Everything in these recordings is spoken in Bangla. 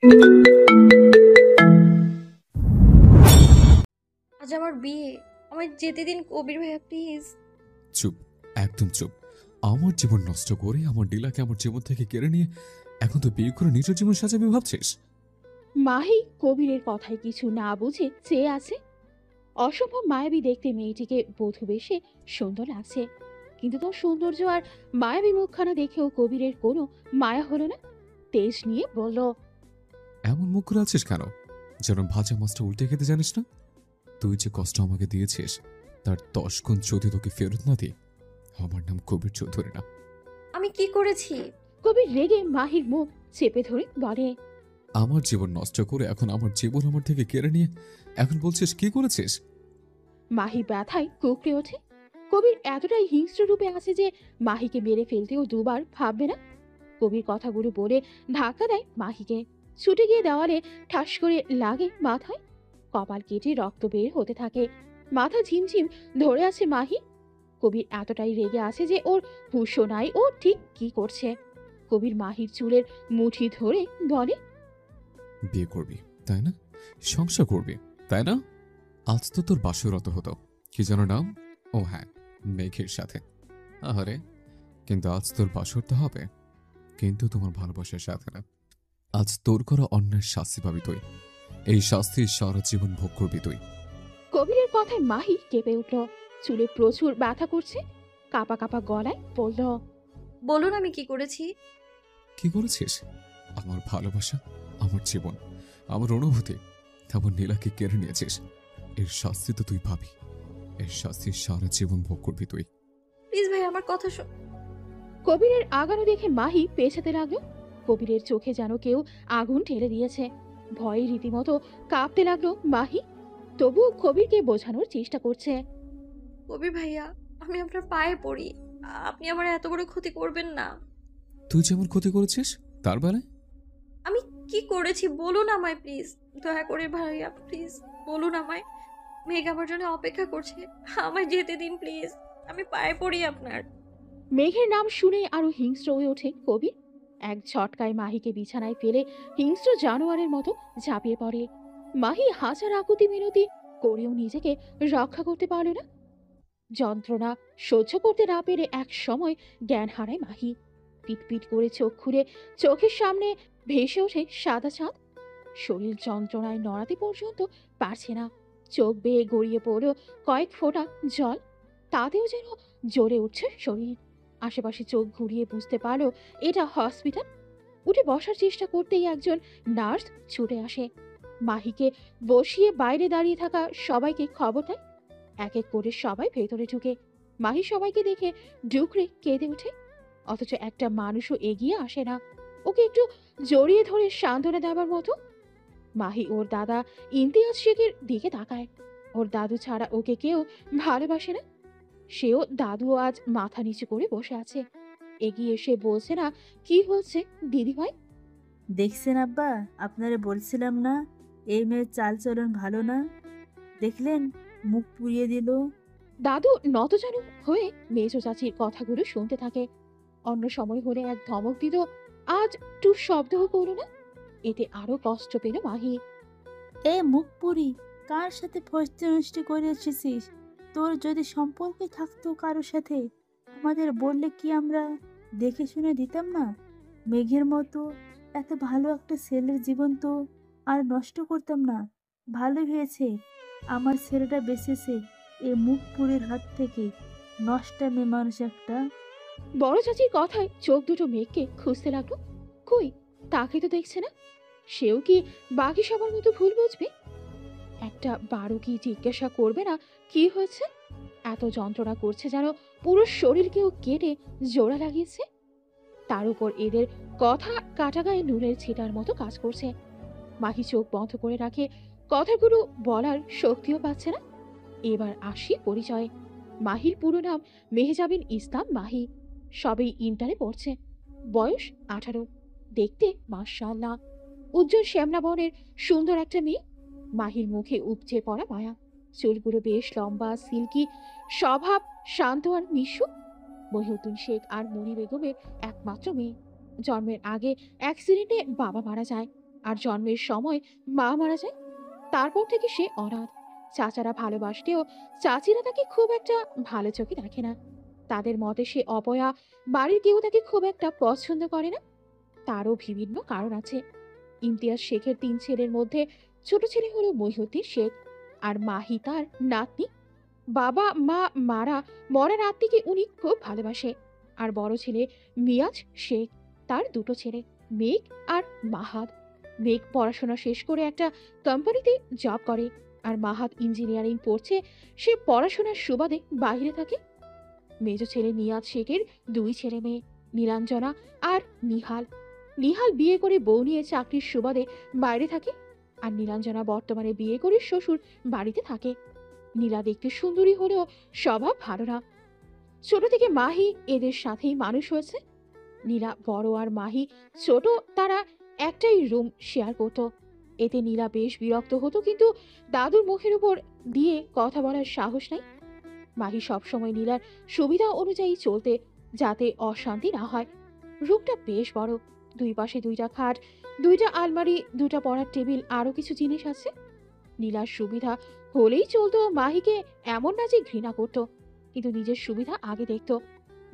আজ আমার বিয়ে, আমায় যেতে দিন কবির ভাইয়া প্লিজ। চুপ, একদম চুপ। আমার জীবন নষ্ট করে আমার ডিলাকে আমার জীবন থেকে কেড়ে নিয়ে এখন তো বিয়ে করে নিজের জীবন সাজাবি ভাবছিস? মাহি কবিরের কথায় কিছু না বুঝে চেয়ে আছে। অসম্ভব মায়াবী দেখতে মেয়েটিকে বধূ বেশে সুন্দর লাগছে, কিন্তু তার সৌন্দর্য আর মায়াবী মুখখানা দেখেও কবিরের কোনো মায়া হলো না। তেজ নিয়ে বলল, এমন মুখ করে আছিস কেন? যেন ভাজা মাছটা উল্টে খেতে জানিস না? তুই যে কষ্ট আমাকে দিয়েছিস তার 10 গুণ যদি তোকে ফেরত না দিই, আমার নাম কবির চৌধুরী না। আমি কি করেছি? কবির রেগে মাহির মুখ চেপে ধরে বলে, আমার জীবন নষ্ট করে এখন আমার জীবন আমার থেকে কেড়ে নিয়ে এখন বলছিস কি করেছিস? মাহি ব্যথায় কুঁকড়ে ওঠে। কবির এতটাই হিংস্র রূপে আছে যে মাহিকে মেরে ফেলতেও দুবার ভাববে না। কবির কথাগুলো বলে ধাক্কা দেয় মাহিকে, ছুটে গিয়ে দেওয়ালে ঠাস করে লাগে মাথায়। কপাল কেটে রক্ত বের হতে থাকে, মাথা ঝিমঝিম ধরে আছে মাহি। কবির এতটাই রেগে আছে যে ওর হুঁশও নাই ও ঠিক কি করছে। কবির মাহির চুলের মুঠি ধরে বলে, বিয়ে করবি তাই না? সংসার করবি তাই না? আজ তো তোর বাসরত হতো, কি যেন নাম? ও হ্যাঁ, মেঘের সাথে। আহারে, কিন্তু আজ তোর বাসরটা হবে, কিন্তু তোমার ভালোবাসার সাথে না। আজ তোর করা অন্যায় শাস্তি পাবি তুই। এই শাস্তি সারা জীবন ভোগ করবি তুই। কবিরের কথায় মাহি কেঁপে উঠল, চুলে প্রচুর ব্যথা করছে। কাপা কাপা গলায় বলল, বলুন আমি কি করেছি? কি করেছিস? আমার ভালোবাসা, আমার জীবন, আমার অনুভূতি, আমার নীলাকে কেড়ে নিয়েছিস। এর শাস্তি তো তুই পাবি। এর শাস্তি সারা জীবন ভোগ করবি তুই। প্লিজ ভাই আমার কথা কবিরের আগানো দেখে মাহি পেছাতে লাগলো। কবিরের চোখে যেন কেউ আগুন ঢেলে দিয়েছে। ভয়ে রীতিমতো কাঁপতে লাগলো মাহি, তবুও কবিরকে বোঝানোর চেষ্টা করছে। কবির ভাইয়া, আমি আপনার পায়ে পড়ি, আপনি আমার এত বড় ক্ষতি করবেন না। তুই যেমন ক্ষতি করেছিস তার বেলায়? আমি কি করেছি বলুন আমায় প্লিজ, দয়া করে ভাইয়া প্লিজ বলুন আমায়। মেঘ আমার জন্য অপেক্ষা করছে, আমায় যেতে দিন প্লিজ, আমি পায়ে পড়ি আপনার। মেঘের নাম শুনে আরো হিংস্র হয়ে ওঠে কবির। এক ঝটকায় মাহিকে বিছানায় ফেলে হিংস্র জানোয়ারের মতো ঝাঁপিয়ে পড়ে। মাহি হাজার আকুতি মিনতি করেও নিজেকে রক্ষা করতে পারল না। যন্ত্রণা সহ্য করতে না পেরে এক সময় জ্ঞান হারায় মাহি। পিটপিট করে চোখ খুলে চোখের সামনে ভেসে ওঠে সাদা চাঁদ। শরীর যন্ত্রণায় নড়াতে পর্যন্ত পারছে না। চোখ বেয়ে গড়িয়ে পড়ল কয়েক ফোঁটা জল, তাতেও যেন জ্বলে উঠছে শরীর। আশেপাশে চোখ ঘুরিয়ে বুঝতে পারলো এটা হসপিটাল। উঠে বসার চেষ্টা করতেই একজন নার্স ছুটে আসে। মাহিকে বসিয়ে বাইরে দাঁড়িয়ে থাকা সবাইকে খবর দেয়। এক এক করে সবাই ভেতরে ঢুকে। মাহি সবাইকে দেখে ডুকরে কেঁদে ওঠে, অথচ একটা মানুষও এগিয়ে আসে না ওকে একটু জড়িয়ে ধরে সান্ত্বনা দেওয়ার মতো। মাহি ওর দাদা ইমতিয়াজ শেখের দিকে তাকায়। ওর দাদু ছাড়া ওকে কেউ ভালোবাসে না। সেও দাদুও আজ মাথা নিচু করে বসে আছে। এগিয়ে এসে বলছে না, কি হচ্ছে দিদিভাই? দেখছেন আব্বা, আপনারে বলছিলাম না এই মেয়ের চালচলন ভালো না? দেখলেন, মুখ পুড়িয়ে দিল। দাদু নতজানু হয়ে মেজো চাচির কথাগুলো শুনতে থাকে। অন্য সময় হলে এক ধমক দিত, আজ টু শব্দও করল না। এতে আরো কষ্ট পেল মাহি। এ মুখ পুরি, কার সাথে ফষ্টি নষ্টি করে এসেছিস? তোর যদি সম্পর্কে থাকতো কারোর সাথে, আমাদের বললে কি আমরা দেখে শুনে দিতাম না? মেঘের মতো এত ভালো একটা ছেলের জীবন তো আর নষ্ট করতাম না। ভালো হয়েছে আমার ছেলেটা বেঁচেছে এ মুখ পুরির হাত থেকে। নষ্টা মেয়ে মানুষ একটা। বড় চাচির কথায় চোখ দুটো মেঘকে খুঁজতে লাগলো। কই, তাকে তো দেখছে না। সেও কি বাকি সবার মতো ভুল বুঝবে? একটা বারো কি জিজ্ঞাসা করবে না কি হয়েছে? এত যন্ত্রণা করছে যেন পুরো শরীরকেও কেটে জোড়া লাগিয়েছে। তার উপর এদের কথা কাটা গায়ে নুনের ছিটার মতো কাজ করছে। মাহি চোখ বন্ধ করে রাখে, কথাগুলো বলার শক্তিও পাচ্ছে না। এবার আসি পরিচয়ে। মাহির পুরো নাম মেহজাবিন ইসলাম মাহি। সবেই ইন্টারে পড়ছে। বয়স 18। দেখতে মাশাআল্লাহ উজ্জ্বল শ্যামলা বর্ণের সুন্দর একটা মেয়ে। মাহির মুখে উপচে পড়া মায়া। চুলগুলো বেশ লম্বা, সিল্কি, স্বভাব শান্ত আর মিশুক। মহিউদ্দিন শেখ আর মনি বেগমের একমাত্র মেয়ে। জন্মের আগে অ্যাক্সিডেন্টে বাবা মারা যায়। আর জন্মের সময় মা মারা যায়। তারপর থেকে সে অনাথ। চাচারা ভালোবাসলেও চাচিরা তাকে খুব একটা ভালো চোখে দেখে না। তাদের মতে সে অপয়া, বাড়ির কেউ তাকে খুব একটা পছন্দ করে না। তারও বিভিন্ন কারণ আছে। ইমতিয়াজ শেখের 3 ছেলের মধ্যে ছোট ছেলে হলো মহিউদ্দিন শেখ, আর মাহি তার নাতনি। বাবা মা মারা মরা নাতনিকে উনি খুব ভালোবাসে। আর বড় ছেলে মিয়াজ শেখ, তার 2টো ছেলে, মেঘ আর মাহাদ। মেঘ পড়াশোনা শেষ করে একটা কোম্পানিতে জব করে, আর মাহাদ ইঞ্জিনিয়ারিং পড়ছে। সে পড়াশোনার সুবাদে বাইরে থাকে। মেজ ছেলে নিয়াজ শেখের 2 ছেলে মেয়ে, নীলাঞ্জনা আর নিহাল। নিহাল বিয়ে করে বউ নিয়ে চাকরির সুবাদে বাইরে থাকে, আর নীলাঞ্জনা বর্তমানে বিয়ে করে শ্বশুর বাড়িতে থাকে। নীলা দেখতে সুন্দরী হলেও স্বভাব ভালো না। ছোট থেকে মাহি এদের সাথেই মানুষ হয়েছে। নীলা বড় আর মাহি ছোট, তারা একটাই রুম শেয়ার করত। এতে নীলা বেশ বিরক্ত হতো, কিন্তু দাদুর মুখের উপর দিয়ে কথা বলার সাহস নাই। মাহি সবসময় নীলার সুবিধা অনুযায়ী চলতে, যাতে অশান্তি না হয়। রুমটা বেশ বড়, 2 পাশে 2টা খাট, 2টা আলমারি, 2টা পড়ার টেবিল, আরো কিছু জিনিস আছে। নীলার সুবিধা হলেই চলতো। মাহিকে এমন না যে ঘৃণা করত, কিন্তু নিজের সুবিধা আগে দেখত।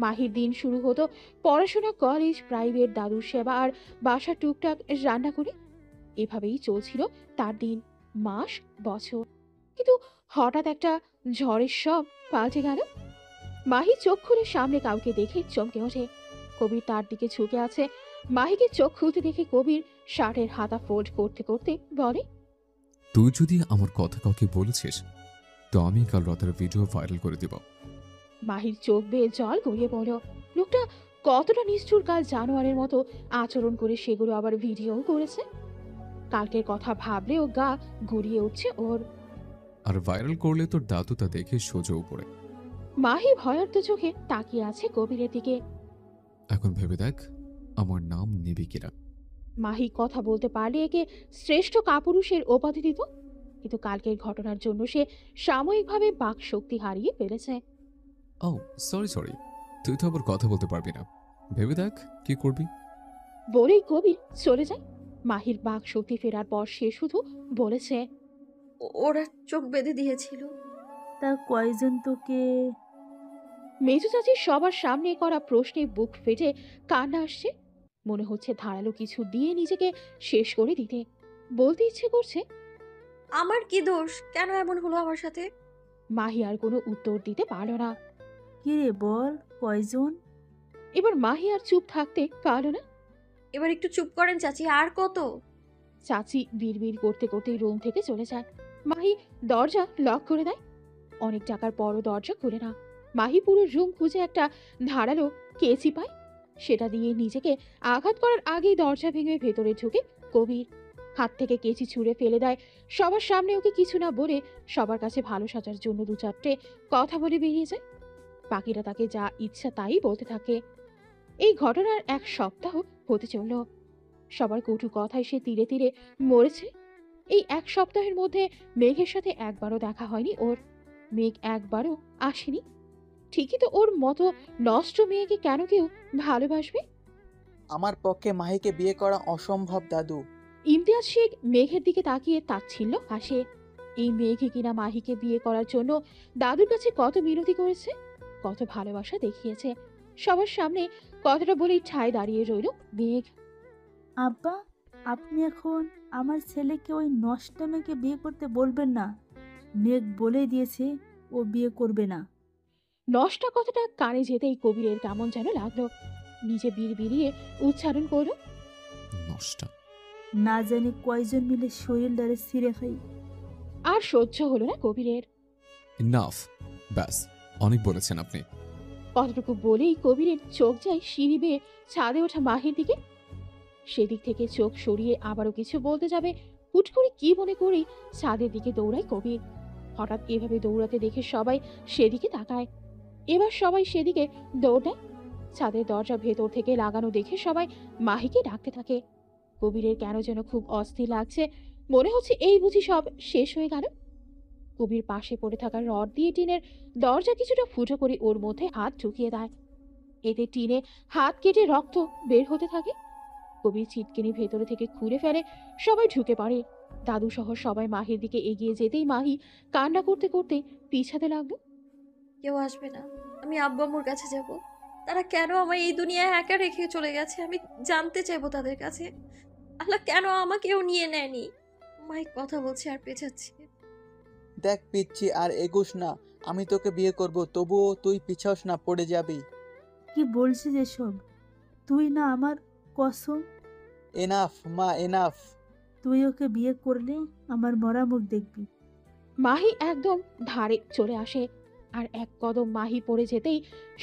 মাহির দিন শুরু হতো পড়াশোনা, কলেজ, প্রাইভেট, দাদুর সেবা আর বাসার টুকটাক রান্না করে। এভাবেই চলছিল তার দিন, মাস, বছর। কিন্তু হঠাৎ একটা ঝড়ের সব পাল্টে গেল। মাহি চোখ খুলে সামনে কাউকে দেখে চমকে ওঠে। কবির তার দিকে ঝুঁকে আছে। মাহিকে চোখ খুলতে দেখে কবির শার্টের হাতা ফোল্ড করতে করতে বলে, তুই যদি আমার কথা কাউকে বলেছিস তো আমি কাল রাতের ভিডিও ভাইরাল করে দিব। মাহির চোখ বেয়ে জল গড়িয়ে পড়ল। লোকটা কতটা নিষ্ঠুর, কাল জানোয়ারের মতো আচরণ করে সেগুলো আবার ভিডিও করেছে। কালকের কথা ভাবলেও গা গুড়িয়ে উঠছে ওর। আর ভাইরাল করলে তোর দাদু তা দেখে সোজা উপরে। মাহি ভয়ার্ত চোখে তাকিয়ে আছে কবিরের দিকে। এখন ভেবে দেখ আমার নাম নেবে কিনা। মাহি কথা বলতে পারলে একে শ্রেষ্ঠ কাপুরুষের উপাধি দিত, কিন্তু কালকের ঘটনার জন্য সে সাময়িকভাবে বাক শক্তি হারিয়ে ফেলেছে। ও সরি, তুই তো আবার কথা বলতে পারবি না। ভেবে দেখ কি করবি। বলেই কবির চলে যায়। মাহির বাক শক্তি ফেরার পর সে শুধু বলেছে, ওরা চোখ বেঁধে দিয়েছিল। তা কয়জন তোকে? মেজু চাচির সবার সামনে করা প্রশ্নে বুক ফেটে কান্না আসছে। মনে হচ্ছে ধারালো কিছু দিয়ে নিজেকে শেষ করে দিতে। বলতে ইচ্ছে করছে, আমার কি দোষ? কেন এমন হলো আমার সাথে? মাহি আর কোনো উত্তর দিতে পারল না। কি রে বল, কয়জন? এবার মাহি আর চুপ থাকতে পারল না। এবার একটু চুপ করেন চাচি, আর কত? চাচি বিড়বিড় করতে করতে রুম থেকে চলে যায়। মাহি দরজা লক করে দেয়। অনেক টাকার পরও দরজা খুলে না। মাহি পুরো রুম খুঁজে একটা ধারালো কেচি পায়। সেটা দিয়ে নিজেকে আঘাত করার আগেই দরজা ভেঙে ভেতরে ঢুকে কবির। হাত থেকে কেচি ছুঁড়ে ফেলে দেয়। সবার সামনে ওকে কিছু না বলে সবার কাছে ভালো সাজার জন্য 2-4টে কথা বলে বেরিয়ে যায়। বাকিরা তাকে যা ইচ্ছা তাই বলতে থাকে। এই ঘটনার 1 সপ্তাহ হতে চলল। সবার কটু কথায় সে তীরে তীরে মরেছে। এই 1 সপ্তাহের মধ্যে মেঘের সাথে একবারও দেখা হয়নি ওর। মেঘ একবারও আসেনি। ঠিকই তো, ওর মতো নষ্ট মেয়েকে কেন কেউ ভালোবাসবে? আমার পক্ষে মাহিকে বিয়ে করা অসম্ভব দাদু। ইমতিয়াজ শেখ মেঘের দিকে তাকিয়ে তাচ্ছিল্য হাসে। এই মেঘে কিনা মাহিকে বিয়ে করার জন্য দাদুর কাছে কত মিনতি করেছে, কত ভালোবাসা দেখিয়েছে। সবার সামনে কথাটা বলেই ঠায় দাঁড়িয়ে রইল মেঘ। আব্বা, আপনি এখন আমার ছেলেকে ওই নষ্ট মেয়েকে বিয়ে করতে বলবেন না। মেঘ বলে দিয়েছে ও বিয়ে করবে না। নষ্টা কথাটা কানে যেতেই কবিরের কেমন যেন লাগলো। নিজে বিড়বিড়িয়ে উচ্চারণ করলো, নষ্ট। না জানি কয়জন মিলে শরীরটারে ছিঁড়ে খাই। আর সহ্য হলো না কবিরের। ইনাফ, ব্যাস অনেক বলেছেন আপনি। কতটুকু বলেই কবিরের চোখ যায় সিঁড়ি বেয়ে ছাদে ওঠা মাহির দিকে। সেদিক থেকে চোখ সরিয়ে আবারও কিছু বলতে যাবে, হুট করে কি মনে করেই ছাদের দিকে দৌড়ায় কবির। হঠাৎ এভাবে দৌড়াতে দেখে সবাই সেদিকে তাকায়। এবার সবাই সেদিকে দৌড় দেয়। ছাদের দরজা ভেতর থেকে লাগানো দেখে সবাই মাহিকে ডাকতে থাকে। কবিরের কেন যেন খুব অস্থির লাগছে। মনে হচ্ছে এই বুঝি সব শেষ হয়ে গেল। কবির পাশে পড়ে থাকা রড দিয়ে টিনের দরজা কিছুটা ফুটো করে ওর মধ্যে হাত ঢুকিয়ে দেয়। এতে টিনে হাত কেটে রক্ত বের হতে থাকে। কবির ছিটকিনি ভেতরে থেকে খুলে ফেলে, সবাই ঢুকে পড়ে। দাদু সহ সবাই মাহির দিকে এগিয়ে যেতেই মাহি কান্না করতে করতে পিছাতে লাগলো। কেউ আসবে না, আমি আব্বু আম্মুর কাছে যাব। তারা কেন আমায় এই দুনিয়ায় একা রেখে চলে গেছে আমি জানতে চাইবো তাদের কাছে। আল্লাহ কেন আমাকেও নিয়ে নেয়নি। মাই কথা বলছে আর পেছাচ্ছে। দেখ পিচ্ছি, আর এগুস না। আমি তোকে বিয়ে করব, তবুও তুই পিছাস না, পড়ে যাবি। কি বলছিস এসব? তুই না আমার কসম। এনাফ মা, এনাফ। তুই ওকে বিয়ে করলে আমার মরা মুখ দেখবি। মাহি একদম ধারে চলে আসে, আর এক কদম মাহি পড়ে যেতেই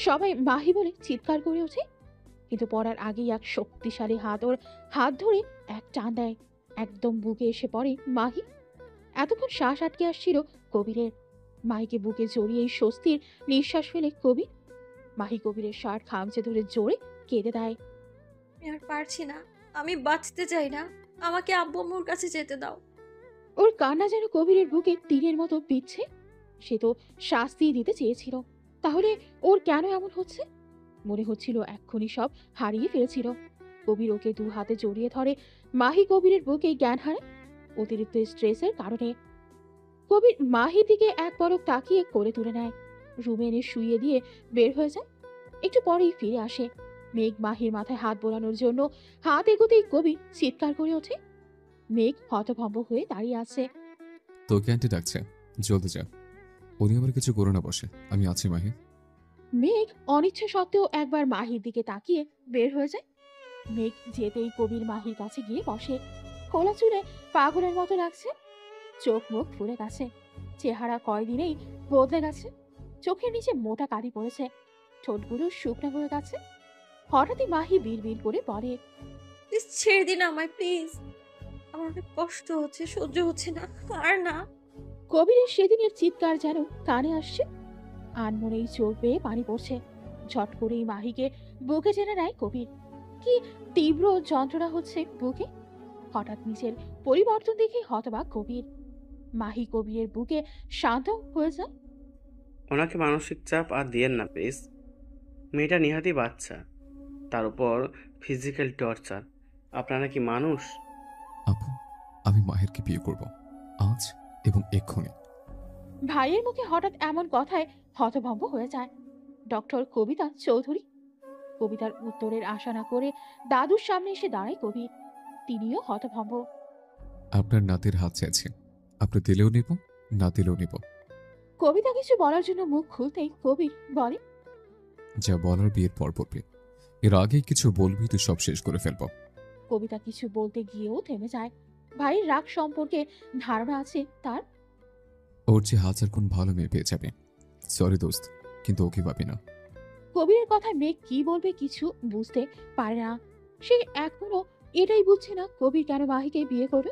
সবাই মাহি বলে চিৎকার করে ওঠে। কিন্তু পড়ার আগেই এক শক্তিশালী হাত ওর হাত ধরে এক টান দেয়, একদম বুকে এসে পড়ে মাহি। এতক্ষণ শ্বাস আটকে আসছিল কবিরের। মাহিকে বুকে জড়িয়েই স্বস্তির নিঃশ্বাস ফেলে কবির। মাহি কবিরের শার্ট খামচে ধরে জোরে কেঁদে দেয়। আমি আর পারছি না, আমি বাঁচতে চাই না, আমাকে আব্বু আম্মুর কাছে যেতে দাও। ওর কান্না যেন কবিরের বুকে তীরের মতো বিচ্ছে। সে তো শাস্তি দিতে চেয়েছিল, তাহলে ওর কেন এমন হচ্ছে? মনে হচ্ছিল এক্ষুনি সব হারিয়ে ফেলেছিল। কবির ওকে দু হাতে জড়িয়ে ধরে। মাহি কবিরের বুকে জ্ঞান হারায় অতিরিক্ত স্ট্রেসের কারণে। কবির মাহির দিকে এক পলক তাকিয়ে করে তুলে নেয়, রুমে এনে শুইয়ে দিয়ে বের হয়ে যায়। একটু পরেই ফিরে আসে। মেঘ মাহির মাথায় হাত বোলানোর জন্য হাত এগোতেই কবির চিৎকার করে ওঠে। মেঘ হতভম্ব হয়ে দাঁড়িয়ে আছে। তোকে আন্টি ডাকছে, জলদি যা। উনি আবার কিছু করো না, বসে আমি আছি মাহি। মেঘ অনিচ্ছা সত্ত্বেও একবার মাহির দিকে তাকিয়ে বের হয়ে যায়। মেঘ যেতেই কবির মাহির কাছে গিয়ে বসে। খোলা চুলে পাগলের মতো লাগছে, চোখ মুখ ফুলে গেছে, চেহারা কয়দিনেই বদলে গেছে। চোখের নিচে মোটা কালি পড়েছে, ঠোঁটগুলো শুকনা হয়ে গেছে। হঠাৎই মাহি বিড়বিড় করে বলে, প্লিজ ছেড়ে দিন আমায়, প্লিজ। আমার অনেক কষ্ট হচ্ছে, সহ্য হচ্ছে না আর না। কবিরের সেদিনের চিৎকার যেন কানে আসছে। আনমনেই চোখ বেয়ে পানি পড়ছে। ঝট করেই মাহিকে বুকে টেনে নেয় কবির। কি তীব্র যন্ত্রণা হচ্ছে বুকে। হঠাৎ নিজের পরিবর্তন দেখে হতবাক কবির। মাহি কবিরের বুকে শান্ত হয়ে যায়। ওনাকে মানসিক চাপ আর দিয়েন না প্লিজ। মেয়েটা নিহাতি বাচ্চা, তার উপর ফিজিক্যাল টর্চার। আপনারা কি মানুষ? আপু, আমি মাহেরকে বিয়ে করব, আজ এবং এক্ষুনি। ভাইয়ের মুখে হঠাৎ এমন কথায় হতভম্ব হয়ে যায় ডক্টর কবিতা চৌধুরী। কবিতার উত্তরের আশা না করে দাদুর সামনে এসে দাঁড়ায় কবির। তিনিও হতভম্ব। আপনার নাতির হাত চাইছি, আপনি দিলেও নিব, না দিলেও নিব। কবিতা কিছু বলার জন্য মুখ খুলতেই কবির বলে, যা বলার বিয়ের পর বলবি, এর আগেই কিছু বলবি তো সব শেষ করে ফেলবো। কবিতা কিছু বলতে গিয়েও থেমে যায়। ভাইয়ের রাগ সম্পর্কে ধারণা আছে তার। ওর যে হাজার গুণ ভালো মেয়ে পেয়ে যাবে। সরি দোস্ত, কিন্তু ওকে পাবি না। কবিরের কথায় মেঘ কি বলবে কিছু বুঝতে পারে না। সে এখনো এটাই বুঝছে না কবির কেন মাহিকে বিয়ে করবে।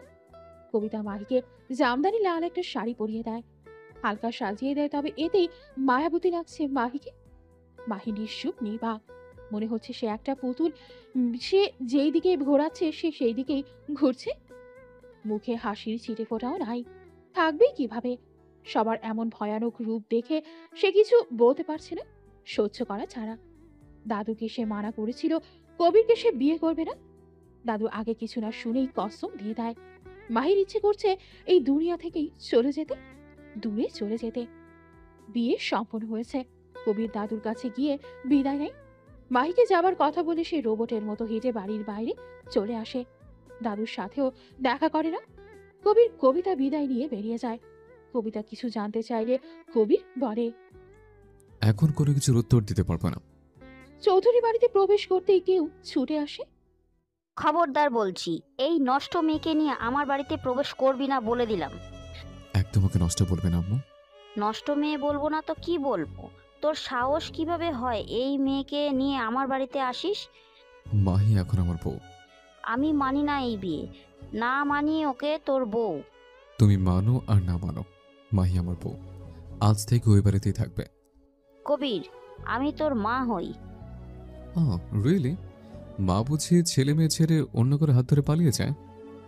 কবিতা মাহিকে জামদানি লাল একটা শাড়ি পরিয়ে দেয়, হালকা সাজিয়ে দেয়, তবে এতেই মায়াবতী লাগছে মাহিকে। মাহি নিঃসুপ নির্বাক, মনে হচ্ছে সে একটা পুতুল। সে যেই দিকে ঘোরাচ্ছে সে সেই দিকেই ঘুরছে। মুখে হাসির ছিটে ফোটাও নাই, থাকবেই কিভাবে? সবার এমন ভয়ানক রূপ দেখে সে কিছু বলতে পারছে না, সহ্য করা ছাড়া। দাদুকে সে মানা করেছিল কবিরকে সে বিয়ে করবে না। দাদু আগে কিছু না শুনেই কসম দিয়ে দেয়। মাহির ইচ্ছে করছে এই দুনিয়া থেকেই চলে যেতে, দূরে চলে যেতে। বিয়ে সম্পন্ন হয়েছে। কবির দাদুর কাছে গিয়ে বিদায় নেয়। মাহিকে যাবার কথা বলে সে রোবটের মতো হেঁটে বাড়ির বাইরে চলে আসে। দাদুর সাথেও দেখা করে না। কবির কবিতা বিদায় নিয়ে বেরিয়ে যায়। কবিতা কিছু জানতে চাইলে কবির বলে, এখন কোনো কিছুর উত্তর দিতে পারবো না। চৌধুরী বাড়িতে প্রবেশ করতেই কেউ ছুটে আসে। খবরদার বলছি, এই নষ্ট মেয়েকে নিয়ে আমার বাড়িতে প্রবেশ করবি না বলে দিলাম। একদম ওকে নষ্ট বলবে না আম্মু। নষ্ট মেয়ে বলবো না তো কি বলবো? তোর সাহস কিভাবে হয় এই মেয়েকে নিয়ে আমার বাড়িতে আসিস? মাহি এখন আমার বউ। আমি মানি না এই বিয়ে, না মানি ওকে তোর বউ। তুমি মানো আর না মানো, মাহি আমার বউ। আজ থেকে ওই বাড়িতেই থাকবে। কবির, আমি তোর মা হই। রিয়েলি? মা বুঝি ছেলে মেয়ে ছেড়ে অন্য করে হাত ধরে পালিয়ে যায়?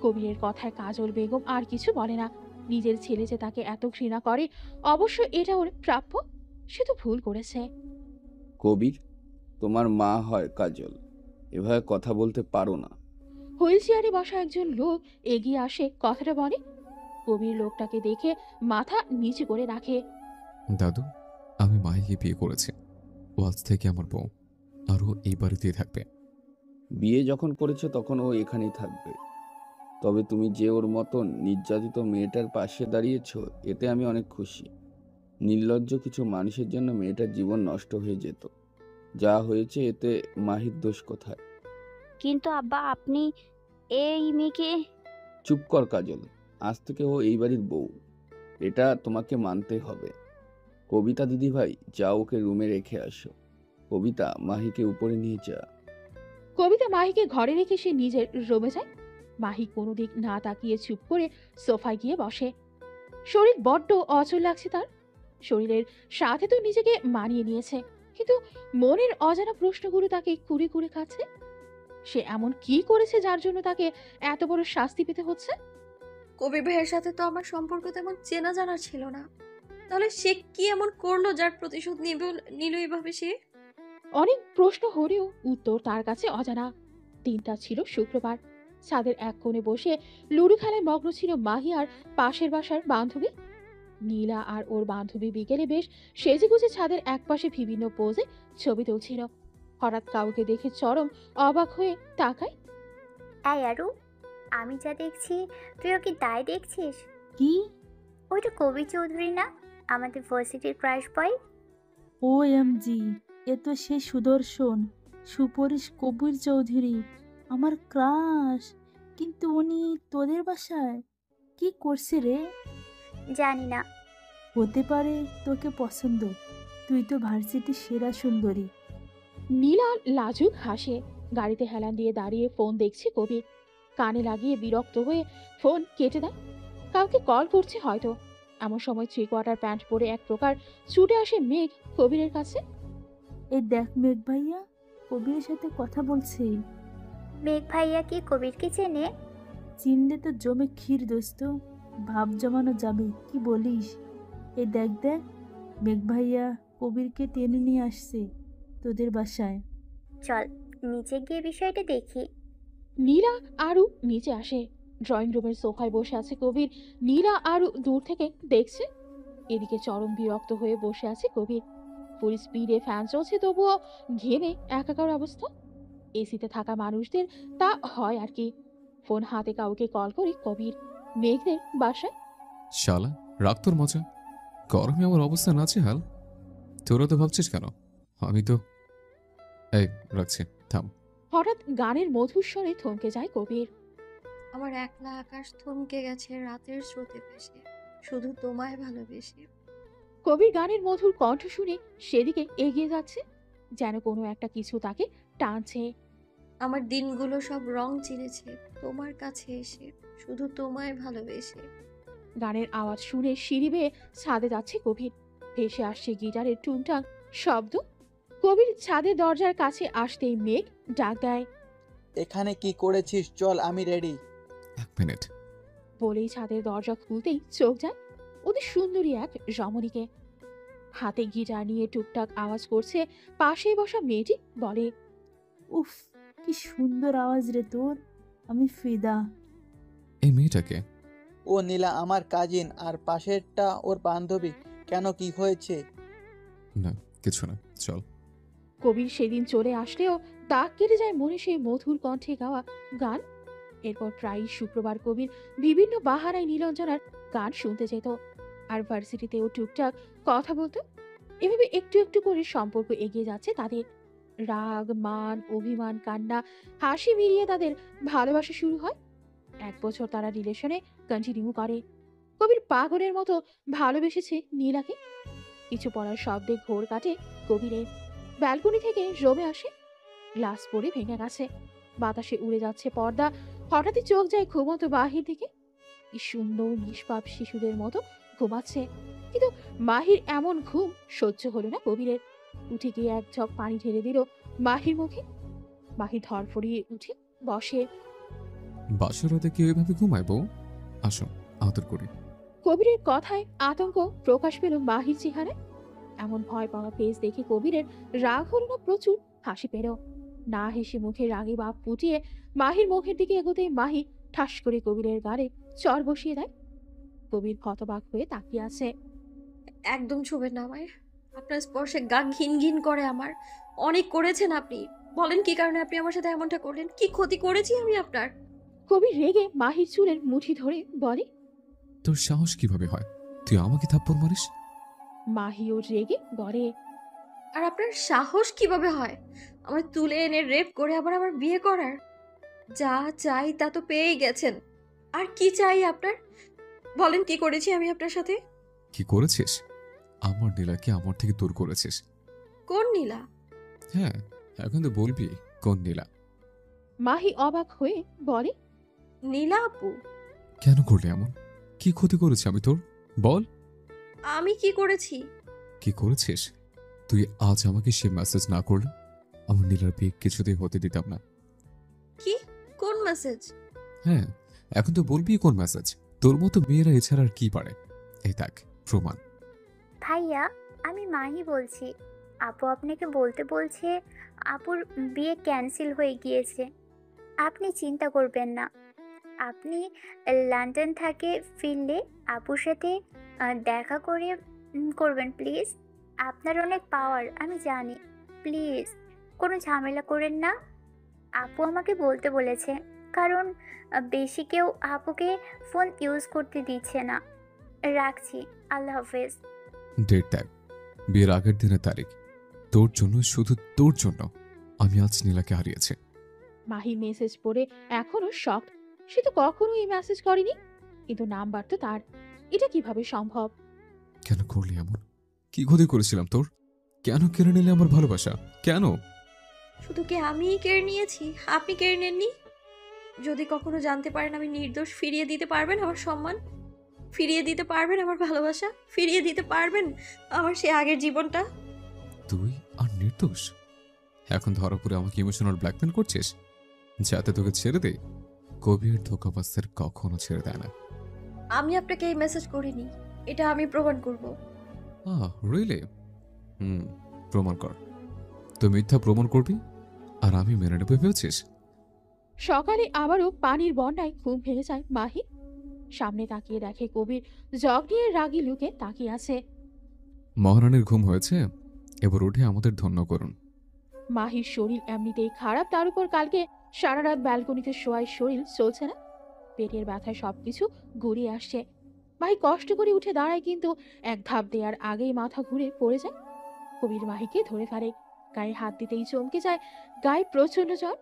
কবিরের কথায় কাজল বেগম আর কিছু বলে না। নিজের ছেলে যে তাকে এত ঘৃণা করে, অবশ্য এটা ওর প্রাপ্য। সে তো ভুল করেছে। কবির, তোমার মা হয় কাজল, এভাবে কথা বলতে পারো না। হুইল চেয়ারে বসা একজন লোক এগিয়ে আসে কথাটা বলে। কবির লোকটাকে দেখে মাথা নিচু করে রাখে। দাদু, আমি মাহিকে বিয়ে করেছি। ও আজ থেকে আমার বউ, আর ও এই বাড়িতেই থাকবে। বিয়ে যখন করেছে তখন ও এখানেই থাকবে। তবে তুমি যে ওর মতন নির্যাতিত মেয়েটার পাশে দাঁড়িয়েছ, এতে আমি অনেক খুশি। নির্লজ্জ কিছু মানুষের জন্য মেয়েটার জীবন নষ্ট হয়ে যেত। যা হয়েছে এতে মাহির দোষ কোথায়? কিন্তু আব্বা, আপনি এই মেয়েকে... চুপ কর কাজল, আজ থেকে ও এই বাড়ির বউ, এটা তোমাকে মানতে হবে। কবিতা দিদিভাই, যা ওকে রুমে রেখে আসো। কবিতা, মাহিকে উপরে নিয়ে যা। কবিতা মাহিকে ঘরে রেখে সে নিজের রুমে যায়। মাহি কোনো দিক না তাকিয়ে চুপ করে সোফায় গিয়ে বসে। শরীর বড্ড অচল লাগছে তার। শরীরের সাথে তো নিজেকে মানিয়ে নিয়েছে, কিন্তু মনের অজানা প্রশ্নগুলো তাকে কুড়ে কুড়ে খাচ্ছে। সে এমন কি করেছে যার জন্য তাকে এত বড় শাস্তি পেতে হচ্ছে? কবির ভাইয়ের সাথে তো আমার সম্পর্ক তেমন চেনা জানা ছিল না, তাহলে সে কি এমন করলো যার প্রতিশোধ নিল এভাবে সে? অনেক প্রশ্ন হলেও উত্তর তার কাছে অজানা। দিনটা ছিল শুক্রবার। ছাদের এক কোণে বসে লুডো খেলায় মগ্ন ছিল মাহি আর পাশের বাসার বান্ধবী নীলা। আর ওর বান্ধবী বিকেলে বেশ সেজেগুজে ছাদের একপাশে বিভিন্ন পোজে ছবি তুলছিল। হঠাৎ কাউকে দেখে চরম অবাক হয়ে তাকায়। এই আরু, আমি যা দেখছি তুইও কি তাই দেখছিস? কি? ওইটা কবি চৌধুরী না, আমাদের ভার্সিটির ক্রাশ বয়? ও এম জি, এ তো সে সুদর্শন সুপরিশ কবির চৌধুরী, আমার ক্রাশ। কিন্তু উনি তোদের বাসায় কি করছে রে? জানি না। হতে পারে তোকে পছন্দ, তুই তো ভার্সিটির সেরা সুন্দরী। নীলা লাজুক হাসে। গাড়িতে হেলান দিয়ে দাঁড়িয়ে ফোন দেখছে কবির। কানে লাগিয়ে বিরক্ত হয়ে ফোন কেটে দেয়। কাউকে কল করছে হয়তো। এমন সময় 3 কোয়ার্টার প্যান্ট পরে এক প্রকার ছুটে আসে মেঘ কবিরের কাছে। এই দেখ মেঘ ভাইয়া, কবিরের সাথে কথা বলছে। মেঘ ভাইয়া কি কবিরকে চেনে? চিনলে তো জমে ক্ষীর দোস্ত, ভাব জমানো যাবে, কি বলিস? এই দেখ দেখ, মেঘ ভাইয়া কবিরকে টেনে নিয়ে আসছে তোদের বাসায়। চল নিচে গিয়ে বিষয়টা দেখি। নীলা আরু নিচে আসে। ড্রয়িং রুমের সোফায় বসে আছে কবির। নীলা আরু দূর থেকে দেখছে। এদিকে চরম বিরক্ত হয়ে বসে আছে কবির। ফুল স্পিডে ফ্যান চলছে, তবুও ঘেমে একাকার অবস্থা। এসিতে থাকা মানুষদের তা হয় আর কি। ফোন হাতে কাউকে কল করে কবির মেঘদের বাসায়। শালা, রাখ তোর মজা। গরমে আমার অবস্থা নাচে হাল। তোরা তো ভাবছিস কেন? আমি তো এই রাখছি, থাম। হঠাৎ গানের মধুর স্বরে থমকে যায় কবির। আমার একলা আকাশ থমকে গেছে রাতের স্রোতে ভেসে, শুধু তোমায় ভালোবেসে। কবির গানের মধুর কণ্ঠ শুনে সেদিকে এগিয়ে যাচ্ছে, যেন কোনো একটা কিছু তাকে টানছে। আমার দিনগুলো সব রং চিনেছে তোমার কাছে এসে, শুধু তোমায় ভালোবেসে। গানের আওয়াজ শুনে সিঁড়ি বেয়ে ছাদে যাচ্ছে কবির। ভেসে আসছে গিটারের টুংটাং শব্দ। কবির ছাদের দরজার কাছে আসতেই মেঘ ডাক দেয়। এখানে কি করেছিস? চল, আমি রেডি। 1 মিনিট। বলেই ছাদের দরজা খুলতেই চোখ যায় অতি সুন্দরী এক রমণীকে। হাতে গিটার নিয়ে টুকটাক আওয়াজ করছে পাশেই বসা মেয়েটি। বলে, উফ, কি সুন্দর আওয়াজ রে তোর, আমি ফিদা। এই মেয়েটাকে? ও নীলা, আমার কাজিন, আর পাশেরটা ওর বান্ধবী। কেন, কি হয়েছে? না, কিছু না, চল। কবির সেদিন চলে আসলেও দাগ কেটে যায় মনে সেই মধুর কণ্ঠে গাওয়া গান। এরপর প্রায়ই শুক্রবার কবির বিভিন্ন বাহানায় নীলাঞ্জনার গান শুনতে যেত, আর ভার্সিটিতেও টুকটাক কথা বলতো। এভাবে একটু একটু করে সম্পর্ক এগিয়ে যাচ্ছে তাদের। রাগ, মান, অভিমান, কান্না, হাসি মিলিয়ে তাদের ভালোবাসা শুরু হয়। 1 বছর তারা রিলেশনে কন্টিনিউ করে। কবির পাগলের মতো ভালোবেসেছে নীলাকে। কিছু পড়ার শব্দে ঘোর কাটে কবিরে। ব্যালকনি থেকে রোমে আসে। গ্লাস পড়ে ভেঙে গেছে। বাতাসে উড়ে যাচ্ছে পর্দা। হঠাৎই চোখ যায় ঘুমন্ত বাহির দিকে। কি সুন্দর নিষ্পাপ শিশুদের মতো ঘুমাচ্ছে। কিন্তু মাহির এমন ঘুম সহ্য হলো না কবিরের। উঠে গিয়ে এক ঝক পানি ঢেলে দিল মাহির মুখে। মাহি ধরফড়িয়ে উঠে বসে। বাসরাতে কি ওইভাবে ঘুমায় বউ? আসো, আদর করি। কবিরের কথায় আতঙ্ক প্রকাশ পেল মাহির চেহারায়। এমন ভয় পাওয়া ফেস দেখে কবিরের রাগ হলো না, প্রচুর হাসি পেল। না হেসে মুখে রাগে ভাব ফুটিয়ে মাহির মুখের দিকে এগোতেই মাহি ঠাস করে কবিরের গালে চর বসিয়ে দেয়। কবির হতবাক হয়ে তাকিয়ে আছে। একদম ছুবেন না আমায়। আপনার স্পর্শে গা ঘিন ঘিন করে আমার। অনেক করেছেন আপনি। বলেন কি কারণে আপনি আমার সাথে এমনটা করলেন? কি ক্ষতি করেছি আমি আপনার? কবির রেগে মাহির চুলের মুঠি ধরে বলে। তোর সাহস কিভাবে হয় তুই আমাকে থাপ্পড় মারিস? মাহিও রেগে বলে। আর আপনার সাহস কিভাবে হয় আমার তুলে এনে রেপ করে আবার আমার বিয়ে করার? যা চাই তা তো পেয়েই গেছেন। আর কি চাই আপনার? বলেন কি করেছি আমি আপনার সাথে? কি করেছিস? আমার নীলাকে আমার থেকে দূর করেছিস। কোন নীলা? হ্যাঁ, এখন তো বলবি কোন নীলা। মাহি অবাক হয়ে বলে। নীলা আপু? কেন করলি এমন? কি ক্ষতি করেছি আমি তোর? বল। আমি কি করেছি? কি করেছিস? তুই আজ আমাকে সে মেসেজ না করলে আমার নীলার বিয়ে কিছুতেই হতে দিতাম না। কি? কোন মেসেজ? হ্যাঁ, এখন তো বলবি কোন মেসেজ। তোর মতো মেয়েরা এছাড়া আর কি পারে। এই দেখ প্রমাণ। ভাইয়া, আমি মাহি বলছি। আপু আপনাকে বলতে বলছে আপুর বিয়ে ক্যান্সেল হয়ে গিয়েছে। আপনি চিন্তা করবেন না। আপনি লন্ডন থেকে ফিরলে আপুর সাথে দেখা করে করবেন প্লিজ। আপনার অনেক পাওয়ার আমি জানি। প্লিজ কোনো ঝামেলা করেন না। আপু আমাকে বলতে বলেছে, কারণ বেশি কেউ আপুকে ফোন ইউজ করতে দিচ্ছে না। রাখছি, আল্লাহ হাফেজ। ডেট দেখ, বিয়ের আগের দিনের তারিখ। তোর জন্য, শুধু তোর জন্য আমি আজ নীলাকে হারিয়েছি। মাহি মেসেজ পড়ে এখনো শক। সে তো কখনো এই মেসেজ করেনি, কিন্তু নাম্বার তো তার। এটা কিভাবে সম্ভব? কেন করলি এমন? কি ক্ষতি করেছিলাম তোর? কেন কেড়ে নিলে আমার ভালোবাসা? কেন? শুধু কি আমিই কেড়ে নিয়েছি? আপনি কেড়ে নেননি? যদি কখনো জানতে পারেন আমি নির্দোষ, ফিরিয়ে দিতে পারবেন আমার সম্মান? ফিরিয়ে দিতে পারবেন আমার ভালোবাসা? ফিরিয়ে দিতে পারবেন আমার সে আগের জীবনটা? তুই আর নির্দোষ? এখন ধরা পড়ে আমাকে ইমোশনাল ব্ল্যাকমেল করছিস যাতে তোকে ছেড়ে দে? কবির ধোকাবাজদের কখনো ছেড়ে দেয় না। আমি আপনাকে এই মেসেজ করিনি, এটা আমি প্রমাণ করব। রিয়েলি? প্রমাণ কর। তুই মিথ্যা প্রমাণ করবি আর আমি মেনে নেবে ভেবেছিস? সকালে আবারও পানির বন্যায় ঘুম ভেঙে যায় মাহি। সামনে তাকিয়ে দেখে কবির জগ নিয়ে রাগী লুকে তাকিয়ে আছে। মহারানীর ঘুম হয়েছে, এবার উঠে আমাদের ধন্য করুন। মাহির শরীর এমনিতেই খারাপ, তার উপর কালকে সারা রাত ব্যালকনিতে শোয়ায় শরীর চলছে না। পেটের ব্যথায় সবকিছু গড়িয়ে আসছে। মাহি কষ্ট করে উঠে দাঁড়ায়, কিন্তু এক ধাপ দেওয়ার আগেই মাথা ঘুরে পড়ে যায়। কবির মাহিকে ধরে ফেলে, গায়ে হাত দিতেই চমকে যায়। গায়ে প্রচন্ড জ্বর।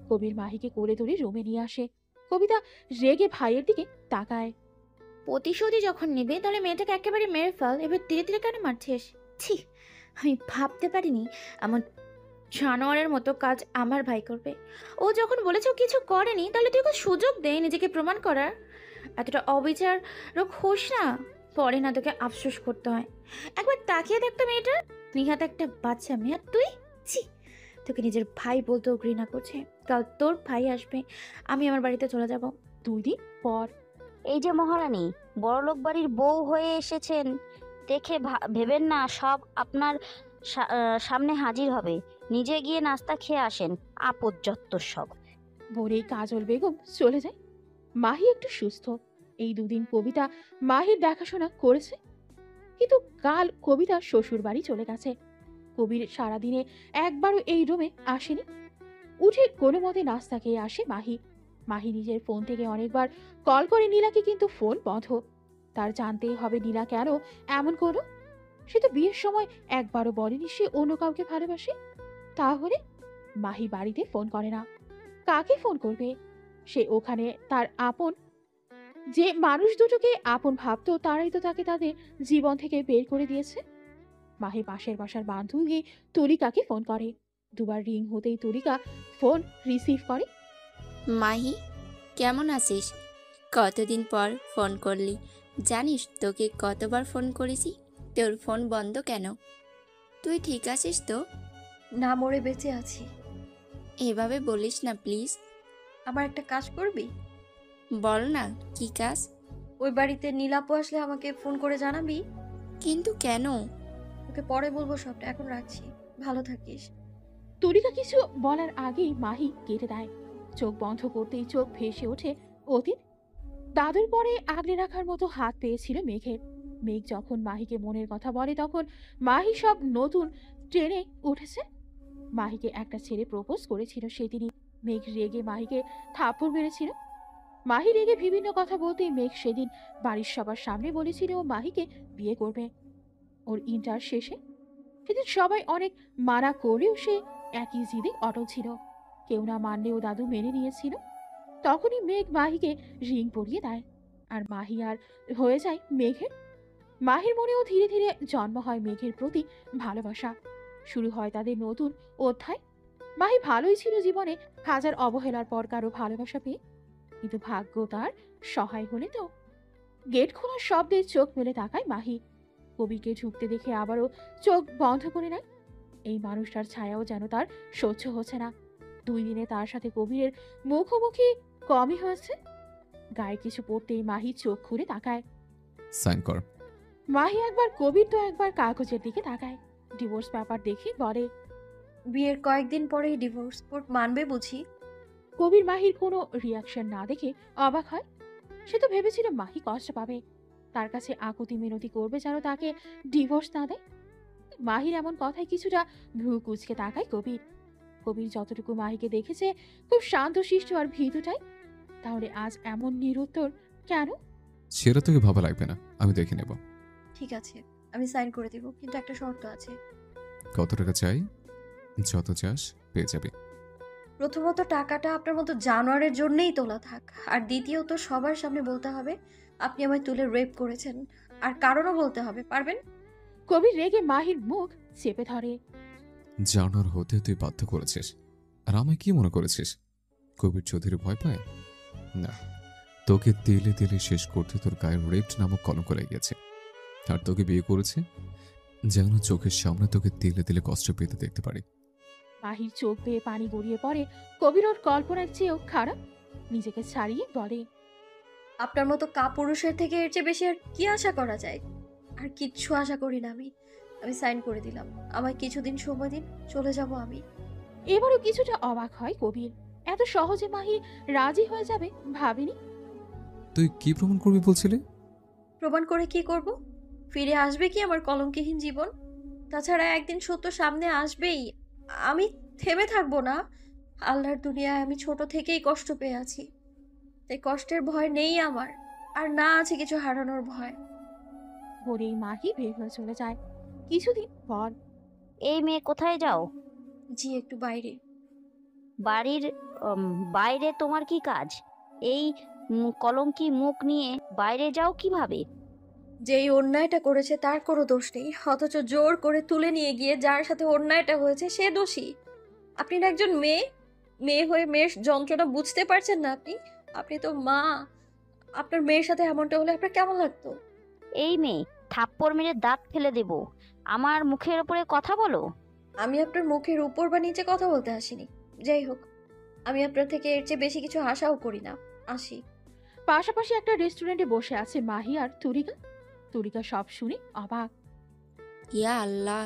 কবির মাহিকে কোলে ধরে রুমে নিয়ে আসে। কবিতা রেগে ভাইয়ের দিকে তাকায়। প্রতিশোধই যখন নেবে তাহলে মেয়েটাকে একেবারে মেরে ফেল। এবার ধীরে ধীরে কেন মারছিস? ছি, আমি ভাবতে পারিনি এমন জানোয়ারের মতো কাজ আমার ভাই করবে। ও যখন বলেছে ও কিছু করেনি, তাহলে তুই ওকে সুযোগ দে নিজেকে প্রমাণ করার। এতটা অবিচারক হোস না, পরে না তোকে আফসোস করতে হয়। একবার তাকিয়ে দেখতো মেয়েটা, নিহাত একটা বাচ্চা মেয়ে, আর তুই ছি, তোকে নিজের ভাই বলতেও ঘৃণা করছে। কাল তোর ভাই আসবে, আমি আমার বাড়িতে চলে যাব 2 দিন পর। এই যে মহারানী, বড়লোক বাড়ির বউ হয়ে এসেছেন দেখে ভেবেন না সব আপনার সামনে হাজির হবে। নিজে গিয়ে নাস্তা খেয়ে আসেন, আপদ যত্তর সব। ভোরেই কাজল বেগম চলে যায়। মাহি একটু সুস্থ। এই 2 দিন কবিতা মাহির দেখাশোনা করেছে, কিন্তু কাল কবিতা শ্বশুর বাড়ি চলে গেছে। কবির সারাদিনে একবারও এই রুমে আসেনি। উঠে কোনো মতে নাস্তা খেয়ে আসে মাহি। মাহি নিজের ফোন থেকে অনেকবার কল করে নীলাকে, কিন্তু ফোন বন্ধ। তার জানতেই হবে নীলা কেন এমন করলো। সে তো বিয়ের সময় একবারও বলেনি সে অন্য কাউকে ভালোবাসে। তাহলে মাহি বাড়িতে ফোন করে না, কাকে ফোন করবে? সে ওখানে তার আপন যে মানুষ দুটোকে আপন ভাবতো, তারাই তো তাকে তাদের জীবন থেকে বের করে দিয়েছে। মাহি পাশের বাসার বান্ধবী তুলিকাকে ফোন করে। 2 বার রিং হতেই তুলিকা ফোন রিসিভ করে। মাহি, কেমন আছিস? কতদিন পর ফোন করলি। জানিস তোকে কতবার ফোন করেছি, তোর ফোন বন্ধ কেন? তুই ঠিক আছিস তো? না, মরে বেঁচে আছি। এভাবে বলিস না প্লিজ। আমার একটা কাজ করবি? বল না, কি কাজ? ওই বাড়িতে নীলাপু আসলে আমাকে ফোন করে জানাবি। কিন্তু কেন? ওকে পরে বলবো সবটা, এখন রাখছি। ভালো থাকিস। তুলিকা কিছু বলার আগেই মাহি কেটে দেয়। চোখ বন্ধ করতেই চোখ ভেসে ওঠে অতীত। দাদুর পরে আগলে রাখার মতো হাত পেয়েছিল মেঘের। মেঘ যখন মাহিকে মনের কথা বলে তখন মাহি সব নতুন ট্রেনে উঠেছে। মাহিকে একটা ছেলে প্রপোজ করেছিল সেদিনই। মেঘ রেগে মাহিকে থাপ্পড় মেরেছিল। মাহি রেগে বিভিন্ন কথা বলতেই মেঘ সেদিন বাড়ির সবার সামনে বলেছিল ও মাহিকে বিয়ে করবে ওর ইন্টার শেষে। সেদিন সবাই অনেক মানা করলেও সে একই জিদে অটল ছিল। কেউ না মানলেও দাদু মেনে নিয়েছিল। তখনই মেঘ মাহিকে রিং পরিয়ে দেয় আর মাহি আর হয়ে যায় মেঘের। মাহির মনেও ধীরে ধীরে জন্ম হয় মেঘের প্রতি ভালোবাসা। শুরু হয় তাদের নতুন অধ্যায়। মাহি ভালোই ছিল জীবনে, হাজার অবহেলার পর কারো ভালোবাসা পেয়ে। কিন্তু ভাগ্য তার সহায় হলে তো। গেট খোলার শব্দে চোখ মেলে তাকায় মাহি। কবিকে ঢুকতে দেখে আবারও চোখ বন্ধ করে নেয়। এই মানুষটার ছায়াও যেন তার সহ্য হচ্ছে না। 2 দিনে তার সাথে কবিরের মুখোমুখি কমই হয়েছে। গায়ে কিছু পড়তেই মাহি চোখ খুলে তাকায়। সাইন কর। মাহি একবার কবির তো একবার কাগজের দিকে তাকায়। ডিভোর্স পেপার দেখে বলে, বিয়ের কয়েকদিন পরেই ডিভোর্স কোর্ট মানবে বুঝি? কবির মাহির কোনো রিয়াকশন না দেখে অবাক হয়। সে তো ভেবেছিল মাহি কষ্ট পাবে, তার কাছে আকুতি মিনতি করবে যেন তাকে ডিভোর্স না দেয়। মাহির এমন কথায় কিছুটা ভ্রু কুচকে তাকায় কবির। কবির যতটুকু মাহিকে দেখেছে খুব শান্তশিষ্ট আর ভীতুটাই। তাহলে আজ এমন নিরুত্তর কেন? সেটা তোকে ভাবা লাগবে না, আমি দেখে নেব। ঠিক আছে, আমি সাইন করে দিব, কিন্তু একটা শর্ত আছে। কত টাকা চাই? যত চাস পেয়ে যাবি। প্রথমত টাকাটা আপনার মতো জানোয়ারের জন্যই তোলা থাক, আর দ্বিতীয়ত সবার সামনে বলতে হবে আপনি আমায় তুলে রেপ করেছেন, আর কারণও বলতে হবে। পারবেন? কবির রেগে মাহির মুখ চেপে ধরে। জানার হতে তুই বাধ্য করেছিস, আর আমায় কি মনে করেছিস কবির চৌধুরী ভয় পায়? না, তোকে তেলে তেলে শেষ করতে তোর গায়ে রেপ্ট নামক কলঙ্ক লেগেছে। আর তোকে বিয়ে করেছে যেন চোখের সামনে তোকে তেলে তেলে কষ্ট পেতে দেখতে পারি। মাহির চোখ বেয়ে পানি গড়িয়ে পড়ে। কবির ওর কল্পনার চেয়েও খারাপ। নিজেকে ছাড়িয়ে বলে, আপনার মতো কাপুরুষের থেকে এর চেয়ে বেশি আর কি আশা করা যায়? আর কিচ্ছু আশা করি না আমি। আমি সাইন করে দিলাম, আমায় কিছুদিন সময় দিন, চলে যাব আমি। এবারও কিছুটা অবাক হয় কবির। এত সহজে মাহি রাজি হয়ে যাবে ভাবিনি। তুই কি প্রমাণ করবি বলছিলি? প্রমাণ করে কি করব? ফিরে আসবে কি আমার কলঙ্কহীন জীবন? তাছাড়া একদিন সত্য সামনে আসবেই। আমি থেমে থাকবো না। আল্লাহর দুনিয়ায় আমি ছোট থেকেই কষ্ট পেয়ে আছি, তাই কষ্টের ভয় নেই আমার, আর না আছে কিছু হারানোর ভয়। বলেই মাহি বের হয়ে চলে যায়। কিছুদিন পর, এই মেয়ে কোথায় যাও? জি একটু বাইরে। বাড়ির বাইরে তোমার কি কাজ? এই কলঙ্কি মুখ নিয়ে বাইরে যাও কিভাবে? যেই অন্যায়টা করেছে তার কোনো দোষ নেই, অথচ জোর করে তুলে নিয়ে গিয়ে যার সাথে অন্যায়টা হয়েছে সে দোষী। আপনি না একজন মেয়ে, মেয়ে হয়ে মেয়ের যন্ত্রণা বুঝতে পারছেন না? আপনি তো মা। আপনার মেয়ের সাথে এমনটা হলে আপনার কেমন লাগতো? এই মেয়ে, থাপ্পড় মেরে দাঁত ফেলে দেব। আমার মুখের ওপরে কথা বলো। আমি আপনার মুখের উপর বা নিচে কথা বলতে আসিনি। যাই হোক, আমি আপনার থেকে এর চেয়ে বেশি কিছু আশাও করি না। আসি। পাশাপাশি একটা রেস্টুরেন্টে বসে আছে মাহি আর তুলিকা। তুলিকা সব শুনে অবাক। ইয়া আল্লাহ,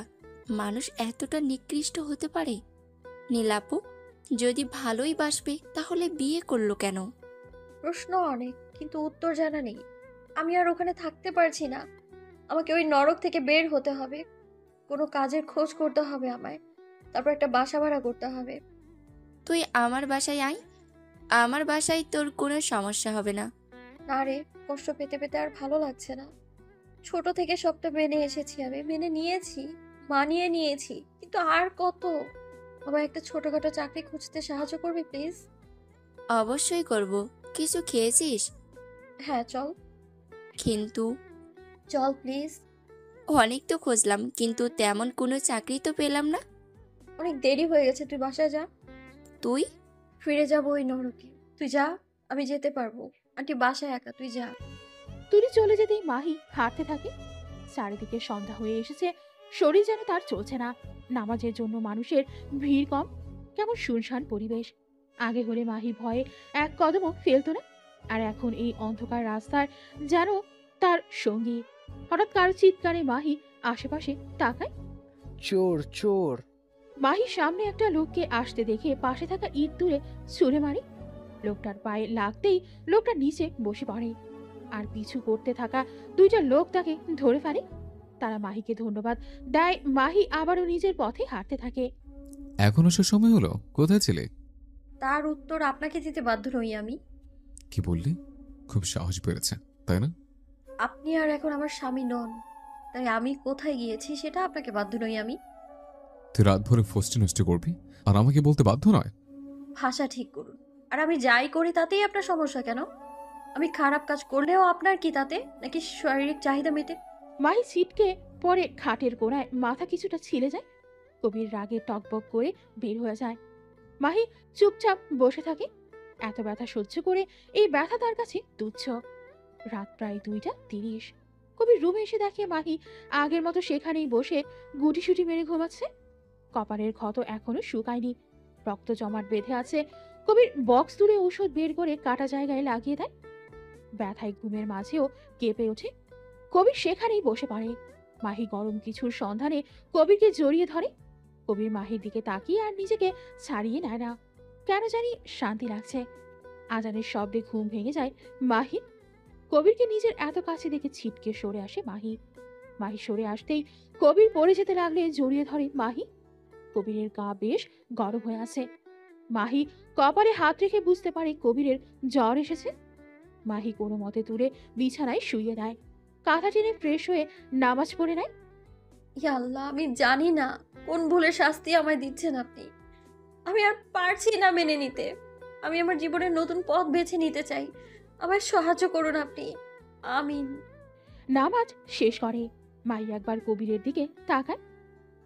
মানুষ এতটা নিকৃষ্ট হতে পারে? নীলাপু, যদি ভালোই বাসবে তাহলে বিয়ে করলো কেন? প্রশ্ন অনেক, কিন্তু উত্তর জানা নেই। আমি আর ওখানে থাকতে পারছি না। আমাকে ওই নরক থেকে বের হতে হবে। কোনো কাজের খোঁজ করতে হবে আমায়, তারপর একটা বাসা ভাড়া করতে হবে। তুই আমার বাসায় আয়, আমার বাসায় তোর কোনো সমস্যা হবে না। না রে, কষ্ট পেতে পেতে আর ভালো লাগছে না। ছোট থেকে সবটা মেনে এসেছি, আমি মেনে নিয়েছি, মানিয়ে নিয়েছি, কিন্তু আর কত? আমায় একটা ছোটখাটো চাকরি খুঁজতে সাহায্য করবি প্লিজ? অবশ্যই করব। কিছু খেয়েছিস? হ্যাঁ চল। কিন্তু চল প্লিজ। অনেক তো খুঁজলাম, কিন্তু তেমন কোনো চাকরি তো পেলাম না। অনেক দেরি হয়ে গেছে, তুই বাসায় যা। তুই? ফিরে যাবো ওই নরকে। তুই যা, আমি যেতে পারবো। আন্টি বাসায় একা, তুই যা। তুলি চলে যেতেই মাহি হাঁটতে থাকে। চারিদিকে সন্ধ্যা হয়ে এসেছে, শরীর যেন তার চলছে না। নামাজের জন্য মানুষের ভিড় কম, কেমন শুনশান পরিবেশ। আগে হলে মাহি ভয়ে এক কদমও ফেলতো না, আর এখন এই অন্ধকার রাস্তার যেন তার সঙ্গী। হঠাৎ কারো চিৎকারে মাহি আশেপাশে তাকায়। চোর চোর! মাহি সামনে একটা লোককে আসতে দেখে পাশে থাকা ইট তুলে ছুঁড়ে মারে। লোকটার পায়ে লাগতেই লোকটা নিচে বসে পড়ে, আর পিছু করতে থাকা দুইটা লোক তাকে ধরে ফেলে। তারা মাহিকে ধন্যবাদ দেয়। মাহি আবারও নিজের পথে হাঁটতে থাকে। এখন আসার সময় হলো, কোথায় ছিলে? তার উত্তর আপনাকে দিতে বাধ্য নই আমি। কি বললি? খুব সাহস বেড়েছে, তাই না? আপনি আর এখন আমার স্বামী নন, তাই আমি কোথায় গিয়েছি সেটা আপনাকে বাধ্য নই আমি। তুই রাত ভরে ফষ্টি নষ্টি করবি আর আমাকে বলতে বাধ্য নয়? ভাষা ঠিক করুন। আর আমি যাই করি তাতেই আপনার সমস্যা কেন? আমি খারাপ কাজ করলেও আপনার কি তাতে, নাকি শারীরিক চাহিদা মেটে? মাহি ছিটকে পরে খাটের কোণায় মাথা কিছুটা ছিলে যায়। কবির রাগে টকবক করে বের হয়ে যায়। মাহি চুপচাপ বসে থাকে। এত ব্যথা সহ্য করে এই ব্যথা তার কাছে তুচ্ছ। রাত প্রায় 2:30। কবির রুমে এসে দেখে মাহি আগের মতো সেখানেই বসে গুটিসুটি মেরে ঘুমাচ্ছে। কপালের ক্ষত এখনো শুকায়নি, রক্ত জমাট বেঁধে আছে। কবির বক্স তুলে ঔষধ বের করে কাটা জায়গায় লাগিয়ে দেয়। ব্যথায় ঘুমের মাঝেও কেঁপে ওঠে। কবির সেখানেই বসে পড়ে। মাহি গরম কিছুর সন্ধানে কবিরকে জড়িয়ে ধরে। কবির মাহির দিকে তাকিয়ে আর নিজেকে ছাড়িয়ে নেয় না। কেন জানি শান্তি লাগছে। আজানের শব্দে ঘুম ভেঙে যায় মাহি। কবিরকে নিজের এত কাছে দেখে ছিটকে সরে আসে মাহি। মাহি সরে আসতেই কবির পড়ে যেতে লাগলে জড়িয়ে ধরে মাহি। কবিরের গা বেশ গরম হয়ে আছে। মাহি কপালে হাত রেখে বুঝতে পারে কবিরের জ্বর এসেছে। মাহি কোনো মতে তুলে বিছানায় শুইয়ে দেয়। কাঁথা টেনে ফ্রেশ হয়ে নামাজ পড়ে নেয়। ইয়া আল্লাহ, আমি জানি না কোন ভুলের শাস্তি আমায় দিচ্ছেন আপনি। আমি আর পারছি না মেনে নিতে। আমি আমার জীবনের নতুন পথ বেছে নিতে চাই। আমায় সাহায্য করুন আপনি। আমিন। নামাজ শেষ করে মাহি একবার কবিরের দিকে তাকায়।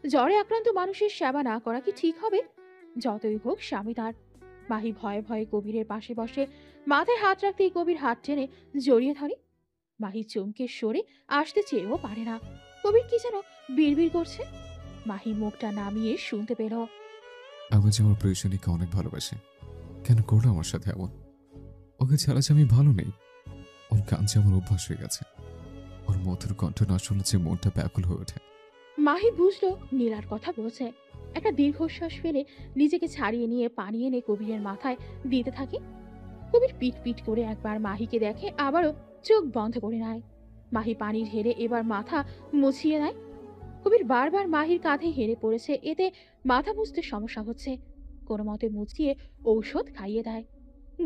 জ্বরে আক্রান্ত মানুষের সেবা না করা কি ঠিক হবে? যতই হোক স্বামী তার। মাহি ভয়ে ভয়ে কবিরের পাশে বসে। মাথায় হাত রাখতেই কবির হাত টেনে জড়িয়ে ধরে। মাহি চমকে সরে আসতে চেয়েও পারে না। কবির কি যেন বিড়বিড় করছে। মাহি মুখটা নামিয়ে শুনতে পেল। আমি যে আমার প্রিয়জনীকে অনেক ভালোবাসি, কেন করলো আমার সাথে এমন? ওকে ছাড়া যে আমি ভালো নেই। ওর গান যে আমার অভ্যাস হয়ে গেছে। ওর মধুর কণ্ঠ না শুনলে যে মনটা ব্যাকুল হয়ে ওঠে। মাহি বুঝলো নীলার কথা বলছে। একটা দীর্ঘশ্বাস ফেলে নিজেকে ছাড়িয়ে নিয়ে পানি এনে কবিরের মাথায় দিতে থাকে। কবির পিট পিট করে একবার মাহিকে দেখে, আবারও চোখ বন্ধ করে নেয়। মাহি পানি ঢেলে এবার মাথা মুছিয়ে নেয়। কবির বারবার মাহির কাঁধে হেরে পড়েছে, এতে মাথা মুছতে সমস্যা হচ্ছে। কোনো মতে মুছিয়ে ঔষধ খাইয়ে দেয়।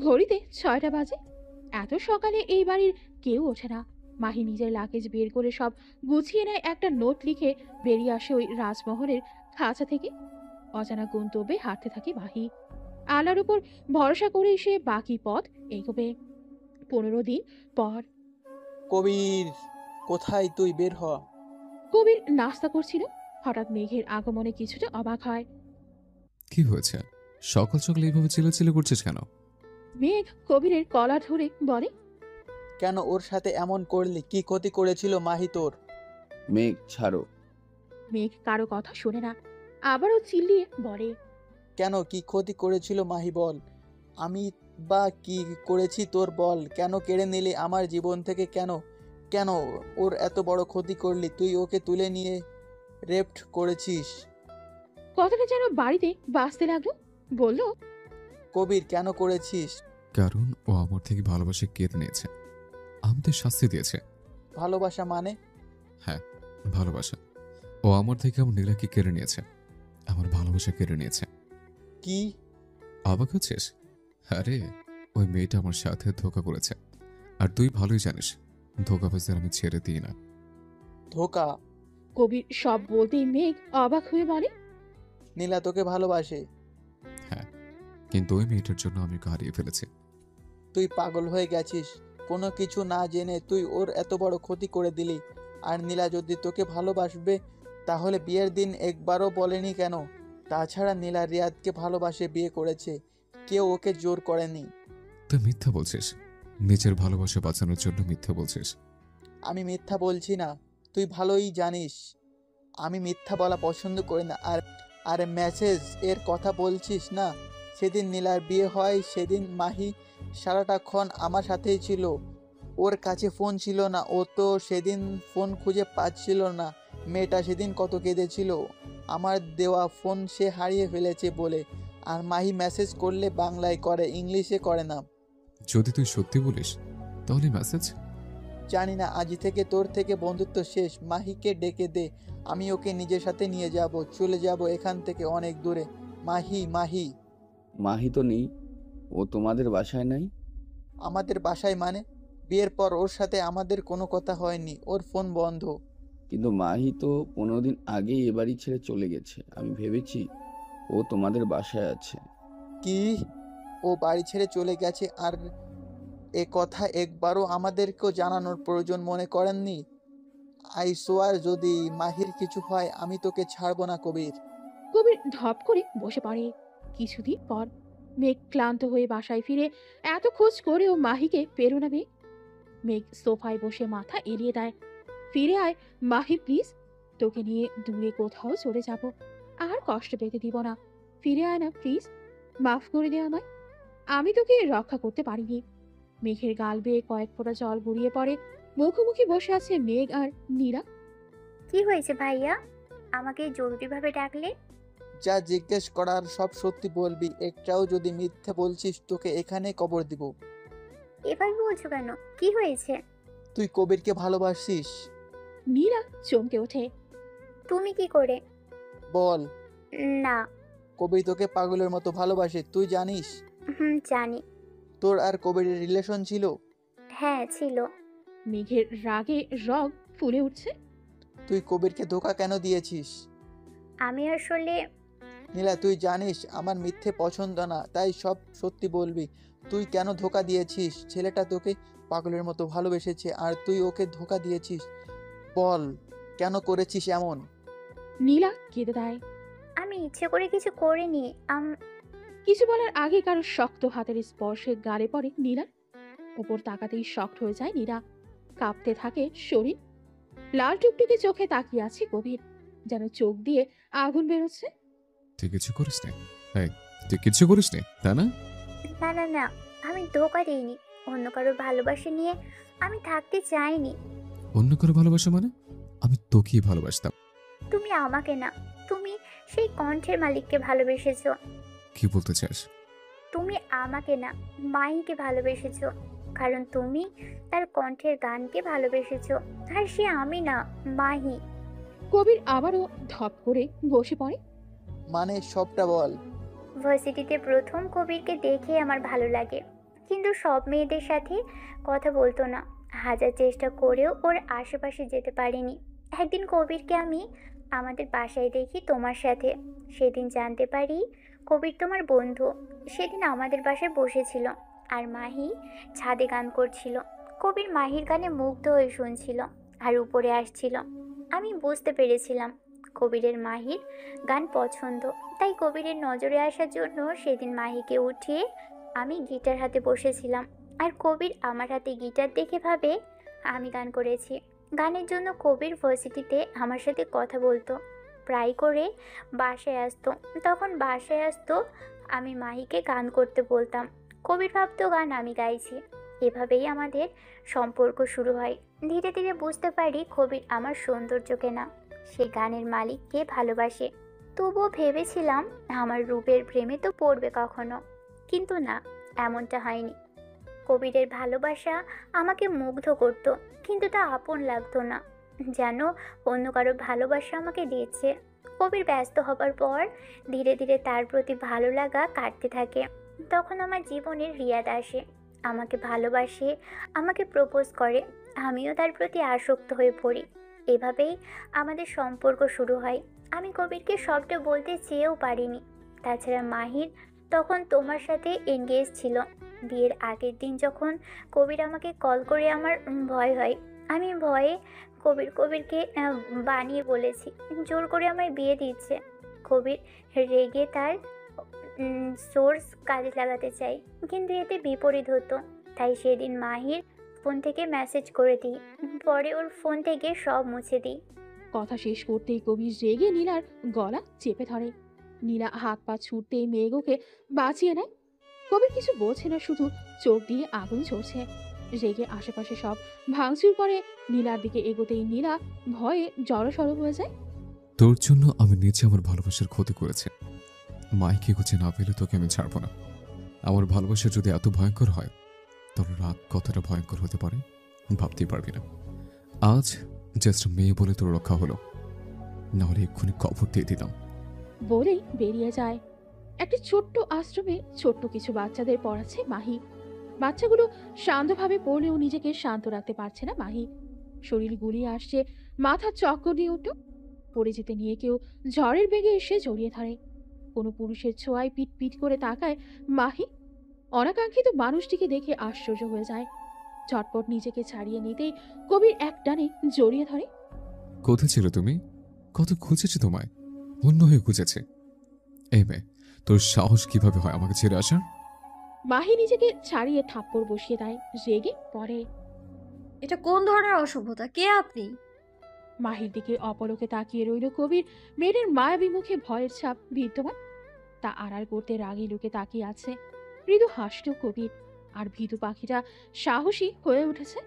ঘড়িতে 6টা বাজে। এত সকালে এই বাড়ির কেউ ওঠে না। মাহি নিজের লাগেজ বের করে সব গুছিয়ে নেয়। একটা নোট লিখে বেরিয়ে আসে ওই রাজমহলের খাঁচা থেকে। অজানা গন্তব্যে হাঁটতে থাকে মাহি। আল্লাহর উপর ভরসা করে সে বাকি পথ এগোবে। 15 দিন পর। কবির, কোথায় তুই? বের হ। কবির নাস্তা করছিল। হঠাৎ মেঘের আগমনে কিছুটা অবাক হয়। কি হয়েছে? সকাল সকাল এইভাবে চিল্লাচিল্লি করছিস কেন? মেঘ কবিরের কলা ধরে বলে, কেন ওর সাথে এমন করলি? কি ক্ষতি করেছিল মাহি তোর? মেঘ ছাড়ো। মেঘ কারো কথা শোনে না, আবারও চিল্লিয়ে বলে, কেন, কি ক্ষতি করেছিল মাহি বল? আমি বা কি করেছি তোর বল? কেন কেড়ে নিলি আমার জীবন থেকে? কেন কেন ওর এত বড় ক্ষতি করলি? তুই ওকে তুলে নিয়ে রেপ্ট করেছিস। কথাটা যেন বাড়িতে বাজতে লাগলো। বলল, কবির, কেন করেছিস? কারণ ও আমার থেকে ভালোবাসা কেড়ে নিয়েছে, আমাদের শাস্তি দিয়েছে। ভালোবাসা মানে? হ্যাঁ, ভালোবাসা। ও আমার থেকে আমার নীলাকে কেড়ে নিয়েছে, আমার ভালোবাসা কেড়ে নিয়েছে। কি? অবাক হচ্ছিস? আরে ওই মেয়েটা আমার সাথে ধোঁকা করেছে, আর তুই ভালোই জানিস ধোঁকাবাজদের আমি ছেড়ে দিই না। ধোঁকা? কবির সব বলতেই মেঘ অবাক হয়ে বলে, নীলা তোকে ভালোবাসে? হ্যাঁ, কিন্তু ওই মেয়েটার জন্য আমি ওকে হারিয়ে ফেলেছি। তুই পাগল হয়ে গেছিস। কোনো কিছু না জেনে তুই ওর এত বড় ক্ষতি করে দিলি। আর নীলা যদি তোকে ভালোবাসবে তাহলে বিয়ের দিন একবারও বলেনি কেন? তাছাড়া নীলা রিয়াদকে ভালোবাসে বিয়ে করেছে, কেউ ওকে জোর করেনি। তুই মিথ্যা বলছিস, নিজের ভালোবাসা বাঁচানোর জন্য মিথ্যা বলছিস। আমি মিথ্যা বলছি না, তুই ভালোই জানিস আমি মিথ্যা বলা পছন্দ করি না। আর মেসেজ এর কথা বলছিস না, সেদিন নীলার বিয়ে হয়, সেদিন মাহি সারাটাক্ষণ আমার সাথেই ছিল। ওর কাছে ফোন ছিল না, ও তো সেদিন ফোন খুঁজে পাচ্ছিল না। মেয়েটা সেদিন কত কেঁদেছিল। আমার দেওয়া ফোন সে হারিয়ে ফেলেছে বলে। আর মাহি মেসেজ করলে বাংলায় করে, ইংলিশে করে না। যদি তুই সত্যি বলিস তাহলে মেসেজ। জানি না, আজ থেকে তোর থেকে বন্ধুত্ব শেষ। মাহিকে ডেকে দে, আমি ওকে নিজের সাথে নিয়ে যাব, চলে যাব এখান থেকে অনেক দূরে। মাহি, মাহি। মাহি তো নেই, ও তোমাদের বাসায় নাই? আমাদের বাসায় মানে? বিয়ের পর ওর সাথে আমাদের কোনো কথা হয়নি, ওর ফোন বন্ধ। কিন্তু মাহি তো 15 দিন আগেই এ বাড়ি ছেড়ে চলে গেছে, আমি ভেবেছি ও তোমাদের বাসায় আছে। কি? ও বাড়ি ছেড়ে চলে গেছে আর এ কথা একবারও আমাদেরকেও জানানোর প্রয়োজন মনে করেননি? আই সোয়ার, যদি মাহির কিছু হয় আমি তোকে ছাড়বো না কবির। কবির ধপ করে বসে পড়ে। কিছুদিন পর মেঘ ক্লান্ত হয়ে বাসায় ফিরে এত খোঁজ করেও মাহিকে পেরো না মেঘ। মেঘ সোফায় বসে মাথা এলিয়ে দেয়। ফিরে আয় মাহি প্লিজ, তোকে নিয়ে দূরে কোথাও চলে যাব, আর কষ্ট পেতে দিব না। ফিরে আয় না প্লিজ, মাফ করে দে আমায়, আমি তোকে রক্ষা করতে পারিনি। মেঘের গাল বেয়ে কয়েক ফোঁটা জল গড়িয়ে পড়ে। মুখোমুখি বসে আছে মেঘ আর নীরা। কি হয়েছে ভাইয়া, আমাকে জরুরিভাবে ডাকলে? যা জিজ্ঞেস করার সব সত্যি বলবি, একটাও যদি মিথ্যে বলছিস তোকে এখানে কবর দিব। এভাবে বলছো কেন, কি হয়েছে? তুই কবিরকে ভালোবাসিস? নীরা চমকে ওঠে। তুমি কি করে? বল। না। কবির তোকে পাগলের মতো ভালোবাসে, তুই জানিস? জানি। তোর আর কবিরের রিলেশন ছিল? হ্যাঁ ছিল। মেঘের রাগে রগ ফুলে উঠছে। তুই কবিরকে ধোকা কেন দিয়েছিস? আমি আসলে নীলা, তুই জানিস আমার মিথ্যে পছন্দ না, তাই সব সত্যি বলবি। তুই কেন ধোকা দিয়েছিস? ছেলেটা তোকে পাগলের মতো ভালোবেসেছে আর তুই ওকে ধোকা দিয়েছিস। বল, কেন করেছিস এমন? নীলা কেঁদে দেয়। আমি ইচ্ছে করে কিছু করিনি। কিছু বলার আগে কারো শক্ত হাতের স্পর্শে গালে পড়ে নীলার। উপর তাকাতেই শক্ট হয়ে যায় নীরা। কাঁপতে থাকে শরীর। লাল টুকটুকে চোখে তাকিয়ে আছে গভীর, যেন চোখ দিয়ে আগুন বেরোচ্ছে। তুই কিছু করিস না? তুই কিছু করিস না, তাই না? না না না, আমি ধোকা দিইনি। অন্য কারো ভালোবাসা নিয়ে আমি থাকতে চাইনি। অন্য কারো ভালোবাসা মানে? আমি তোকেই ভালোবাসতাম। তুমি আমাকে না, তুমি সেই কণ্ঠের মালিককে ভালোবেসেছো। কি বলতে চাস? তুমি আমাকে না, মাহিকে ভালোবেসেছো, কারণ তুমি তার কণ্ঠের গানকে ভালোবেসেছো। আর সে আমি না, মাহি। কবির আবারও ধপ করে বসে পড়ে। মানে সবটা বল। ভার্সিটিতে প্রথম কবিরকে দেখে আমার ভালো লাগে, কিন্তু সব মেয়েদের সাথে কথা বলতো না। হাজার চেষ্টা করেও ওর আশেপাশে যেতে পারিনি। একদিন কবিরকে আমি আমাদের বাসায় দেখি তোমার সাথে। সেদিন জানতে পারি কবির তোমার বন্ধু। সেদিন আমাদের বাসায় বসেছিল আর মাহি ছাদে গান করছিল। কবির মাহির গানে মুগ্ধ হয়ে শুনছিল আর উপরে আসছিল। আমি বুঝতে পেরেছিলাম কবিরের মাহির গান পছন্দ, তাই কবিরের নজরে আসার জন্য সেদিন মাহিকে উঠিয়ে আমি গিটার হাতে বসেছিলাম। আর কবির আমার হাতে গিটার দেখে ভাবে আমি গান করেছি। গানের জন্য কবির ভার্সিটিতে আমার সাথে কথা বলতো, প্রায় করে বাসায় আসতো। তখন বাসায় আসতো, আমি মাহিকে গান করতে বলতাম, কবির ভাবতো গান আমি গাইছি। এভাবেই আমাদের সম্পর্ক শুরু হয়। ধীরে ধীরে বুঝতে পারি কবির আমার সৌন্দর্যকে না, সে গানের মালিককে ভালোবাসে। তবুও ভেবেছিলাম আমার রূপের প্রেমে তো পড়বে কখনো, কিন্তু না, এমনটা হয়নি। কবিরের ভালোবাসা আমাকে মুগ্ধ করত, কিন্তু তা আপন লাগতো না, যেন অন্য কারো ভালোবাসা আমাকে দিয়েছে। কবির ব্যস্ত হবার পর ধীরে ধীরে তার প্রতি ভালো লাগা কাটতে থাকে। তখন আমার জীবনের রিয়াদ আসে, আমাকে ভালোবাসে, আমাকে প্রপোজ করে। আমিও তার প্রতি আসক্ত হয়ে পড়ি। এভাবেই আমাদের সম্পর্ক শুরু হয়। আমি কবিরকে সবটা বলতে চেয়েও পারিনি। তাছাড়া মাহির তখন তোমার সাথে এনগেজ ছিল। বিয়ের আগের দিন যখন কবির আমাকে কল করে আমার ভয় হয়। আমি ভয়ে কবিরকে বানিয়ে বলেছি জোর করে আমায় বিয়ে দিচ্ছে। কবির রেগে তার সোর্স কাজে লাগাতে চাই, কিন্তু এতে বিপরীত হতো। তাই সেদিন মাহির ফোন থেকে মেসেজ করে দিই, পরে ওর ফোন থেকে সব মুছে দিই। কথা শেষ করতেই কবির রেগে নীলার গলা চেপে ধরে। নীলা হাত পা ছুটতেই মেঘ ওকে বাঁচিয়ে নেয়। কবির কিছু বলছে না, শুধু চোখ দিয়ে আগুন ঝরছে। রেগে আশেপাশে সব ভাঙচুর করে নীলার দিকে এগোতেই নীলা ভয়ে জড়সড় হয়ে যায়। তোর জন্য আমি নিজে আমার ভালোবাসার ক্ষতি করেছি। মাইকে খুঁজে না পেলে তোকে আমি ছাড়বো না। আমার ভালোবাসা যদি এত ভয়ঙ্কর হয়, তোর রাগ কতটা ভয়ঙ্কর হতে পারে ভাবতেই পারবি না। আজ জাস্ট মেয়ে বলে তোর রক্ষা হলো, নাহলে এক্ষুনি কবর দিয়ে দিতাম। বলেই বেরিয়ে যায়। একটি ছোট্ট আশ্রমে ছোট্ট কিছু বাচ্চাদের পড়াচ্ছে মাহি। বাচ্চাগুলো শান্তভাবে পড়লেও নিজেকে শান্ত রাখতে পারছে না মাহি। শরীর গুলিয়ে আসছে, মাথা চক্কর দিয়ে উঠল। পড়ে যেতে নিয়ে কেউ ঝড়ের বেগে এসে জড়িয়ে ধরে। কোনো পুরুষের ছোঁয়ায় পিট পিট করে তাকায় মাহি। অনাকাঙ্ক্ষিত মানুষটিকে দেখে আশ্চর্য হয়ে যায়। ঝটপট নিজেকে ছাড়িয়ে নিতেই কবির এক টানে জড়িয়ে ধরে। কোথায় ছিল তুমি? কত খুঁজেছি তোমায়, অন্য হয়ে খুঁজেছে। এই মেয়ে, তোর সাহস কিভাবে হয় আমাকে ছেড়ে আসার? মাহি নিজেকে ছাড়িয়ে থাপ্পড় বসিয়ে দেয়, রেগে পড়ে। এটা কোন ধরনের অসভ্যতা? কে আপনি? মাহির দিকে অপলকে তাকিয়ে রইল কবির। মেয়েটার মায়াবী মুখে ভয়ের ছাপ বিদ্যমান। তা আড়াল করতে রাগী লোকে তাকিয়ে আছে। মৃদু হাসল কবির। আর ভীতু পাখিটা সাহসী হয়ে উঠেছে।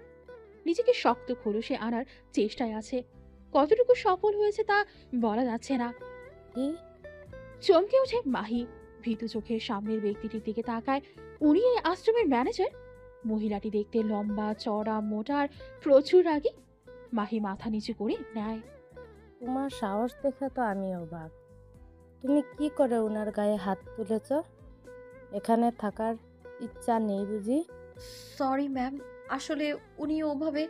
নিজেকে শক্ত খোলসে আনার চেষ্টায় আছে। কতটুকু সফল হয়েছে তা বলা যাচ্ছে না। চমকে ওঠে মাহি। ভীতু চোখের সামনের ব্যক্তিটির দিকে তাকায়। উনি এই আশ্রমের ম্যানেজার। মহিলাটি দেখতে লম্বা, চড়া, মোটা আর প্রচুর রাগী। মাহি মাথা নিচু করে নেয়। তোমার সাহস দেখে তো আমি অবাক। তুমি কি করে ওনার গায়ে হাত তুলেছ? এখানে থাকার ইচ্ছা নেই বুঝি? সরি ম্যাম, আসলে উনি ওভাবে।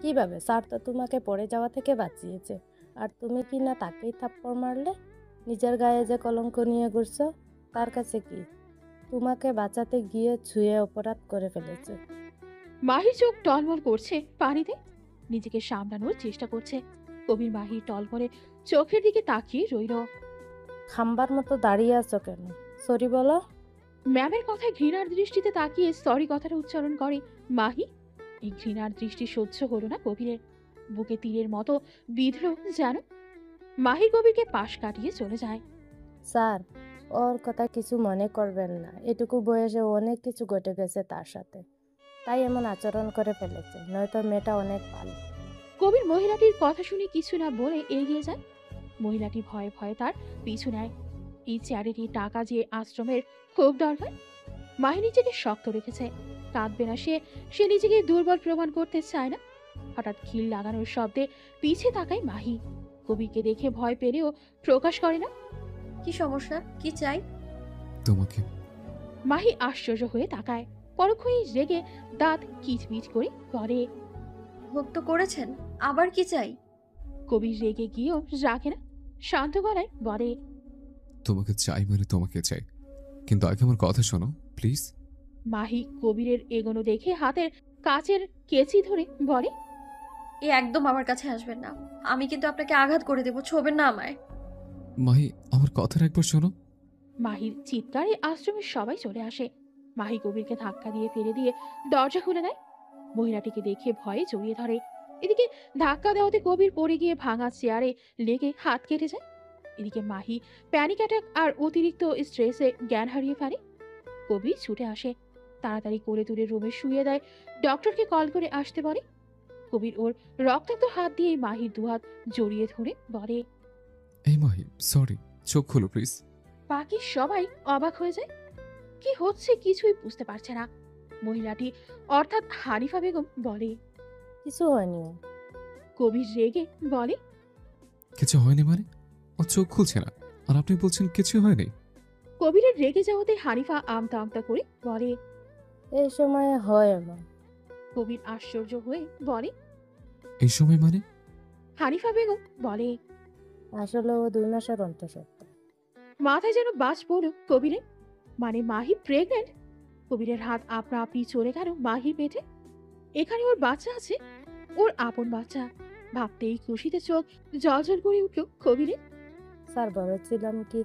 কিভাবে? স্যার তো তোমাকে পড়ে যাওয়া থেকে বাঁচিয়েছে, আর তুমি কি না তাকেই থাপ্পড় মারলে? নিজের গায়ে যে কলঙ্ক নিয়ে ঘুরছ, তার কাছে কি? তোমাকে বাঁচাতে গিয়ে ছুঁয়ে অপরাধ করে ফেলেছে। মাহির চোখ টলমল করছে পানিতে। নিজেকে সামলানোর চেষ্টা করছে। কবির মাহির টল করে চোখের দিকে তাকিয়ে রইল। খাম্বার মতো দাঁড়িয়ে আছো কেন? সরি বলো। ম্যামের কথায় ঘৃণার দৃষ্টিতে তাকিয়ে সরি কথাটা উচ্চারণ করে মাহি। এই ঘৃণার দৃষ্টি সহ্য হলো না কবিরের। বুকে তীরের মতো বিঁধল যেন। মাহি কবিরকে পাশ কাটিয়ে চলে যায়। স্যার, ওর কথা কিছু মনে করবেন না। এটুকু বয়সে অনেক কিছু ঘটে গেছে তার সাথে, তাই এমন আচরণ করে ফেলেছে, নয়তো মেয়েটা অনেক ভালো। কবির মহিলাটির কথা শুনে কিছু না বলে এগিয়ে যায়। মহিলাটি ভয়ে ভয়ে তার পিছু নেয়। এই চ্যারিটি টাকা যে আশ্রমের খুব দরকার। মাহি নিজেকে শক্ত রেখেছে। কাঁদবে না সে। সে নিজেকে দুর্বল প্রমাণ করতে চায় না। হঠাৎ খিল লাগানোর শব্দে পিছে তাকায় মাহি। কবিরকে দেখে ভয় পেলেও প্রকাশ করে না। কি সমস্যা? কি চাই? তোমাকে। মাহি আশ্চর্য হয়ে তাকায়। পরক্ষণেই রেগে দাঁত কিচমিচ করে বলে, ভোগ তো করেছেন, আবার কি চাই? কবির রেগে গিয়েও রাখে না। শান্ত গলায় বলে, তোমাকে চাই মানে তোমাকে চাই, কিন্তু আগে আমার কথা শোনো প্লিজ। মাহি কবিরের এগোনো দেখে হাতের কাচের কেচি ধরে বলে, এ একদম আমার কাছে আসবেন না। আমি কিন্তু আপনাকে আঘাত করে দেবো, ছোবেন না আমায়। মাহি, আমার কথার একবার শোনো। মাহির চিৎকারে আশ্রমের সবাই চলে আসে। মাহি কবিরকে ধাক্কা দিয়ে ফেলে দিয়ে দরজা খুলে দেয়। মহিলাটিকে দেখে ভয়ে জড়িয়ে ধরে। এদিকে ধাক্কা দেওয়াতে কবির পড়ে গিয়ে ভাঙা চেয়ারে লেগে হাত কেটে যায়। এদিকে মাহি প্যানিক অ্যাটাক আর অতিরিক্ত স্ট্রেসে জ্ঞান হারিয়ে ফেলে। কবির ছুটে আসে, তাড়াতাড়ি কোলে তুলে রুমে শুয়ে দেয়। ডক্টরকে কল করে আসতে বলে। কবির ওর রক্তাক্ত হাত দিয়ে মাহির দুহাত জড়িয়ে ধরে বলে, এই মাহি সরি, চোখ খুলো প্লিজ। বাকি সবাই অবাক হয়ে যায়। কি হচ্ছে কিছুই বুঝতে পারছে না। মহিলাটি অর্থাৎ হানিফা বেগম বলে, কিছু হয়নি। কবির রেগে বলে, কিছু হয়নি মানে? ও চোখ খুলছে না, আর আপনি বলছেন কিছু হয়নি। কবিরের রেগে যাওয়াতে হানিফা আমতা আমতা করে বলে, এই সময়ে হয় এমন। কবির আশ্চর্য হয়ে বলে, এই সময় মানে? হানিফা বেগম বলে, আসলে ও 2 মাসের অন্তঃসত্ত্বা। মাথায় যেন বাজ পড়ল কবিরের। মানে মাহি প্রেগনেন্ট? কবিরের হাত আপনা আপনি চলে গেল মাহির পেটে। এখানে ওর বাচ্চা আছে, ওর আপন বাচ্চা। ভাবতেই খুশিতে চোখ জলজল করে উঠল কবিরের। স্যার, বলেছিলাম কি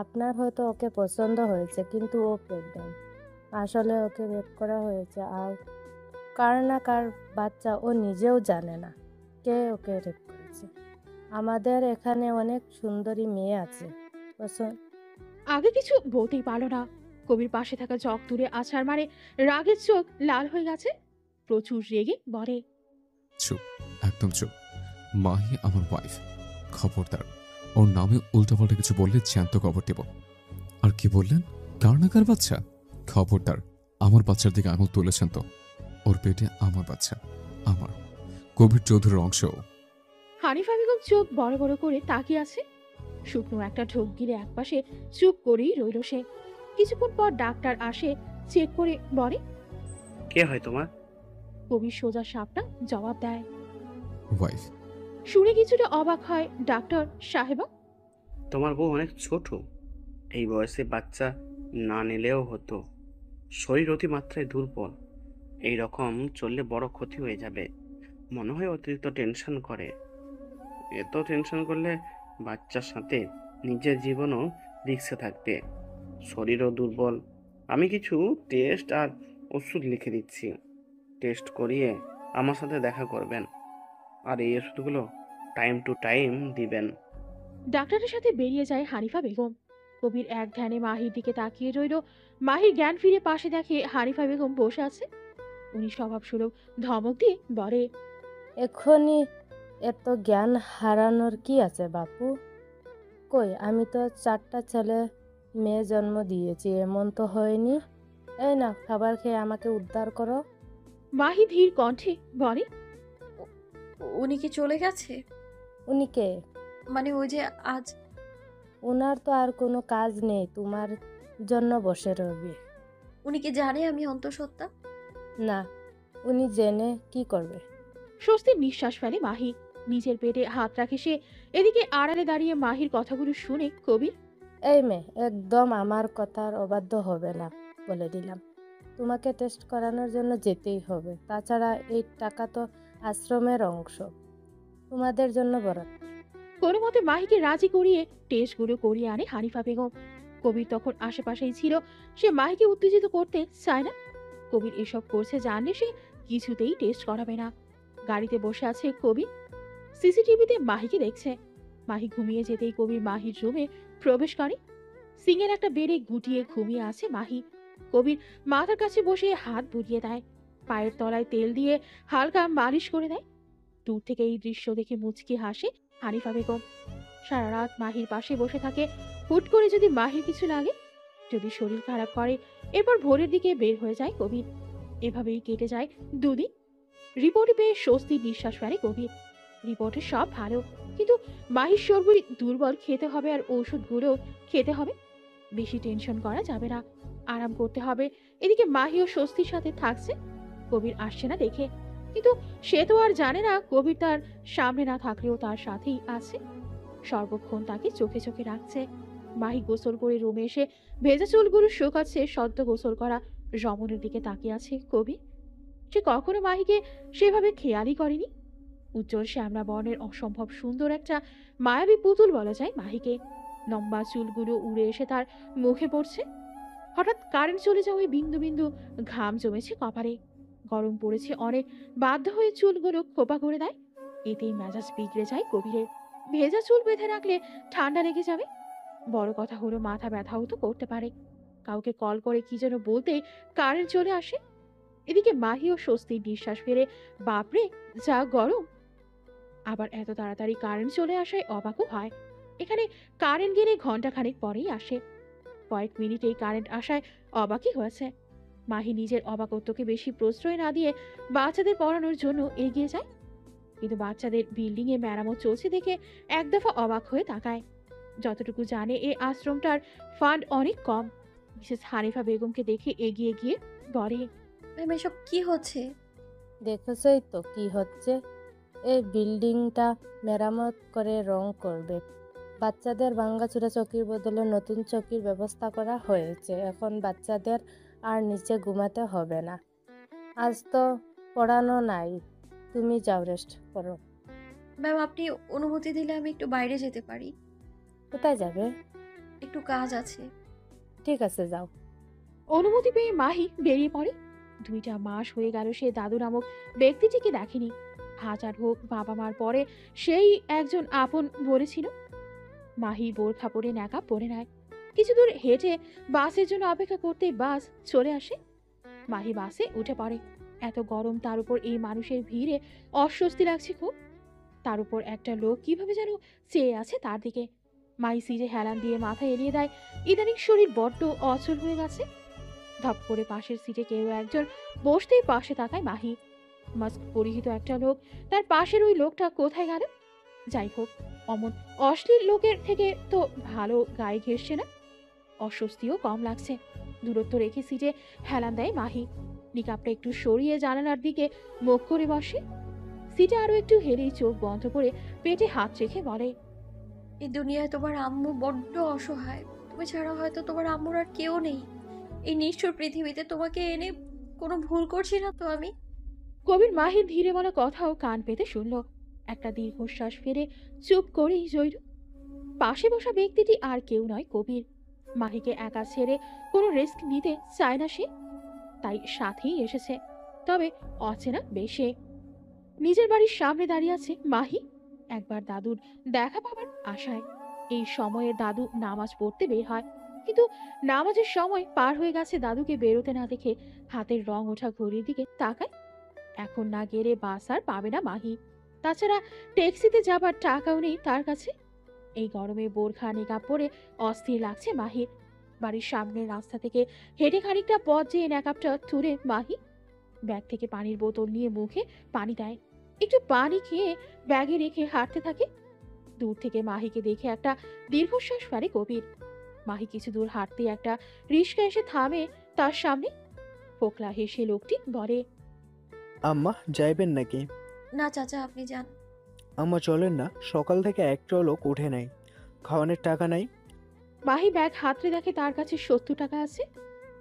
আপনার হয়তো ওকে পছন্দ হয়েছে, কিন্তু ও প্রেগনেন্ট। আসলে ওকে রেপ করা হয়েছে, আর কার না কার বাচ্চা ও নিজেও জানে না কে ওকে রেপ করেছে। আমাদের এখানে অনেক সুন্দরী মেয়ে আছে। আগে কিছু বলতেই পারল না। কবির পাশে থাকা জগ তুলে আছাড় মারে। রাগের চোখ লাল হয়ে গেছে। প্রচুর রেগে বলে, চুপ, একদম চুপ। মাহি আমার ওয়াইফ, খবরদার ওর নামে উল্টাপাল্টা কিছু বললে জ্যান্ত কবর দেব। আর কি বললেন? কার না কার বাচ্চা? খবরদার আমার বাচ্চার দিকে আঙুল তুলেছেন তো। ওর পেটে আমার বাচ্চা, আমার কবির চৌধুরীর অংশ। হানিফা বেগম চোখ বড় বড় করে তাকিয়ে আছে। শুকনো একটা ঢোক গিলে একপাশে চুপ করেই রইল সে। কিছুক্ষণ পর ডাক্তার আসে, চেক করে বলে। কে হয় তোমার? কবির সোজা সাপটা জবাব দেয়। ওয়াইফ। শুনে কিছুটা অবাক হয় ডাক্তার সাহেবা। তোমার বউ অনেক ছোট, এই বয়সে বাচ্চা না নিলেও হতো। শরীর অতিমাত্রায় দুর্বল, এই রকম চললে বড় ক্ষতি হয়ে যাবে। মনে হয় অতিরিক্ত টেনশন করে। এত টেনশন করলে বাচ্চার সাথে নিজের জীবনও রিস্কে থাকবে। শরীরও দুর্বল। আমি কিছু টেস্ট আর ওষুধ লিখে দিচ্ছি, টেস্ট করিয়ে আমার সাথে দেখা করবেন। আর এই ওষুধগুলো টাইম টু টাইম দিবেন। ডাক্তারের সাথে বেরিয়ে যায় হানিফা বেগম। কবির এক ধ্যানে মাহির দিকে তাকিয়ে রইল। মাহির জ্ঞান ফিরে পাশে দেখে হানিফা বেগম বসে আছে। উনি স্বভাবসুলভ ধমক দিয়ে বলে, এখনই এত জ্ঞান হারানোর কি আছে বাপু? কই, আমি তো 4টা ছেলে মেয়ে জন্ম দিয়েছি, এমন তো হয়নি। এই না, খাবার খেয়ে আমাকে উদ্ধার করো। মাহি ধীর কণ্ঠে বলে, উনি কি চলে গেছে? উনি কে? মানে ওই যে আজ। ওনার তো আর কোনো কাজ নেই, তোমার জন্য বসে রইবে। উনি কি জানে আমি অন্তঃসত্ত্বা? না, উনি জেনে কি করবে? স্বস্তির নিঃশ্বাস ফেলে মাহি। নিজের পেটে হাত রাখে সে। এদিকে আড়ালে দাঁড়িয়ে মাহির কথাগুলো শুনে কবির, এই মেয়ে, একদম আমার কথার অবাধ্য হবে না, বলে দিলাম। তোমাকে টেস্ট করানোর জন্য যেতেই হবে। তাছাড়া এই টাকা তো আশ্রমের অংশ, তোমাদের জন্য বরাদ্দ। কোনো মতে মাহিকে রাজি করিয়ে টেস্টগুলো করিয়ে আনে হানিফা বেগম। কবির তখন আশেপাশেই ছিল। সে মাহিকে উত্তেজিত করতে চায় না। কবির এসব করছে জানলে সে কিছুতেই টেস্ট করাবে না। গাড়িতে বসে আছে কবির, সিসিটিভিতে মাহিকে দেখছে। মাহি ঘুমিয়ে যেতেই কবির মাহির রুমে প্রবেশ করে। সিংয়ের একটা বেডে গুটিয়ে ঘুমিয়ে আছে মাহি। কবির মাথার কাছে বসে হাত বুলিয়ে দেয়, পায়ের তলায় তেল দিয়ে হালকা মালিশ করে দেয়। দূর থেকে এই দৃশ্য দেখে মুচকি হাসে হানিফা বেগম। সারা রাত মাহির পাশে বসে থাকে। হুট করে যদি মাহির কিছু লাগে, যদি শরীর খারাপ করে, এরপর ভোরের দিকে বের হয়ে যায় কবির। এভাবেই কেটে যায় 2 দিন। রিপোর্টে পেয়ে স্বস্তির নিঃশ্বাস ফেলে কবির। রিপোর্টে সব ভালো, কিন্তু মাহির শরীর দুর্বল, খেতে হবে আর ওষুধগুলো খেতে হবে। বেশি টেনশন করা যাবে না, আরাম করতে হবে। এদিকে মাহিও স্বস্তির সাথে থাকছে। কবির আসছে না দেখে, কিন্তু সে তো আর জানে না কবির তার সামনে না থাকলেও তার সাথেই আছে, সর্বক্ষণ তাকে চোখে চোখে রাখছে। মাহি গোসল করে রুমে এসে ভেজা চুলগুলো শুকাচ্ছে। সদ্য গোসল করা রমনের দিকে তাকিয়ে আছে কবির। সে কখনো মাহিকে সেভাবে খেয়ালই করেনি। উজ্জ্বল শ্যামলা বর্ণের অসম্ভব সুন্দর একটা মায়াবী পুতুল বলা যায় মাহিকে। লম্বা চুলগুলো উড়ে এসে তার মুখে পড়ছে। হঠাৎ কারেন্ট চলে যাওয়ায় বিন্দু বিন্দু ঘাম জমেছে কপালে। গরম পড়েছে অনেক, বাধ্য হয়ে চুলগুলো খোপা করে দেয়। এতেই মেজাজ বিগড়ে যায় কবিরের। ভেজা চুল বেঁধে রাখলে ঠান্ডা লেগে যাবে। বড় কথা হলো মাথা ব্যথাও তো করতে পারে। কাউকে কল করে কি যেন বলতে কারেন্ট চলে আসে। এদিকে মাহিও স্বস্তির নিঃশ্বাস ফেলে, বাপরে যা গরম। আবার এত তাড়াতাড়ি কারেন্ট চলে আসায় অবাকও হয়। এখানে কারেন্ট গেলে ঘন্টাখানেক পরেই আসে। কয়েক মিনিটেই কারেন্ট আসায় অবাকই হয়েছে। মাহি নিজের অবাকত্বকে বেশি প্রশ্রয় না দিয়ে বাচ্চাদের পড়ানোর জন্য এগিয়ে যায়। কিন্তু বাচ্চাদের বিল্ডিং এ মেরামত চলছে দেখে এক দফা অবাক হয়ে তাকায়। যতটুকু জানে এই আশ্রমটার ফান্ড অনেক কম। মিসেস হানিফা বেগমকে দেখে এগিয়ে গিয়ে বলে, ম্যাম এসব কি হচ্ছে? দেখেছই তো কি হচ্ছে। এই বিল্ডিংটা মেরামত করে রং করবে। বাচ্চাদের ভাঙাচোরা চৌকির বদলে নতুন চৌকির ব্যবস্থা করা হয়েছে। এখন বাচ্চাদের আর নিচে ঘুমাতে হবে না। আজ তো পড়ানো নাই, তুমি যাও, রেস্ট করো। ম্যাম আপনি অনুমতি দিলে আমি একটু বাইরে যেতে পারি। কোথায় যাবে? একটু কাজ আছে। ঠিক আছে, যাও। অনুমতি পেয়ে মাহি বেরিয়ে পড়ে। 2টা মাস হয়ে গেল সে দাদু নামক ব্যক্তিটিকে দেখেনি। হাজার হোক বাবা মার পরে সেই একজন আপন বলেছিল। মাহি বোরখা পরে ন্যাকা পরে নেয়। কিছু দূর হেঁটে বাসের জন্য অপেক্ষা করতে বাস চলে আসে। মাহি বাসে উঠে পড়ে। এত গরম, তার উপর এই মানুষের ভিড়ে অস্বস্তি লাগছে খুব। তার উপর একটা লোক কিভাবে যেন চেয়ে আছে তার দিকে। মাহি সিটে হেলান দিয়ে মাথা এড়িয়ে দেয়। ইদানিং শরীর বড্ড অচল হয়ে গেছে। ধপ করে পাশের সিটে কেউ একজন বসতেই পাশে তাকায় মাহি। মাস্ক পরিহিত একটা লোক, তার পাশের ওই লোকটা কোথায় গেল? যাই হোক, অমন অশ্লীল লোকের থেকে তো ভালো গায়ে ঘেঁষছে না। অস্বস্তিও কম লাগছে। দূরত্ব রেখে সিটে হেলান দেয় মাহি। নিকাবটা একটু সরিয়ে জানালার দিকে মুখ করে বসে। সিটে আরো একটু হেলেই চোখ বন্ধ করে পেটে হাত রেখে বলে, এই দুনিয়ায় তোমার আম্মু বড্ড অসহায়। তুমি ছাড়া হয়তো তোমার আম্মুর আর কেউ নেই। এই নিষ্ঠুর পৃথিবীতে তোমাকে এনে কোনো ভুল করছি না তো আমি? কবির মাহির ধীরে বলা কথাও কান পেতে শুনল। একটা দীর্ঘশ্বাস ফেলে চুপ করেই রইল। পাশে বসা ব্যক্তিটি আর কেউ নয়, কবির। মাহিকে একা ছেড়ে কোনো রিস্ক নিতে চায় না সে, তাই সাথেই এসেছে। তবে অচেনা বেশে। নিজের বাড়ির সামনে দাঁড়িয়ে আছে মাহি, একবার দাদুর দেখা পাবার আশায়। এই সময়ে দাদু নামাজ পড়তে বের হয়, কিন্তু নামাজের সময় পার হয়ে গেছে। দাদুকে বেরোতে না দেখে হাতের রং ওঠা ঘড়ির দিকে তাকায়। এখন না গেলে বাস আর পাবে না মাহি। তাছাড়া ট্যাক্সিতে যাবার টাকাও নেই তার কাছে। এই গরমে বোরখা নিকাব পরে অস্থির লাগছে মাহির। বাড়ির সামনের রাস্তা থেকে হেঁটে খানিকটা পথ যেয়ে নেকাবটা তুলে মাহি ব্যাগ থেকে পানির বোতল নিয়ে মুখে পানি দেয়। একটু পানি খেয়ে ব্যাগে রেখে হাঁটতে থাকে। দূর থেকে মাহিকে দেখে একটা দীর্ঘশ্বাস ফেলে কবির। মাহি কিছু দূর হাঁটতে একটা রিস্কা এসে থামে তার সামনে। ফোকলা হেসে লোকটি বলে, আম্মা যাইবেন নাকি? না চাচা, আপনি যান। আম্মা চলেন না, সকাল থেকে একটাও লোক উঠে নাই, খাওয়ানোর টাকা নাই। মাহি ব্যাগ হাতড়ে দেখে তার কাছে 70 টাকা আছে।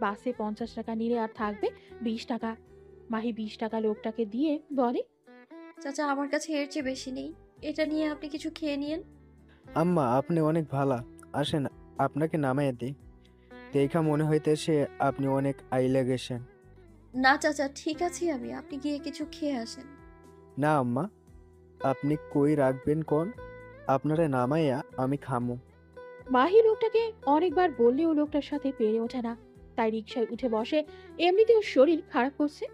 বাসে 50 টাকা নিলে আর থাকবে 20 টাকা। মাহি 20 টাকা লোকটাকে দিয়ে বলে, চাচা, আমার কাছে এর চেয়ে বেশি নেই। এটা নিয়ে আপনি কিছু খেয়ে নিন। আম্মা আপনি অনেক ভালা, আসেন আপনাকে নামাইয়া দিই। দেখা মনে হইতেছে আপনি অনেক আইলা গেছেন। না চাচা, ঠিক আছে আমি, আপনি গিয়ে কিছু খেয়ে আসেন। না আম্মা, আপনি কই রাখবেন কোন, আপনারা নামাইয়া আমি খামু। মাহি লোকটাকে অনেকবার বললেও লোকটার সাথে পেরে ওঠে না, তাই রিকশায় উঠে বসে। এমনিতেও শরীর খারাপ করছে।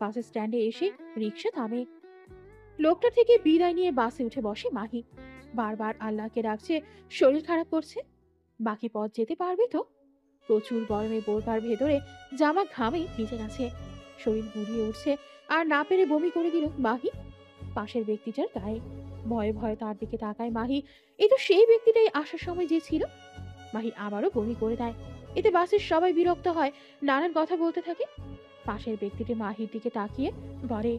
বাস স্ট্যান্ডে এসে রিকশা থামে। লোকটা থেকে বিদায় নিয়ে বাসে উঠে বসে মাহি। বারবার আল্লাহকে ডাকছে, শরীর খারাপ করছে। বাকি পথ যেতে পারবে তো? প্রচুর গরমে বোরকার ভেতরে জামা ঘামে ভিজে গেছে। শরীর গুড়িয়ে উঠছে, আর না পেরে বমি করে দিল মাহি পাশের ব্যক্তিটার গায়ে। ভয়ে ভয়ে তার দিকে তাকায় মাহি। এ তো সেই ব্যক্তিটাই আসার সময় যে ছিল। মাহি আবারও বমি করে দেয়। এতে বাসের সবাই বিরক্ত হয়, নানান কথা বলতে থাকে। পাশের ব্যক্তিটি মাহির দিকে তাকিয়ে বলে,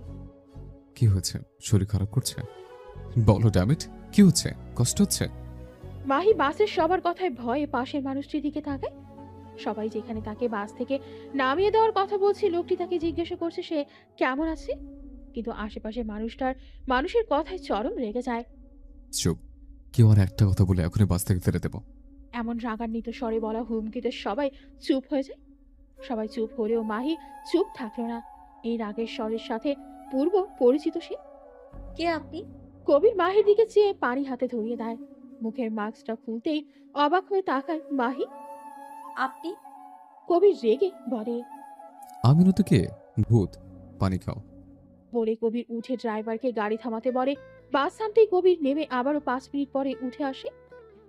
কি হয়েছে? শরীর খারাপ করছে? বলো ড্যামিট, কি হচ্ছে? কষ্ট হচ্ছে? মাহি বাসের সবার কথায় ভয়ে পাশের মানুষটির দিকে তাকায়। সবাই যেখানে তাকে বাস থেকে নামিয়ে দেওয়ার কথা বলছে, লোকটি তাকে জিজ্ঞাসা করছে সে কেমন আছে। কিন্তু আশেপাশে মানুষের কথায় চরম রেগে যায়। চুপ, কেউ আর একটা কথা বলে এখনই বাস থেকে ফেলে দেবো। এমন রাগান্বিত স্বরে বলা হুমকিতে সবাই চুপ হয়ে যায়। সবাই চুপ হলেও মাহি চুপ থাকলো না। এই রাগের স্বরের সাথে পূর্ব পরিচিত সে। কে আপনি? কবির মাহির দিকে চেয়ে পানি হাতে ধরিয়ে দেয়। মুখের মাস্কটা খুলতেই অবাক হয়ে তাকায় মাহি। আপনি? কবির রেগে বলে, আমি নয়তো কে? ভূত। পানি খাও। বলে কবির উঠে ড্রাইভারকে গাড়ি থামাতে বলে। বাস থামতেই কবির নেমে আবারও 5 মিনিট পরে উঠে আসে।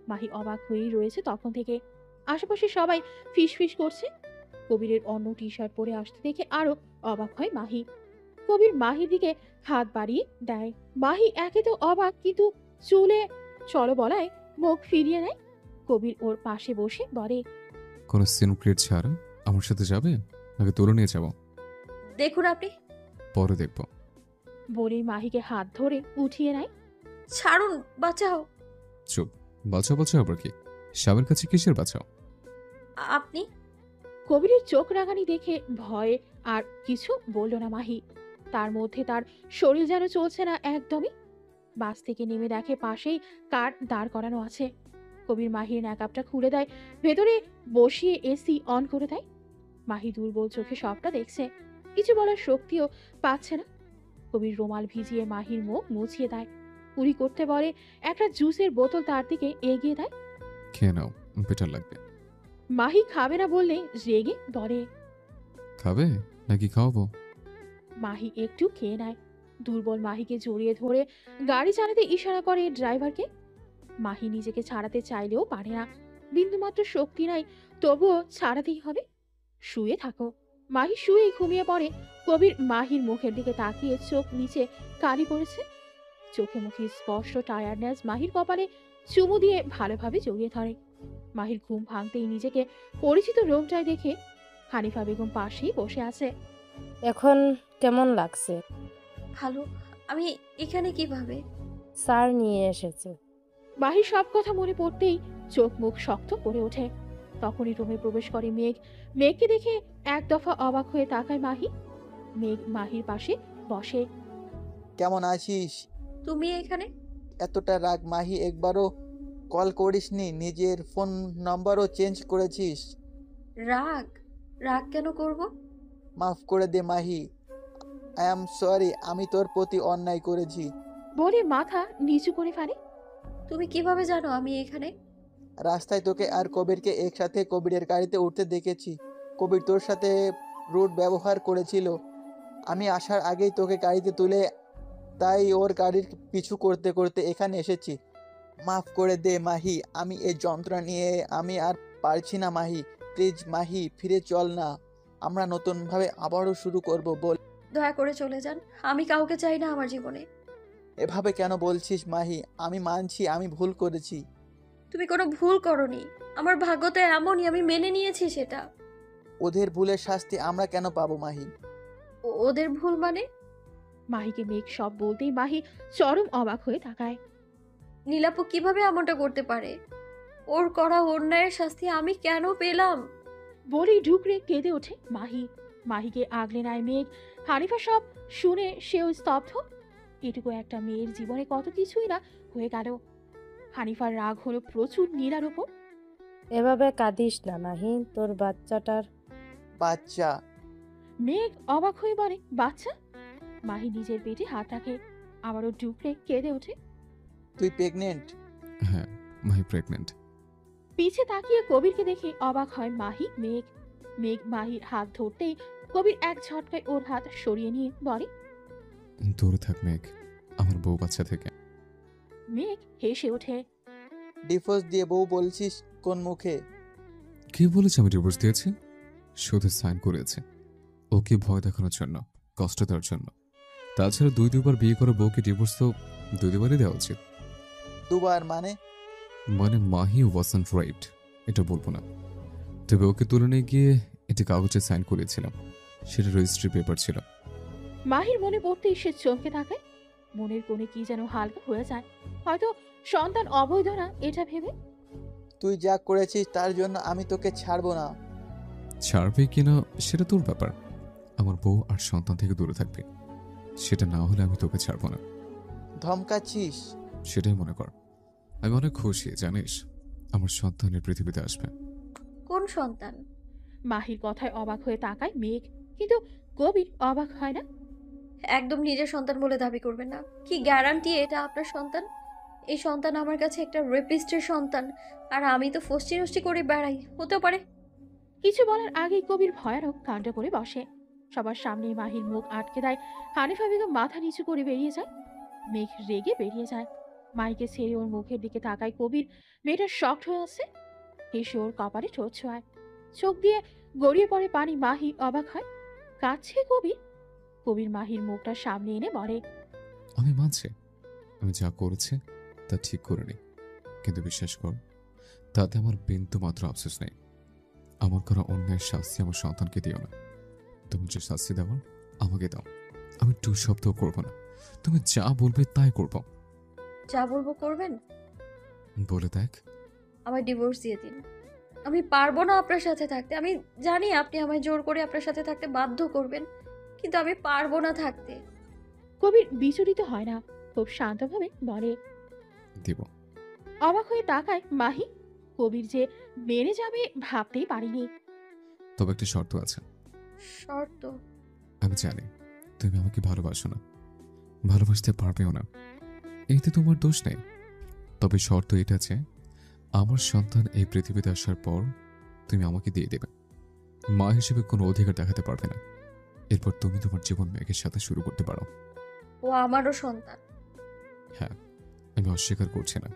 মাহি অবাক হয়েই রয়েছে তখন থেকে। আশেপাশে সবাই ফিসফিস করছে। কবিরের অন্য টি শার্ট পরে আসতে দেখে আরো অবাক হয় মাহি। কবির মাহির দিকে হাত বাড়িয়ে দেয়। মাহি একে তো অবাক, কিন্তু চুলে চলো বলায় মুখ ফিরিয়ে নেয়। কবির ওর পাশে বসে বলে, কোনো সিনক্রেট ছাড়া আমার সাথে যাবে নাকি তুলে নিয়ে যাবো? দেখুন আপনি। পরে দেখবো। বলেই মাহিকে হাত ধরে উঠিয়ে নেয়। ছাড়ুন, বাঁচাও। চুপ, বাঁচাও বাঁচাও আবার কি? স্বামীর কাছে কিসের বাঁচাও? আপনি? কবিরের চোখ রাগানি দেখে ভয়ে আর কিছু বলল না মাহি। তার মধ্যে তার শরীর যেন চলছে না একদমই। বাস থেকে নেমে দেখে পাশেই কার দাঁড় করানো আছে। কবির মাহির ন্যাকাপটা খুলে দেয়, ভেতরে বসিয়ে এসি অন করে দেয়। মাহি দুর্বল চোখে সবটা দেখছে, কিছু বলার শক্তিও পাচ্ছে না। কবির রুমাল ভিজিয়ে মাহির মুখ মুছিয়ে দেয়। উড়ি করতে বলে একটা জুসের বোতল তার দিকে এগিয়ে দেয়। খেয়ে নাও, বেটার লাগবে। মাহি খাবে না বললে রেগে বলে, খাবে নাকি খাওয়াবো? মাহি একটু খেয়ে নেয়। দুর্বল মাহিকে জড়িয়ে ধরে গাড়ি চালাতে ইশারা করে ড্রাইভারকে। মাহি নিজেকে ছাড়াতে চাইলেও পারে না, বিন্দুমাত্র শক্তি নাই, তবুও ছাড়াতেই হবে। শুয়ে থাকো। মাহি শুয়েই ঘুমিয়ে পড়ে। কবির মাহির মুখের দিকে তাকিয়ে চোখ নিচে কালি পড়েছে। চোখে মুখে স্পষ্ট টায়ার্ডনেস মাহির কপালে চুমু দিয়ে ভালোভাবে জড়িয়ে ধরে। মাহির ঘুম ভাঙতেই নিজেকে পরিচিত রুমটায় দেখে হানিফা বেগম পাশেই বসে আছে। এখন কেমন লাগছে? ভালো। আমি এখানে কিভাবে? স্যার নিয়ে এসেছে। মাহির সব কথা মনে পড়তেই চোখ মুখ শক্ত করে ওঠে। তখনই রুমে প্রবেশ করে মেঘ। মেঘকে দেখে এক দফা অবাক হয়ে তাকায় মাহি। মেঘ মাহির পাশে বসে। কেমন আছিস? তুমি এখানে? এতটা রাগ মাহি, একবারও কল করিসনি, নিজের ফোন নাম্বারও চেঞ্জ করেছিস। রাগ? রাগ কেন করব? মাফ করে দে মাহি, আই অ্যাম সরি, আমি তোর প্রতি অন্যায় করেছি। বলে মাথা নিচু করে ফেলে। তুমি কিভাবে জানো আমি এখানে? রাস্তায় তোকে আর কবিরকে একসাথে কবিরের গাড়িতে উঠতে দেখেছি। কবির তোর সাথে রুড ব্যবহার করেছিল। আমি আসার আগেই তোকে গাড়িতে তুলে, তাই ওর গাড়ির পিছু করতে করতে এখানে এসেছি। মাফ করে দে মাহি, আমি এই যন্ত্রণা নিয়ে আমি আর পারছি না মাহি। প্লিজ মাহি, ফিরে চল না, আমরা নতুনভাবে আবারও শুরু করব। বল। দয়া করে চলে যান, আমি কাউকে চাই না আমার জীবনে। এভাবে কেন বলছিস মাহি? আমি মানছি আমি ভুল করেছি। তুমি কোনো ভুল করনি, আমার ভাগ্যতে এমনই, আমি মেনে নিয়েছি সেটা। ওদের ভুলের শাস্তি আমরা কেন পাবো মাহি? ওদের ভুল মানে? মাহিকে মেঘ সব বলতেই মাহি চরম অবাক হয়ে তাকায়। নীলাপু কিভাবে এমনটা করতে পারে? ওর করা অন্যায়ের শাস্তি আমি কেন পেলাম? বলেই ঢুকরে কেঁদে ওঠে মাহি। মাহিকে আগলে নেয় মেঘ। হানিফা সব শুনে সেও স্তব্ধ। এটুকু একটা মেয়ের জীবনে কত কিছুই না হয়ে গেল। হানিফার রাগ হলো প্রচুর নীলার উপর। এভাবে কাঁদিস না মাহি, তোর বাচ্চাটার। বাচ্চা? মেঘ অবাক হয়ে বলে, বাচ্চা? মাহি নিজের পেটে হাত রাখে, আবারও ঢুকরে কেঁদে ওঠে। তুই প্রেগনেন্ট? হ্যাঁ, মাহি প্রেগনেন্ট। পিছে তাকিয়ে কবিরকে দেখে অবাক হয় মাহি। মেঘ মেঘ মাহির হাত ধরতেই কবির এক ঝটকায় ওর হাত সরিয়ে নিয়ে বলে, দূরে থাক মেঘ আমার বউ বাচ্চা থেকে। মেঘ হেসে ওঠে। ডিভোর্স দিয়ে বউ বলছিস কোন মুখে? কে বলেছে আমি ডিভোর্স দিয়েছি? শুধু সাইন করেছে ওকে ভয় দেখানোর জন্য, কষ্ট দেওয়ার জন্য। তাছাড়া দুইবার বিয়ে করে বউকে ডিভোর্স তো দুইবারই দেওয়া উচিত। দুবার মানে? মানে মাহি ওয়াজন্ট রাইট এটা বলবো না, তবে ওকে তুলে নিয়ে গিয়ে এটি কাগজে সাইন করেছিলাম, সেটা রেজিস্ট্রি পেপার ছিল। মাহির মনে পড়তেই সে চমকে তাকায়। মনের কোণে কি যেন হালকা হয়ে যায়, হয়তো সন্তান অবৈধ না এটা ভেবে। তুই যা করেছিস তার জন্য আমি তোকে ছাড়বো না। ছাড়বে কিনা সেটা তোর ব্যাপার, আমার বউ আর সন্তান থেকে দূরে থাকবে, সেটা না হলে আমি তোকে ছাড়বো না। ধমকাচ্ছিস? সেটাই মনে কর। আমি অনেক খুশি জানিস, আমার সন্তানের পৃথিবীতে আসবে। কোন সন্তান? মাহির কথায় অবাক হয়ে তাকায় মেঘ, কিন্তু কবির অবাক হয় না। একদম নিজের সন্তান বলে দাবি করবেন না। কি গ্যারান্টি এটা আপনার সন্তান? এই সন্তান আমার কাছে একটা রেপিস্টের সন্তান, আর আমি তো ফষ্টি নষ্টি করে বেড়াই। হতেও পারে। কিছু বলার আগেই কবির ভয়ানক কাণ্ড করে বসে। সবার সামনে মাহির মুখ আটকে দেয়। হানিফা বেগম মাথা নিচু করে বেরিয়ে যায়। মেঘ রেগে বেরিয়ে যায়। মাহিকে ছেড়ে ওর মুখের দিকে তাকায় কবির। মেয়েটা শক্ট হয়ে আছে, হেসে ওর কপালে ঠোঁট ছোঁয়ায়। চোখ দিয়ে গড়িয়ে পড়ে পানি। মাহি অবাক হয়, কাঁদছে কবির। কবির মাহির মুখটা সামনে এনে বলে, আমি মানছি আমি যা করেছে তা ঠিক করিনি, কিন্তু বিশ্বাস কর তাতে আমার বিন্দু মাত্র আফসোস নেই। আমার করা অন্যায়ের শাস্তি আমার সন্তানকে দিও না। তুমি যে শাস্তি দেওয়ার আমাকে দাও, আমি টু শব্দও করবো না। তুমি যা বলবে তাই করব। যা বলবো করবেন? বলে দেখ। আমায় ডিভোর্স দিয়ে দিন। আমি পারবো না আপনার সাথে থাকতে। আমি জানি আপনি আমায় জোর করে আপনার সাথে থাকতে বাধ্য করবেন, কিন্তু আমি পারবো না থাকতে। কবির বিচলিত হয় না, খুব শান্তভাবে বলে, দিব। অবাক হয়ে তাকায় মাহি। কবির যে মেরে যাবে ভাবতেই পারিনি। তবে একটা শর্ত আছে। শর্ত? আমি জানি তুমি আমাকে ভালোবাসো না, ভালোবাসতে পারবেও না, এতে তোমার দোষ নেই। তবে শর্ত এটা যে আমার সন্তান এই পৃথিবীতে আসার পর তুমি আমাকে দিয়ে দেবে। মা হিসেবে কোনো অধিকার দেখাতে পারবে না। এরপর তুমি তোমার জীবন মেঘের সাথে শুরু করতে পারো। ও আমারও সন্তান। হ্যাঁ, আমি অস্বীকার করছি না,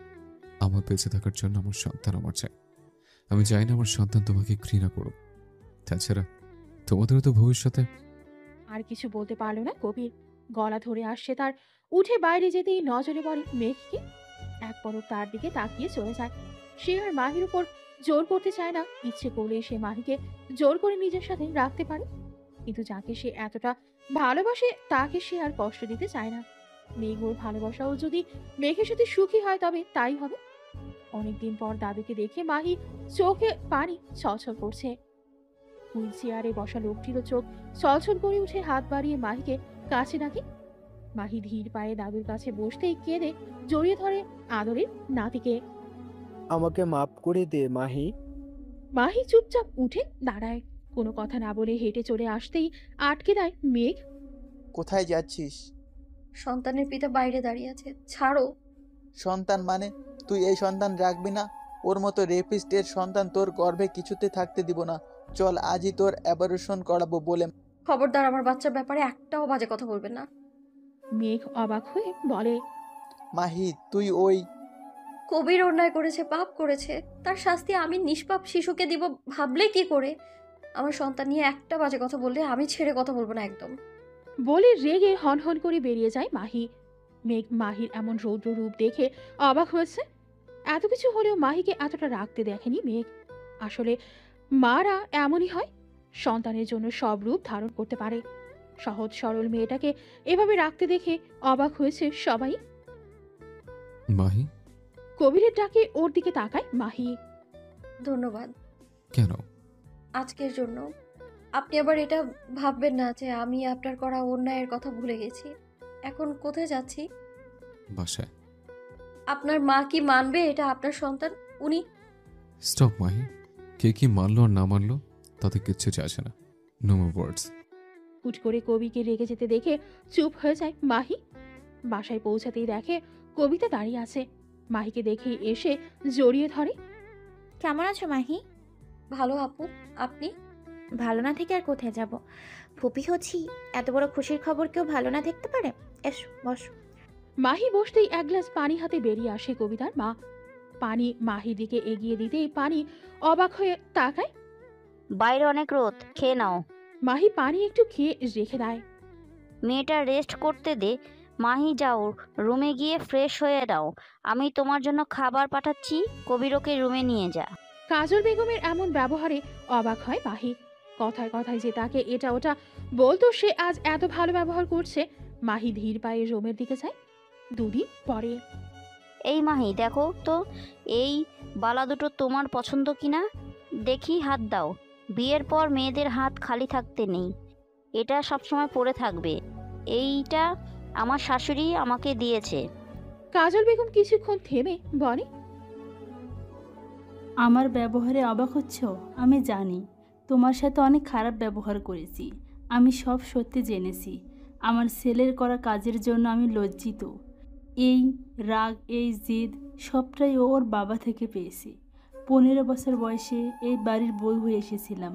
আমার বেঁচে থাকার জন্য আমার সন্তান আমার চাই। আমি চাই না আমার সন্তান তোমাকে ঘৃণা করুক। তাছাড়া তোমাদেরও তো ভবিষ্যতে। আর কিছু বলতে পারলো না কবির। গলা ধরে আসছে তার। উঠে বাইরে যেতেই নজরে পড়ে মেঘকে। এক পলক তার দিকে তাকিয়ে চলে যায়। সে আর মাহির উপর জোর করতে চায় না। ইচ্ছে করলে সে মাহিকে জোর করে নিজের সাথে রাখতে পারে, কিন্তু যাকে সে এতটা ভালোবাসে তাকে সে আর কষ্ট দিতে চায় না। মেঘ ওর ভালোবাসাও যদি মেঘের সাথে সুখী হয় তবে তাই হবে। অনেকদিন পর দাদুকে দেখে মাহি চোখে পানি ছলছল করছে। হুইল চেয়ারে বসা লোকটিরও চোখ ছলছল করে উঠে হাত বাড়িয়ে মাহিকে কাছে ডাকে। মাহি ধীর পায়ে দাদুর কাছে বসতেই কেঁদে জড়িয়ে ধরে আদরের নাতিকে। আমাকে মাফ করে দে মাহি। মাহি চুপচাপ উঠে দাঁড়ায়। কোনো কথা না বলে হেঁটে চলে আসতেই আটকে দেয় মেঘ। কোথায় যাচ্ছিস? সন্তানের পিতা বাইরে দাঁড়িয়ে আছে, ছাড়ো। সন্তান মানে? তুই এই সন্তান রাখবি না? ওর মতো রেপিস্টের সন্তান তোর গর্ভে কিছুতে থাকতে দিব না। চল আজই তোর অ্যাবর্শন করাবো বলে। খবরদার আমার বাচ্চার ব্যাপারে একটাও বাজে কথা বলবেন না। মেঘ অবাক হয়ে বলে, মাহি তুই ওই কবির অন্যায় করেছে, পাপ করেছে, তার শাস্তি আমি নিষ্পাপ শিশুকে দিব ভাবলে কি করে? আমার সন্তান নিয়ে একটা বাজে কথা বললে আমি ছেড়ে কথা বলবো না একদম। বলে রেগে হনহন করে বেরিয়ে যায় মাহি। মেঘ মাহির এমন রৌদ্র রূপ দেখে অবাক হয়েছে। এত কিছু হলেও মাহিকে এতটা রাখতে দেখেনি মেঘ। আসলে মারা এমনই হয়, সন্তানের জন্য সব রূপ ধারণ করতে পারে। সহজ সরল মেয়েটাকে এভাবে রাখতে দেখে অবাক হয়েছে সবাই। মাহি? কবিরের ডাকে ওর দিকে তাকায় মাহি। ধন্যবাদ। কেন? আজকের জন্য। আপনি আবার এটা ভাববেন না যে আমি আপনার করা অন্যায়ের কথা ভুলে গেছি। এখন কোথায় যাচ্ছি? বাসায়। আপনার মা কি মানবে এটা আপনার সন্তান? উনি স্টপ মাহি। কে কি মানলো আর না মানলো তাতে কিচ্ছু যায় আসে না। নো মোর ওয়ার্ডস। হুট করে কবিকে রেগে যেতে দেখে চুপ হয়ে যায় মাহি। বাসায় পৌঁছাতেই দেখে কবিতা দাঁড়িয়ে আছে। মাহিকে দেখেই এসে জড়িয়ে ধরে। কেমন আছো মাহি? ভালো আপু, আপনি? ভালো না থেকে আর কোথায় যাব? ফুপি হচ্ছি, এত বড় খুশির খবর কেউ ভালো না দেখতে পারে? এসো বসো। মাহি বসতেই এক গ্লাস পানি হাতে বেরিয়ে আসে কবিতার মা। পানি মাহির দিকে এগিয়ে দিতেই পানি অবাক হয়ে তাকায়। বাইরে অনেক রোদ, খেয়ে নাও। মাহি পানি একটু খেয়ে রেখে দেয়। মেয়েটা রেস্ট করতে দে। মাহি যাও, রুমে গিয়ে ফ্রেশ হয়ে নাও। আমি তোমার জন্য খাবার পাঠাচ্ছি, কবিরকে রুমে নিয়ে যা। কাজল বেগমের এমন ব্যবহারে অবাক হয় মাহি। কথায় কথায় যে তাকে এটা ওটা বলতো সে আজ এত ভালো ব্যবহার করছে। মাহি ধীর পায়ে রুমের দিকে যায়। দুদিন পরে। এই মাহি দেখো তো, এই বালা দুটো তোমার পছন্দ কিনা দেখি, হাত দাও। বিয়ের পর মেয়েদের হাত খালি থাকতে নেই, এটা সবসময় পরে থাকবে। এইটা আমার শাশুড়ি আমাকে দিয়েছে। কাজল বেগম কিছুক্ষণ থেমে বলে, আমার ব্যবহারে অবাক হচ্ছ? আমি জানি তোমার সাথে অনেক খারাপ ব্যবহার করেছি। আমি সব সত্যি জেনেছি। আমার ছেলের করা কাজের জন্য আমি লজ্জিত। এই রাগ, এই জিদ সবটাই ওর বাবা থেকে পেয়েছি। 15 বছর বয়সে এই বাড়ির বউ হয়ে এসেছিলাম।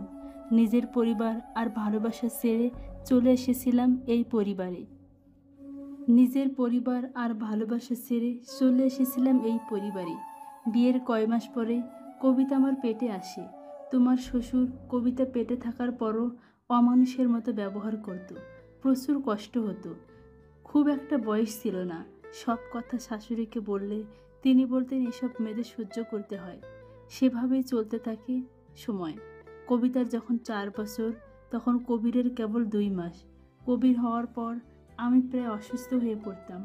নিজের পরিবার আর ভালোবাসা ছেড়ে চলে এসেছিলাম এই পরিবারে। নিজের পরিবার আর ভালোবাসা ছেড়ে চলে এসেছিলাম এই পরিবারে। বিয়ের কয় মাস পরে কবিতা আমার পেটে আসে। তোমার শ্বশুর কবিতা পেটে থাকার পরও অমানুষের মতো ব্যবহার করত। প্রচুর কষ্ট হতো। খুব একটা বয়স ছিল না। সব কথা শাশুড়িকে বললে তিনি বলতেন এসব মেয়েদের সহ্য করতে হয়। সেভাবেই চলতে থাকে সময়। কবিতার যখন 4 বছর, তখন কবিরের কেবল 2 মাস। কবির হওয়ার পর আমি প্রায় অসুস্থ হয়ে পড়তাম।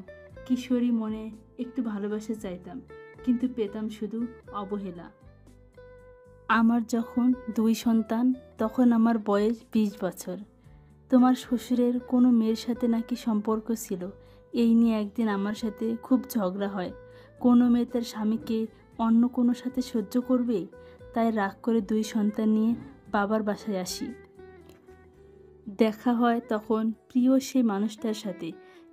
কিশোরী মনে একটু ভালোবাসা চাইতাম, কিন্তু পেতাম শুধু অবহেলা। আমার যখন 2 সন্তান, তখন আমার বয়স 20 বছর। তোমার শ্বশুরের কোনো মেয়ের সাথে নাকি সম্পর্ক ছিল। এই নিয়ে একদিন আমার সাথে খুব ঝগড়া হয়। কোনো মেয়ে তার স্বামীকে অন্য কোনো সাথে সহ্য করবে? তাই রাগ করে 2 সন্তান নিয়ে বাবার বাসায় আসি। দেখা হয় তখন প্রিয় সেই মানুষটার সাথে,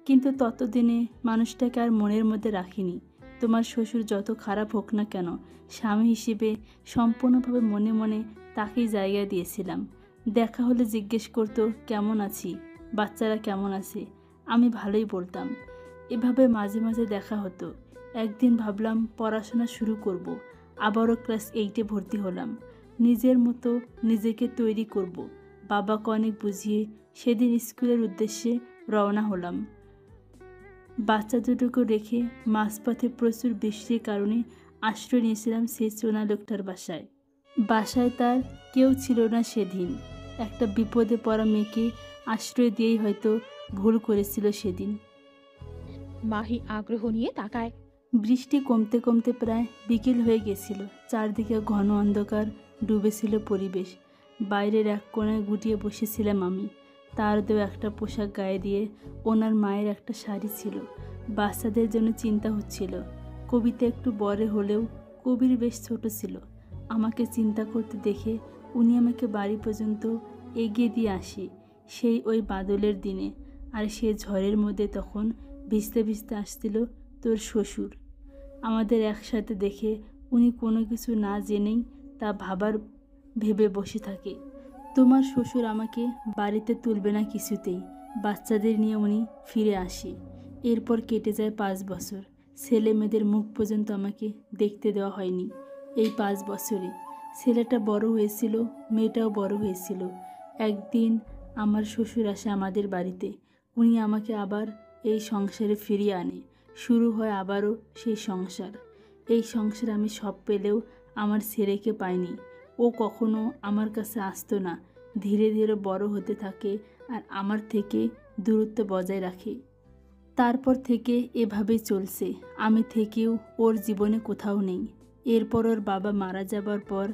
কিন্তু ততদিনে মানুষটাকে আর মনের মধ্যে রাখিনি। তোমার শ্বশুর যত খারাপ হোক না কেন, স্বামী হিসেবে সম্পূর্ণভাবে মনে মনে তাকেই জায়গা দিয়েছিলাম। দেখা হলে জিজ্ঞেস করতো কেমন আছি, বাচ্চারা কেমন আছে। আমি ভালোই বলতাম। এভাবে মাঝে মাঝে দেখা হতো। একদিন ভাবলাম পড়াশোনা শুরু করব। আবারও ক্লাস 8-এ ভর্তি হলাম। নিজের মতো নিজেকে তৈরি করব। বাবাকে অনেক বুঝিয়ে সেদিন স্কুলের উদ্দেশ্যে রওনা হলাম। বাচ্চা দুটোকে রেখে মাঝপথে প্রচুর বৃষ্টির কারণে আশ্রয় নিয়েছিলাম সেই চোনা লোকটার বাসায়। বাসায় তার কেউ ছিল না সেদিন। একটা বিপদে পড়া মেয়েকে আশ্রয় দিয়েই হয়তো ভুল করেছিল সেদিন। মাহি আগ্রহ নিয়ে তাকায়। বৃষ্টি কমতে কমতে প্রায় বিকেল হয়ে গেছিল। চারদিকে ঘন অন্ধকার ডুবেছিল পরিবেশ। বাইরের এক কোণায় গুটিয়ে বসেছিলাম আমি। তার দেওয়া একটা পোশাক গায়ে দিয়ে ওনার মায়ের একটা শাড়ি ছিল। বাচ্চাদের জন্য চিন্তা হচ্ছিল। কবিতা একটু বড় হলেও কবির বেশ ছোট ছিল। আমাকে চিন্তা করতে দেখে উনি আমাকে বাড়ি পর্যন্ত এগিয়ে দিয়ে আসে সেই ওই বাদলের দিনে। আর সে ঝড়ের মধ্যে তখন ভিজতে ভিজতে আসছিল তোর শ্বশুর। আমাদের একসাথে দেখে উনি কোনো কিছু না জেনেই তা ভেবে বসে থাকে। তোমার শ্বশুর আমাকে বাড়িতে তুলবে না কিছুতেই। বাচ্চাদের নিয়ে উনি ফিরে আসে। এরপর কেটে যায় 5 বছর। ছেলে মেয়েদের মুখ পর্যন্ত আমাকে দেখতে দেওয়া হয়নি এই 5 বছরে। ছেলেটা বড় হয়েছিল, মেয়েটাও বড় হয়েছিল। একদিন আমার শ্বশুর আসে আমাদের বাড়িতে। উনি আমাকে আবার এই সংসারে ফিরিয়ে আনে। শুরু হয় আবারও সেই সংসার। এই সংসার আমি সব পেলেও আমার ছেলেকে পাইনি। ও কখনো আমার কাছে আসতো না। ধীরে ধীরে বড় হতে থাকে আর আমার থেকে দূরত্ব বজায় রাখে। তারপর থেকে এভাবেই চলছে। আমি থেকেও ওর জীবনে কোথাও নেই। এরপর ওর বাবা মারা যাবার পর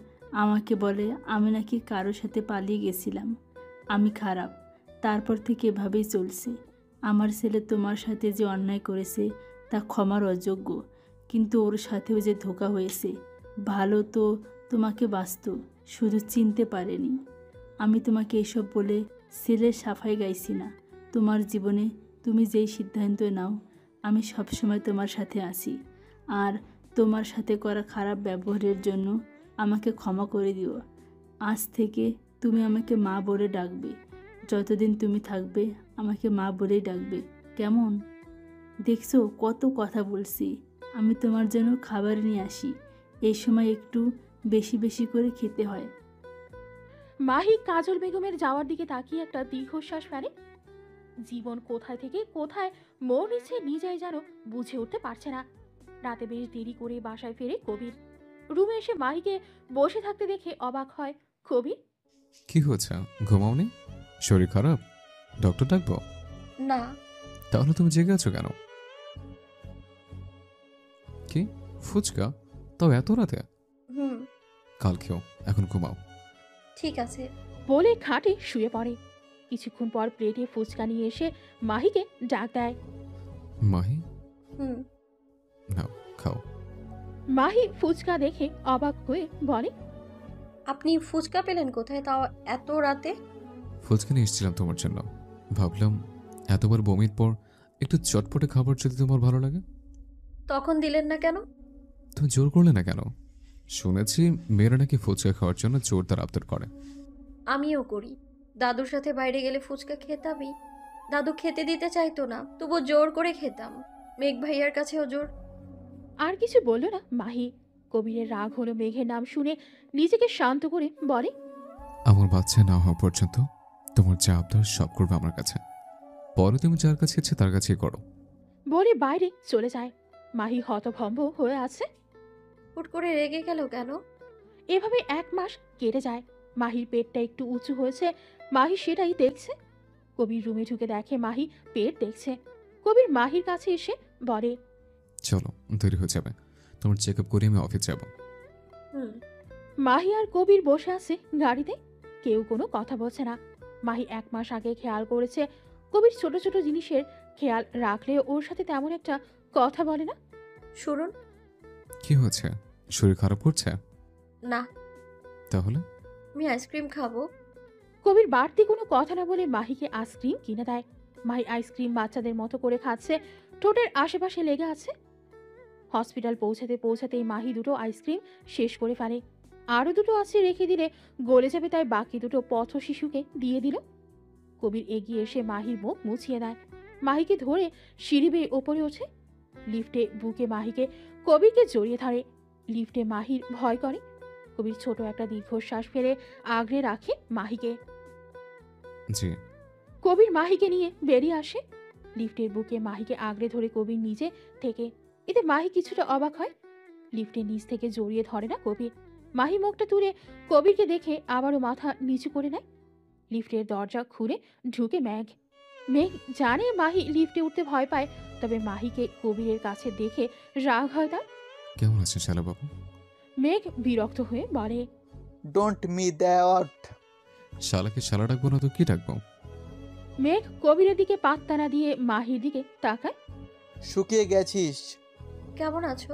আমাকে বলে আমি নাকি কারোর সাথে পালিয়ে গেছিলাম, আমি খারাপ। তারপর থেকে এভাবেই চলছে। আমার ছেলে তোমার সাথে যে অন্যায় করেছে তা ক্ষমার অযোগ্য, কিন্তু ওর সাথেও যে ধোঁকা হয়েছে। ভালো তো তোমাকে বাঁচত, শুধু চিনতে পারেনি। আমি তোমাকে এসব বলে ছেলের সাফাই গাইছি না। তোমার জীবনে তুমি যেই সিদ্ধান্ত নাও আমি সবসময় তোমার সাথে আছি। আর তোমার সাথে করা খারাপ ব্যবহারের জন্য আমাকে ক্ষমা করে দিও। আজ থেকে তুমি আমাকে মা বলে ডাকবে। যতদিন তুমি থাকবে আমাকে মা বলেই ডাকবে, কেমন? দেখছো কত কথা বলছি। আমি তোমার জন্য খাবার নিয়ে আসি। এই সময় একটু বেশি বেশি করে খেতে হয়। মাহি কাজল বেগমের যাওয়ার দিকে তাকিয়ে একটা দীর্ঘশ্বাস ফেলে। জীবন কোথায় থেকে কোথায় মোড় নিচ্ছে নিজেই যেন বুঝে উঠতে পারছে না। রাতে বেশ দেরি করে বাসায় ফেরে কবির। রুমে এসে মাহিকে বসে থাকতে দেখে অবাক হয় কবির। কি হয়েছে, ঘুমাওনি? শরীর খারাপ? ডক্টর ডাকবো? না। তাহলে তুমি জেগে আছো কেন? কি ফুচকা? তাও এত রাতে? কাল খেও, এখন ঘুমাও। ঠিক আছে বলে খাটে শুয়ে পড়ে। কিছুক্ষণ পর প্লেটে ফুচকা নিয়ে এসে মাহিকে ডাক দেয়। মাহি, নাও খাও। মাহি ফুচকা দেখে অবাক হয়ে বলে, আপনি ফুচকা পেলেন কোথায়, তাও এত রাতে? ফুচকা নিয়ে এসেছিলাম তোমার জন্য। ভাবলাম এতবার বমির পর একটু চটপটে খাবার যদি তোমার ভালো লাগে। তখন দিলেন না কেন? তুমি জোর করলে না কেন? শুনেছি মেয়েরা নাকি ফুচকা খাওয়ার জন্য জোরদার আবদার করে। আমিও করি। দাদুর সাথে বাইরে গেলে ফুচকা খেতামই। দাদু খেতে দিতে চাইতো না, তবু জোর করে খেতাম। মেঘ ভাইয়ার কাছেও জোর। আর কিছু বলল না মাহি। কবিরের রাগ হলো মেঘের নাম শুনে নিজেকে শান্ত করে বলে, আমার বাচ্চা না হওয়া পর্যন্ত তোমার যা আবদার সব করবে আমার কাছে। পরে তুমি যার কাছে ইচ্ছে তার কাছেই করো। বলে বাইরে চলে যায়। মাহি হতভম্ব হয়ে আছে। হুট করে রেগে গেল কেন? এভাবে 1 মাস কেটে যায়। মাহির পেটটা একটু উঁচু হয়েছে, মাহি সেটাই দেখছে। কবির রুমে ঢুকে দেখে মাহি পেট দেখছে। কবির মাহির কাছে এসে বলে, চলো, দেরি হয়ে যাবে। তোমার চেক আপ করে আমি অফিস যাব। মাহি আর কবির বসে আছে গাড়িতে। কেউ কোনো কথা বলছে না। মাহি 1 মাস আগে খেয়াল করেছে কবির ছোট ছোট জিনিসের খেয়াল রাখলেও ওর সাথে তেমন একটা কথা বলে না। শুনুন। কি হয়েছে? শরীর খারাপ করছে? না। তাহলে? আমি আইসক্রিম খাবো। কবির বাড়তি কোনো কথা না বলে মাহিকে আইসক্রিম কিনে দেয়। মাহি আইসক্রিম বাচ্চাদের মতো করে খাচ্ছে, ঠোঁটের আশেপাশে লেগে আছে। হসপিটাল পৌঁছাতে পৌঁছাতেই মাহি 2টো আইসক্রিম শেষ করে ফেলে। আরও 2টো আছে রেখে দিলে গলে যাবে, তাই বাকি 2টো পথ শিশুকে দিয়ে দিল। কবির এগিয়ে এসে মাহির মুখ মুছিয়ে দেয়। মাহিকে ধরে সিঁড়ি বেয়ে ওপরে ওঠে। লিফটে বুকে মাহিকে কবিরকে জড়িয়ে ধরে। লিফটে মাহির ভয় করে। কবির ছোট একটা দীর্ঘশ্বাস ফেলে আগলে রাখে মাহিকে। জি। কবির মাহিকে নিয়ে বেরিয়ে আসে। লিফটের বুকে মাহিকে আগলে ধরে কবির নিজে থেকে। এতে মাহি কিছুটা অবাক হয়। লিফটের নিচ থেকে জড়িয়ে ধরে না কবির। মাহি মুখটা তুলে কবিরকে দেখে আবারও মাথা নিচু করে নেয়। লিফটের দরজা খুলে ঢুকে মেঘ। মেঘ জানে মাহি লিফটে উঠতে ভয় পায়, তবে মাহিকে কবিরের কাছে দেখে রাগ হয় তার। কেমন আছেন শালাবাবু? মেঘ বিরক্ত হয়ে বলে, ডোন্ট মি দ্যাট। শালাকে শালা ডাকবো না তো কি ডাকবো? মেঘ কবিরের দিকে পাত্তা না দিয়ে মাহির দিকে তাকায়। শুকিয়ে গেছিস। কেমন আছো?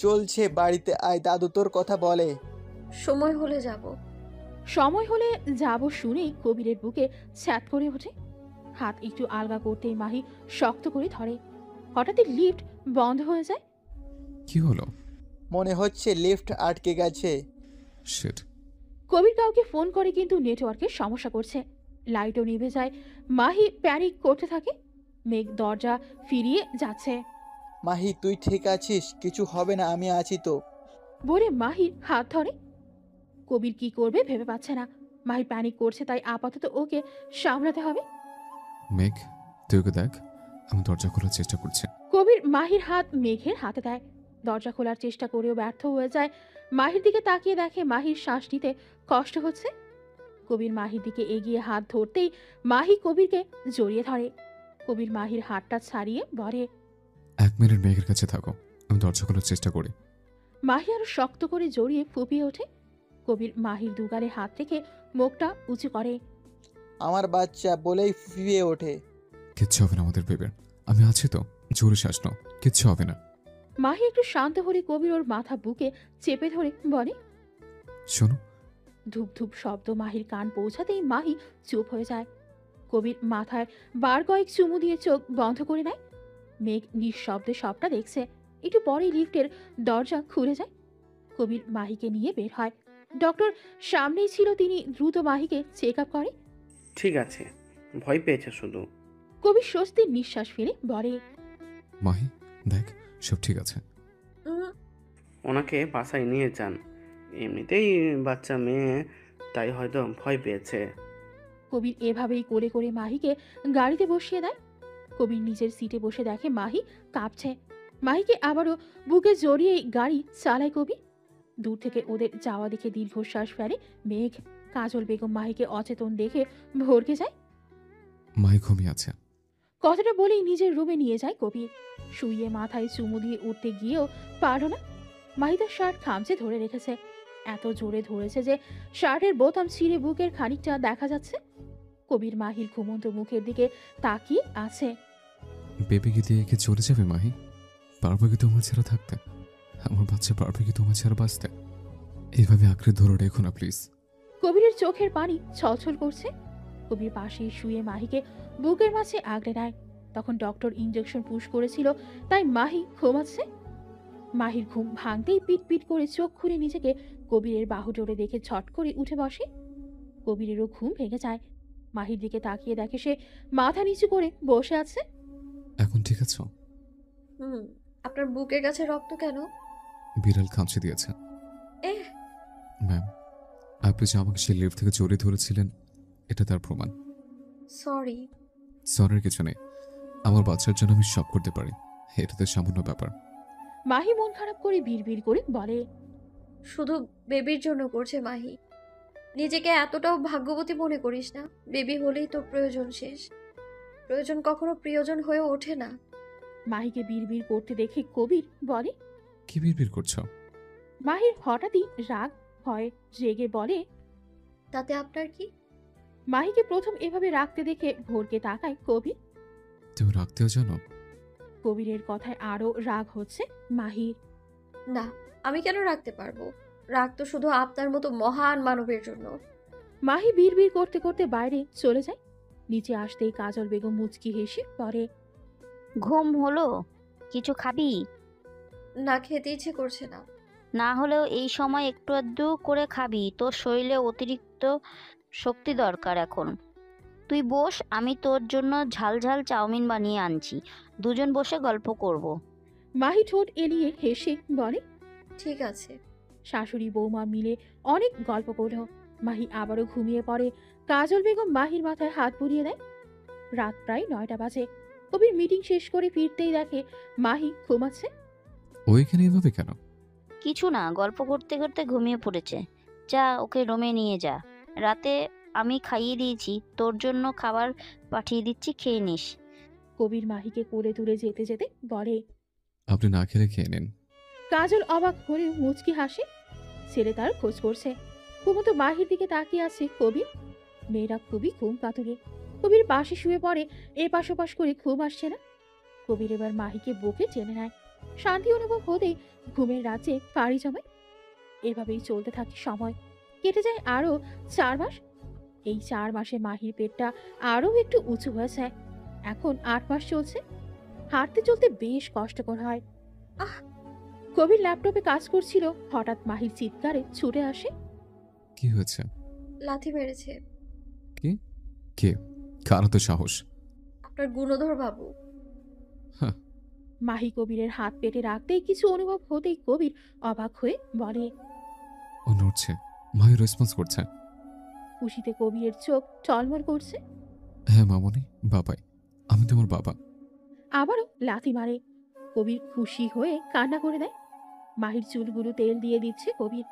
চলছে, বাড়িতে আয়, দাদু তোর কথা বলে। সময় হলে যাব। সময় হলে যাব শুনেই কবিরের বুকে ছ্যাত করে ওঠে। হাত একটু আলগা করতেই মাহি শক্ত করে ধরে। হঠাৎই লিফট বন্ধ হয়ে যায়। কি হলো? মনে হচ্ছে লিফট আটকে গেছে। শিট। কবির কাউকে ফোন করে কিন্তু নেটওয়ার্কের সমস্যা করছে। লাইটও নিভে যায়। মাহি প্যানিক করতে থাকে। মেঘ দরজা ফিরিয়ে যাচ্ছে। মাহি তুই ঠিক আছিস? কিছু হবে না, আমি আছি তো। বলে মাহির হাত ধরে। কবির কি করবে ভেবে পাচ্ছে না। মাহি প্যানিক করছে, তাই আপাতত ওকে সামলাতে হবে। মেঘ, তুই ওকে দেখ, আমি দরজা খোলার চেষ্টা করছি। কবির মাহির হাত মেঘের হাতে দেয়। দরজা খোলার চেষ্টা করেও ব্যর্থ হয়ে যায়। মাহির দিকে তাকিয়ে দেখে মাহির শ্বাস নিতে কষ্ট হচ্ছে। কবির মাহির দিকে এগিয়ে হাত ধরতেই মাহি কবিরকে জড়িয়ে ধরে। কবির মাহির হাতটা ছাড়িয়ে বলে, 1 মিনিট মেঘের কাছে থাকো, আমি দরজা খোলার চেষ্টা করি। মাহি আরো শক্ত করে জড়িয়ে ফুপিয়ে ওঠে। কবির মাহির দুগালে হাত রেখে মুখটা উঁচু করে। আমার বাচ্চা বলেই ফুঁপিয়ে ওঠে। কিচ্ছু হবে না আমাদের বেবের, আমি আছি তো, জোরে শ্বাস নাও, কিচ্ছু হবে না। মাহি একটু শান্ত হলে কবির ওর মাথা বুকে চেপে ধরে বলে, শোনো। ধূপ ধূপ শব্দ মাহির কান পৌঁছাতেই মাহি চুপ হয়ে যায়। কবির মাথায় বার কয়েক চুমু দিয়ে চোখ বন্ধ করে নেয়। মেঘ নিঃশব্দে সবটা দেখছে। একটু পরেই লিফটের দরজা খুলে যায়। কবির মাহিকে নিয়ে বের হয়। ডক্টর সামনেই ছিল, তিনি দ্রুত মাহিকে চেক আপ করে। ঠিক আছে, ভয় পেয়েছে শুধু। কবির স্বস্তির নিঃশ্বাস ফেলে বলে, মাহি দেখ, সব ঠিক আছে। ওনাকে বাসায় নিয়ে যান, এমনিতেই বাচ্চা মেয়ে, তাই হয়তো ভয় পেয়েছে। কবির এভাবেই করে করে মাহিকে গাড়িতে বসিয়ে দেয়। কবির নিজের সিটে বসে দেখে মাহি কাঁপছে। মাহিকে আবারও বুকে জড়িয়েই গাড়ি চালায় কবির। দূর থেকে ওদের যাওয়া দেখে দীর্ঘশ্বাস ফেলে মেঘ। কাজল বেগম মাহিকে অচেতন দেখে ভরকে যায়। মাহি ঘুমিয়ে আছে। কথাটা বলেই নিজের রুমে নিয়ে যায় কবির। শুইয়ে মাথায় চুমু দিয়ে উঠতে গিয়েও পারল না। মাহি তার শার্ট খামচে ধরে রেখেছে। এত জোরে ধরেছে যে শার্টের বোতাম ছিঁড়ে বুকের খানিকটা দেখা যাচ্ছে। কবির মাহির ঘুমন্ত মুখের দিকে তাকিয়ে আছে। বেবিকে দিয়ে কি চলে যাবে মাহি? পারবে কি তোমার ছাড়া থাকতে? আমার বাচ্চা পারবে কি তোমার ছাড়া বাঁচতে? এইভাবে আঁকড়ে ধরে রেখো না প্লিজ। কবিরের চোখের পানি ছলছল করছে। কবির পাশে শুয়ে মাহিকে বুকের মাঝে আগলে নেয়। তখন ডক্টর ইঞ্জেকশন পুশ করেছিল, তাই মাহি ঘুমাচ্ছে। মাহির ঘুম ভাঙতেই পিট পিট করে চোখ খুলে নিজেকে কবিরের বাহু জোরে দেখে ছট করে উঠে বসে। কবিরেরও ঘুম ভেঙে যায়। মাহির দিকে তাকিয়ে দেখে সে মাথা নিচু করে বসে আছে। এখন ঠিক আছো? আপনার বুকের কাছে রক্ত কেন? বিড়াল খামচে দিয়েছে। ম্যাম, আপনি যে আমাকে সেই লিফট থেকে জড়িয়ে ধরেছিলেন, এটা তার প্রমাণ। সরি। সরির কিছু নেই, আমার বাচ্চার জন্য আমি সব করতে পারি, এটা তো সামান্য ব্যাপার। মাহি মন খারাপ করে বিড়বিড় করে বলে, শুধু বেবির জন্য করছে মাহি। নিজেকে এতটাও ভাগ্যবতী মনে করিস না। বেবি হলেই তোর প্রয়োজন শেষ। প্রয়োজন কখনো প্রিয়জন হয়ে ওঠে না। মাহিকে বিড়বিড় করতে দেখে কবির বলে, কি বিড়বিড় করছো? মাহির হঠাৎই রাগ হয়, রেগে বলে, তাতে আপনার কি? মাহিকে প্রথম এভাবে রাখতে দেখে ভোরকে তাকায় কবির। তুমি রাখতেও জানো? কবিরের কথায় আরো রাগ হচ্ছে মাহির। না, আমি কেন রাখতে পারবো? রাগ তো শুধু আপনার মতো মহান মানবের জন্য। মাহি বিড়বিড় করতে করতে বাইরে চলে যায়। নিচে আসতেই কাজল বেগম মুচকি হেসে পড়ে, ঘুম হলো? কিছু খাবি? না, খেতে ইচ্ছে করছে না। না হলেও এই সময় একটু আধটু করে খাবি, তোর শরীরে অতিরিক্ত শক্তি দরকার এখন। তুই বস, আমি তোর জন্য ঝাল ঝাল চাউমিন বানিয়ে আনছি, দুজন বসে গল্প করব। মাহি ঠোঁট এলিয়ে হেসে বলে। ঠিক আছে। শাশুড়ি বৌমা মিলে অনেক গল্প করল। মাহি আবারও ঘুমিয়ে পড়ে। কাজল বেগম মাহির মাথায় হাত বুলিয়ে দেয়। রাত প্রায় 9টা বাজে। কবির মিটিং শেষ করে ফিরতেই দেখে মাহি ঘুমাচ্ছে। ওইখানে এভাবে কেন? কিছু না, গল্প করতে করতে ঘুমিয়ে পড়েছে। যা ওকে রুমে নিয়ে যা। রাতে আমি খাইয়ে দিয়েছি, তোর জন্য খাবার পাঠিয়ে দিচ্ছি, খেয়ে নিস। কবির মাহিকে কোলে তুলে যেতে যেতে বলে। আপনি না খেলে খেয়ে নিন। কাজল অবাক হলেও মুচকি হাসে। ছেলে তার খোঁজ করছে। ঘুমতো মাহির দিকে তাকিয়ে আছে কবির। মেয়েরা খুবই ঘুম কাতুরে। কবির পাশে শুয়ে পড়ে। এপাশ ওপাশ করে ঘুম আসছে না। কবির এবার মাহিকে বুকে টেনে নেয়। শান্তি অনুভব হতেই ঘুমের রাজ্যে পাড়ি জমায়। এভাবেই চলতে থাকে সময়। কেটে যায় আরো 4 মাস। এই 4 মাসে মাহির পেটটা আরো একটু উঁচু হয়েছে। এখন 8 মাস চলছে। হাঁটতে চলতে বেশ কষ্টকর হয়। কবির ল্যাপটপে কাজ করছিল। হঠাৎ মাহির চিৎকারে ছুটে আসে। কি হয়েছে? লাথি মেরেছে। কি? কে? কারো তো সাহস। আপনার গুণধর বাবু। মাহি কবিরের হাত পেটে রাখতেই কিছু অনুভব হতেই কবির অবাক হয়ে বলে। ও নড়ছে। মাহি রেসপন্স করছে। খুশিতে কবিরের চোখ টলমল করছে। হ্যাঁ মামনি, বাবাই, আমি তোমার বাবা। আবারও লাথি মারে। কবির খুশি হয়ে কান্না করে দেয়। মাহির চুলগুলো তেল দিয়ে দিচ্ছে কবির।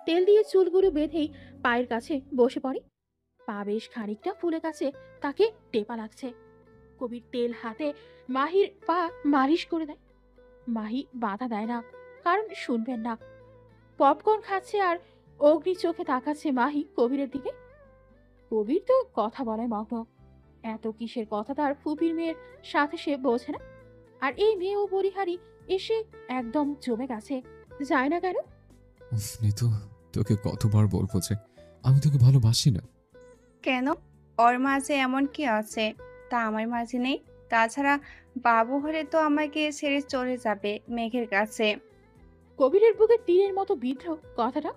তেল দিয়ে চুলগুলো বেঁধেই পায়ের কাছে বসে পড়ে। পা বেশ খানিকটা ফুলে গেছে। তাকে টেপা লাগছে। কবির তেল হাতে মাহির পা মালিশ করে দেয়। মাহি বাধা দেয় না, কারণ শুনবেন না। পপকর্ন খাচ্ছে আর অগ্নি চোখে তাকাচ্ছে মাহি কবিরের দিকে। কবির তো কথা বলায় মগ্ন। এত কিসের কথা তার ফুপির মেয়ের সাথে সে বোঝে না। আর এই মেয়ে ও পরিহারি এসে একদম জমে গেছে। যায় না কেন? নিতু, তোকে কতবার বলবো যে আমি তোকে ভালোবাসি না। কেন? ওর মাঝে এমন কি আছে তা আমার মাঝে নেই? তাছাড়া বাবু হলে তো আমাকে ছেড়ে চলে যাবে মেঘের কাছে। কবিরের বুকে তীরের মতো বিদ্ধ কথাটা।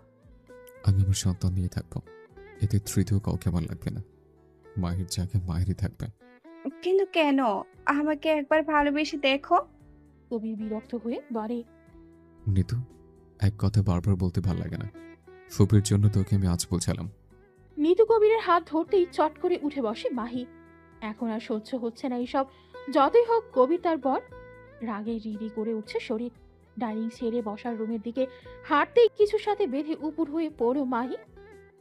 আমি আমার সন্তান নিয়ে থাকবো। এতে তৃতীয় কাউকে আমার লাগবে না। মায়ের জায়গায় মায়েরই থাকবে। কিন্তু কেন? আমাকে একবার ভালোবেসে দেখো। কবির বিরক্ত হয়ে বলে। নিতু, এক কথা বারবার বলতে ভাল লাগে না। ফুপির জন্য তোকে আমি আজ বোঝালাম। নিতু কবিরের হাত ধরতেই চট করে উঠে বসে মাহি। এখন আর সহ্য হচ্ছে না এইসব। যতই হোক কবির তার বর। রাগে রিরি করে উঠছে শরীর। ডাইনিং ছেড়ে বসার রুমের দিকে হাঁটতেই কিছুর সাথে বেঁধে উপুর হয়ে পড়ো মাহি।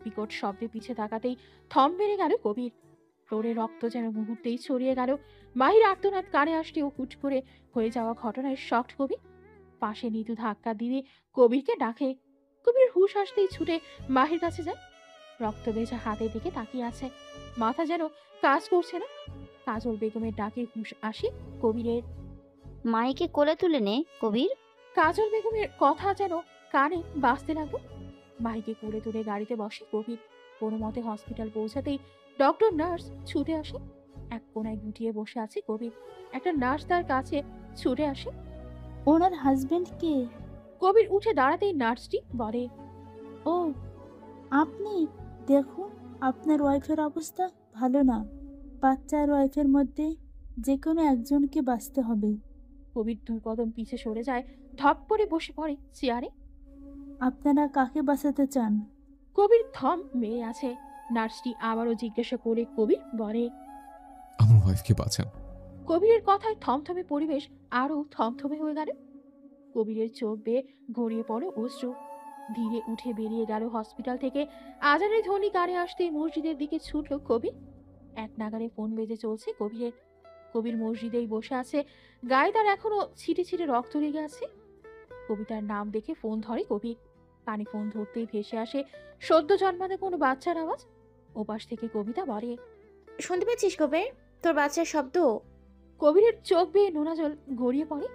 বিকট শব্দে পিছে তাকাতেই থম বেড়ে গেল কবির। ফ্লোরে রক্ত যেন মুহূর্তেই ছড়িয়ে গেল। মাহির আর্তনাদ কানে আসতেও হুট করে হয়ে যাওয়া ঘটনায় শকড কবির। পাশে নিতু ধাক্কা দিয়ে কবিরকে ডাকে। কবির হুঁশ আসতেই ছুটে মাহির কাছে যায়। রক্ত ভেজা হাতের দিকে তাকিয়ে আছে। মাথা যেন কাজ করছে না। কাজল বেগমের ডাকে হুঁশ আসে কবিরের। মাইকে কোলে তুলে নে কবির। কাজল বেগমের কথা যেন কানে বাজতে লাগলো। মাহিকে কোলে তুলে গাড়িতে বসে কবির। কোনো মতে হসপিটাল পৌঁছাতেই ডক্টর নার্স ছুটে আসে। এক কোনায় গুটিয়ে বসে আছে কবির। একটা নার্স তার কাছে ছুটে আসে। ওনার হাজবেন্ড কে? কবির উঠে দাঁড়াতেই নার্সটি বলে। ও আপনি, দেখুন আপনার ওয়াইফের অবস্থা ভালো না। বাচ্চা আর ওয়াইফের মধ্যে যে কোনো একজনকে বাঁচতে হবে। কবির 2 কদম পিছে সরে যায়। ধপ করে বসে পড়ে চেয়ারে। আপনারা কাকে বাঁচাতে চান? কবির থম মেরে আছে। নার্সটি আবারও জিজ্ঞাসা করে কবির বলে। আমার ওয়াইফকে বাঁচান। কবিরের কথায় থমথমে পরিবেশ আরো থমথমে হয়ে গেল। কবিরের চোখ বেয়ে গড়িয়ে পড়ে অশ্রু। ধীরে উঠে বেরিয়ে গেল হসপিটাল থেকে। আজানের ধ্বনি কানে আসতেই মসজিদের দিকে ছুটল কবির। এক নাগারে ফোন বেজে চলছে কবিরের। কবির মসজিদেই বসে আছে। গায়ে তার এখনো ছিটে ছিটে রক্ত লেগে আছে। কবিতার নাম দেখে ফোন ধরে কবির। কানে ফোন ধরতেই ভেসে আসে সদ্য জন্মানো কোনো বাচ্চার আওয়াজ। ওপাশ থেকে কবিতা বলে। শুনতে পেয়েছিস কবির? তোর বাচ্চার শব্দ। কবিরের চোখ বেয়ে নোনা জল গড়িয়ে পড়ে।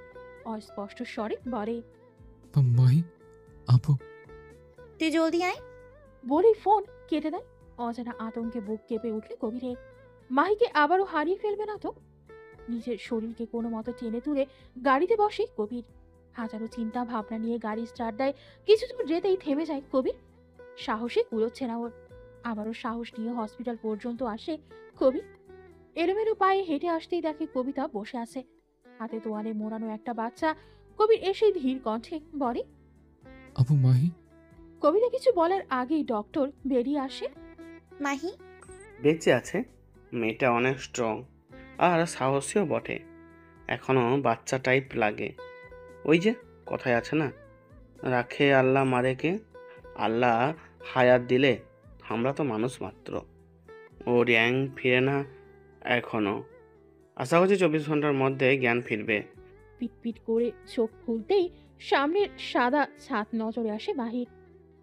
অস্পষ্ট স্বরে বলে। মাহি, আপু। তুই জলদি আয়। বলেই ফোন কেটে দেয়। অজানা আতঙ্কে বুক কেঁপে উঠলে কবিরের। মাহিকে আবারও হারিয়ে ফেলবে না তো? নিজের শরীরকে কোনো মতো টেনে তুলে গাড়িতে বসে কবির। হাজারো চিন্তা ভাবনা নিয়ে গাড়ি স্টার্ট দেয়। কিছু দূর যেতেই থেমে যায় কবির। সাহসে কুলোচ্ছে না ওর। আবারও সাহস নিয়ে হসপিটাল পর্যন্ত আসে কবির। এলোমেলো পায়ে হেঁটে আসতেই দেখে কবিতা বসে আছে। হাতে তোয়ালে মোড়ানো একটা বাচ্চা কবির এসে ধীর কণ্ঠে বলে। আপু মাহি। কবিতা কিছু বলার আগেই ডক্টর বেরিয়ে আসে। মাহি বেঁচে আছে। মেয়েটা অনেক স্ট্রং আর সাহসীও বটে। এখনো বাচ্চা টাইপ লাগে। ওই যে কথায় আছে না, রাখে আল্লাহ মারে কে। আল্লাহ হায়াত দিলে আমরা তো মানুষ মাত্র। ও জ্ঞান ফিরে না এখনো। আশা করছি 24 ঘন্টার মধ্যে জ্ঞান ফিরবে। পিটপিট করে চোখ খুলতেই সামনের সাদা ছাদ নজরে আসে মাহির।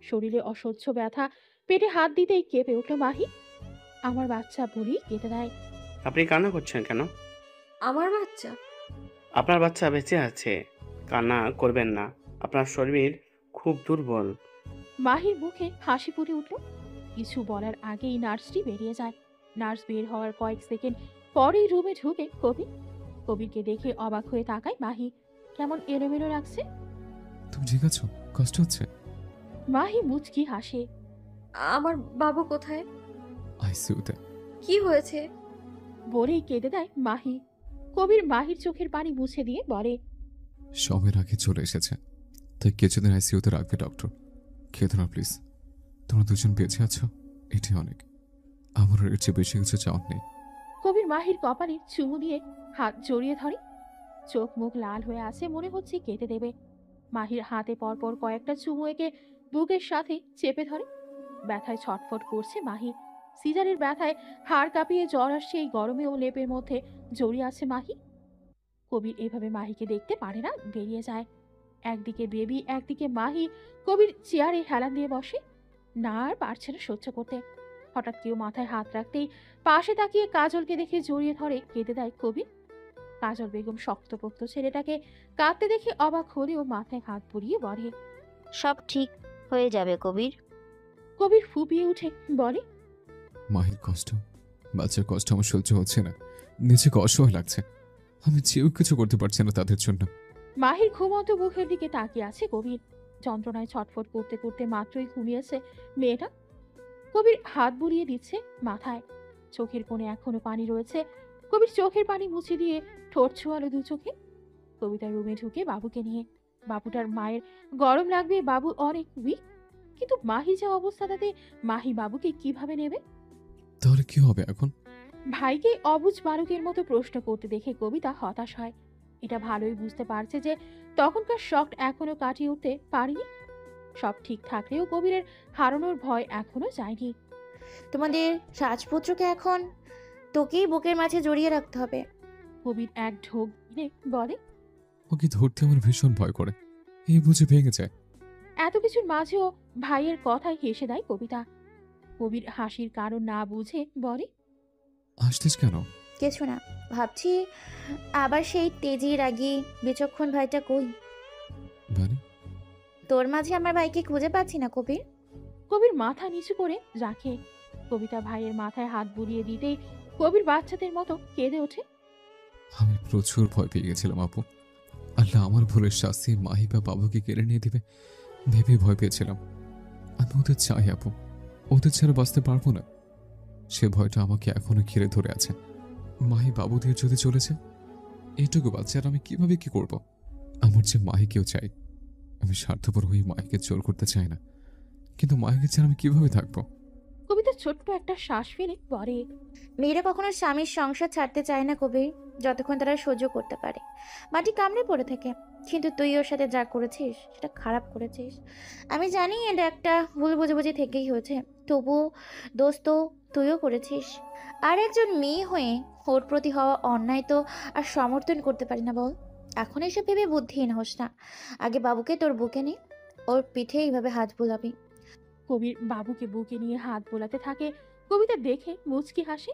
শরীরে অসহ্য ব্যথা, পেটে হাত দিতেই কেঁপে উঠল মাহি। আমার বাচ্চা বলেই কেঁদে দেয়। আপনি কান্না করছেন কেন? আমার বাচ্চা? আপনার বাচ্চা বেঁচে আছে, কান্না করবেন না। আপনার শরীর খুব দুর্বল। মাহির মুখে হাসি ফুটে উঠল। কিছু বলার আগেই নার্সটি বেরিয়ে যায়। নার্স বের হওয়ার কয়েক সেকেন্ড পরেই রুমে ঢুকে কবির। কবিরকে দেখে অবাক হয়ে তাকায় মাহি। কেমন এলোমেলো লাগছে। তুমি ঠিক আছো? কষ্ট হচ্ছে? মাহি মুচকি হাসে। আমার বাবু কোথায়? আইসিইউতে। কি হয়েছে? বলেই কেঁদে দেয় মাহি। কবির মাহির চোখের পানি মুছে দিয়ে বলে, সময়ের আগে চলে এসেছে, তাই কিছুদিন আইসিইউতে রাখবে ডক্টর। খেতে না প্লিজ। তোমরা দুজন বেঁচে আছো, এটাই অনেক। আমার এর চেয়ে বেশি কিছু চাওয়ার নেই। কবির মাহির কপালে চুমু দিয়ে হাত জড়িয়ে ধরে। চোখ মুখ লাল হয়ে আছে, মনে হচ্ছে কেটে দেবে। মাহির হাতে পরপর কয়েকটা চুমু এঁকে বুকের সাথে চেপে ধরে। ব্যথায় ছটফট করছে মাহি। সিজারের ব্যথায় হাড় কাঁপিয়ে জ্বর আসছে এই গরমেও লেপের মধ্যে জড়িয়ে আছে মাহি। কবির এভাবে মাহিকে দেখতে পারে না, বেরিয়ে যায়। একদিকে বেবি, একদিকে মাহি। কবির চেয়ারে হেলান দিয়ে বসে, না আর পারছে না সহ্য করতে। হঠাৎ কেউ মাথায় হাত রাখতেই পাশে তাকিয়ে কাজলকে দেখে জড়িয়ে ধরে কেঁদে দেয় কবির। কাজল বেগম শক্তপোক্ত ছেলেটাকে কাঁদতে দেখে অবাক হলেও মাথায় হাত বুলিয়ে বলে, সব ঠিক হয়ে যাবে কবির। কবির ফুপিয়ে উঠে বলে, মাহির কষ্ট, বাচ্চার কষ্ট আমার সহ্য হচ্ছে না। নিজেকে অসহায় লাগছে। আমি যেও কিছু করতে পারছি না তাদের জন্য। মাহির ঘুমন্ত মুখের দিকে তাকিয়ে আছে কবির। যন্ত্রণায় ছটফট করতে করতে মাত্রই ঘুমিয়েছে মেয়েটা। কবির হাত বুলিয়ে দিচ্ছে মাথায়। চোখের কোণে এখনো পানি রয়েছে। কবির চোখের পানি মুছে দিয়ে ঠোঁট ছোঁয়ালো দু চোখে। কবিতা রুমে ঢুকে বাবুকে নিয়ে। বাবুটার মায়ের গরম লাগবে, বাবু অনেক উইক। কিন্তু মাহি যা অবস্থা, তাতে মাহি বাবুকে কিভাবে নেবে? তাহলে কি হবে এখন? ভাইকে অবুঝ বালকের মতো প্রশ্ন করতে দেখে কবিতা হতাশ হয়। এটা ভালোই বুঝতে পারছে যে তখনকার শক এখনো কাটিয়ে উঠতে পারেনি। সব ঠিক থাকলেও কবিরের হারানোর ভয় এখনো যায়নি। তোমাদের রাজপুত্রকে এখন তোকেই বুকের মাঝে জড়িয়ে রাখতে হবে। কবির এক ঢোক গিলে বলে, ওকে ধরতে আমার ভীষণ ভয় করে। এই বুঝে ভেঙে যায়। এত কিছুর মাঝেও ভাইয়ের কথায় হেসে দেয় কবিতা। কবির হাসির কারণ না বুঝে বলে, হাসতিস কেন? কিছু না, ভাবছি আবার সেই তেজি রাগী বিচক্ষণ ভাইটা কই। মানে? তোর মাঝে আমার ভাইকে খুঁজে পাচ্ছি না কবির। কবির মাথা নিচু করে রাখে। কবিতা ভাইয়ের মাথায় হাত বুলিয়ে দিতেই কবির বাচ্চাদের মতো কেঁদে ওঠে। আমি প্রচুর ভয় পেয়ে গেছিলাম আপু। আল্লাহ আমার ভুলের শাস্তি মাহি বা বাবুকে কেড়ে নিয়ে দিবে ভেবে ভয় পেয়েছিলাম। আমি ওদের চাই আপু, ওদের ছাড়া বাঁচতে পারবো না। সে ভয়টা আমাকে এখনো ঘিরে ধরে আছে। মাহি বাবু দিয়ে যদি চলেছে, এইটুকু বাচ্চার আমি কিভাবে কি করব? আমার যে মাহিকেও চাই। আমি স্বার্থপর হয়ে মাহিকে জোর করতে চাই না, কিন্তু মাহিকে ছাড়া আমি কিভাবে থাকবো? কবিতা ছোট্ট একটা শ্বাস ফেলে বলে, মেয়েরা কখনো স্বামীর সংসার ছাড়তে চায় না কবির, যতক্ষণ তারা সহ্য করতে পারে। মাটি কামড়ে পড়ে থাকে। কিন্তু তুই ওর সাথে যা করেছিস সেটা খারাপ করেছিস। আমি জানি এটা একটা ভুল বুঝাবুঝি থেকেই হয়েছে, তবুও দোস্ত তুইও করেছিস। আর একজন মেয়ে হয়ে ওর প্রতি হওয়া অন্যায় তো আর সমর্থন করতে পারি না বল। এখন এসব ভেবে বুদ্ধিহীন হোস না। আগে বাবুকে তোর বুকে নে, ওর পিঠে এইভাবে হাত বুলাবি। কবির বাবুকে বুকে নিয়ে হাত বোলাতে থাকে। কবিতা দেখে মুচকি হাসে।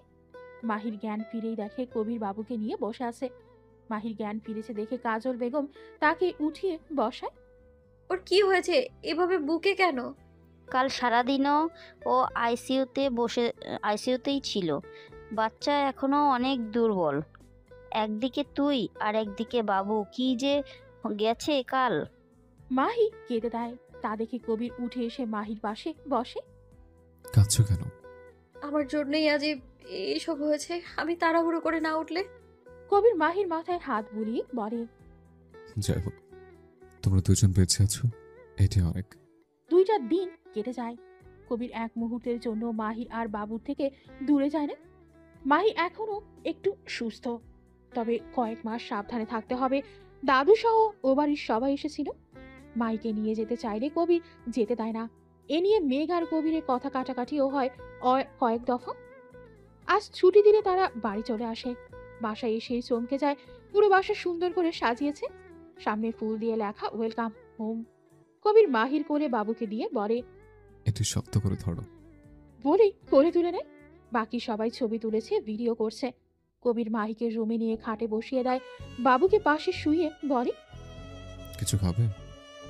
মাহির জ্ঞান ফিরেই দেখে কবির বাবুকে নিয়ে বসে আছে। মাহির জ্ঞান ফিরেছে দেখে কাজল বেগম তাকে উঠিয়ে বসায়। ওর কি হয়েছে? এভাবে বুকে কেন? কাল সারাদিনও ও আইসিইউতেই ছিল। বাচ্চা এখনো অনেক দুর্বল। একদিকে তুই আর একদিকে বাবু, কি যে গেছে কাল। মাহি কেঁদে দেয়। তা দেখে কবির উঠে এসে মাহির পাশে বসে। কাঁদছো কেন? আমার জন্যই আজ এইসব হয়েছে। আমি তাড়াহুড়ো করে না উঠলে। কবির মাহির মাথায় হাত বুলিয়ে বলে, যাই হোক, তোমরা দুজন বেঁচে আছো, এটি অনেক। 2টা দিন কেটে যায়। কবির এক মুহূর্তের জন্য মাহি আর বাবুর থেকে দূরে যায় না। মাহি এখনো একটু সুস্থ, তবে কয়েক মাস সাবধানে থাকতে হবে। দাদু সহ ও বাড়ির সবাই এসেছিল। মাইকে নিয়ে যেতে চাইলে কবির যেতে দেয় না। এ নিয়ে মেঘ আর কবিরের কথা কাটাকাটিও হয় কয়েক দফা। আজ ছুটি দিলে তারা বাড়ি চলে আসে। বাসায় এসেই চমকে যায়, পুরো বাসা সুন্দর করে সাজিয়েছে। সামনে ফুল দিয়ে লেখা ওয়েলকাম হোম। কবির মাহির কোলে বাবুকে দিয়ে বলে, একটু শক্ত করে ধরো। বলেই কোলে তুলে নেয়। বাকি সবাই ছবি তুলেছে, ভিডিও করছে। কবির মাহিকে রুমে নিয়ে খাটে বসিয়ে দেয়, বাবুকে পাশে শুইয়ে বলে, কিছু খাবে?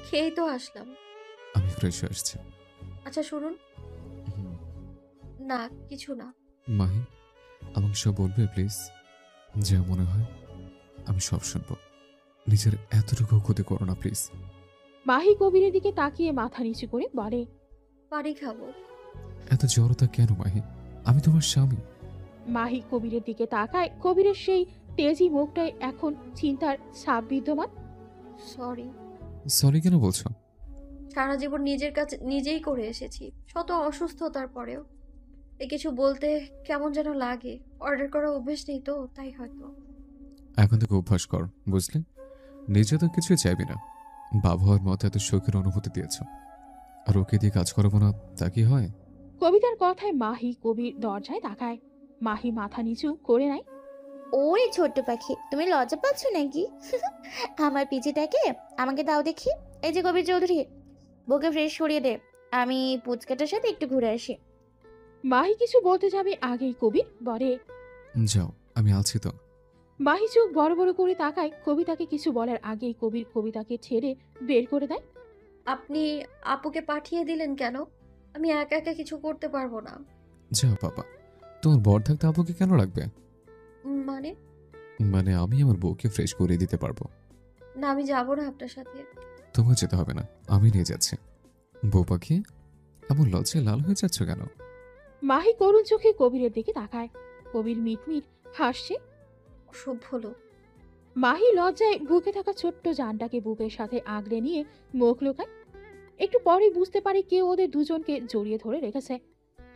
খেয়েই তো আসলাম। আমি ফ্রেশ হয়ে আসছি। আচ্ছা শুনুন। না কিছু না। মাহি, আমাকে সব বলবে প্লিজ? যা মনে হয় আমি সব শুনবো। নিজের এতটুকু ক্ষতি করো না প্লিজ। মাহি কবিরের দিকে তাকিয়ে মাথা নিচু করে বলে, পানি খাবো। এত জড়তা কেন মাহি? আমি তোমার স্বামী। মাহি কবিরের দিকে তাকায়। কবিরের সেই তেজি মুখটায় এখন চিন্তার ছাপ বিদ্যমান। সরি। সরি কেন বলছো? সারা জীবন নিজের কাছে নিজেই করে এসেছি, শত অসুস্থতার পরেও। এ কিছু বলতে কেমন যেন লাগে। অর্ডার করা অভ্যেস নেই তো, তাই হয়তো। এখন থেকে অভ্যাস কর, বুঝলে? নিজে তো কিছু চাইবি না। বাবা হওয়ার মতো এত শোকের অনুভূতি দিয়েছ, আর ওকে দিয়ে কাজ করাবো না তা কি হয়? কবিতার কথায় মাহি কবির দরজায় তাকায়। মাহি মাথা নিচু করে নেয়। ওরে ছোট্ট পাখি, তুমি লজ্জা পাচ্ছ নাকি? আমার পিচিটাকে আমাকে দাও দেখি। এই যে কবির চৌধুরী, বুকে ফ্রেশ করিয়ে দে, আমি পুচকাটার সাথে একটু ঘুরে আসি। মাহি কিছু বলতে যাবে আগেই কবির বলে, যাও, আমি আছি তো। মাহি চোখ বড় বড় করে তাকায়। কবিতাকে কিছু বলার আগেই কবির কবিতাকে ছেড়ে বের করে দেয়। আপনি আপুকে পাঠিয়ে দিলেন কেন? আমি একা একা কিছু করতে পারবো না। যাও বাবা, তোমার বর থাকতে আপুকে কেন রাখবে? মানে? মানে আমি আমার বউকে ফ্রেশ করে দিতে পারবো। না, আমি যাবো না আপনার সাথে। তোমার যেতে হবে না, আমি নিয়ে যাচ্ছি। বউ পাখি, এমন লজ্জায় লাল হয়ে যাচ্ছ কেন? মাহি করুণ চোখে কবিরের দিকে তাকায়। কবির মিটমিট হাসছে। সব হলো। মাহি লজ্জায় বুকে থাকা ছোট্ট জানটাকে বুকের সাথে আগলে নিয়ে মুখ লুকায়। একটু পরেই বুঝতে পারে কেউ ওদের দুজনকে জড়িয়ে ধরে রেখেছে।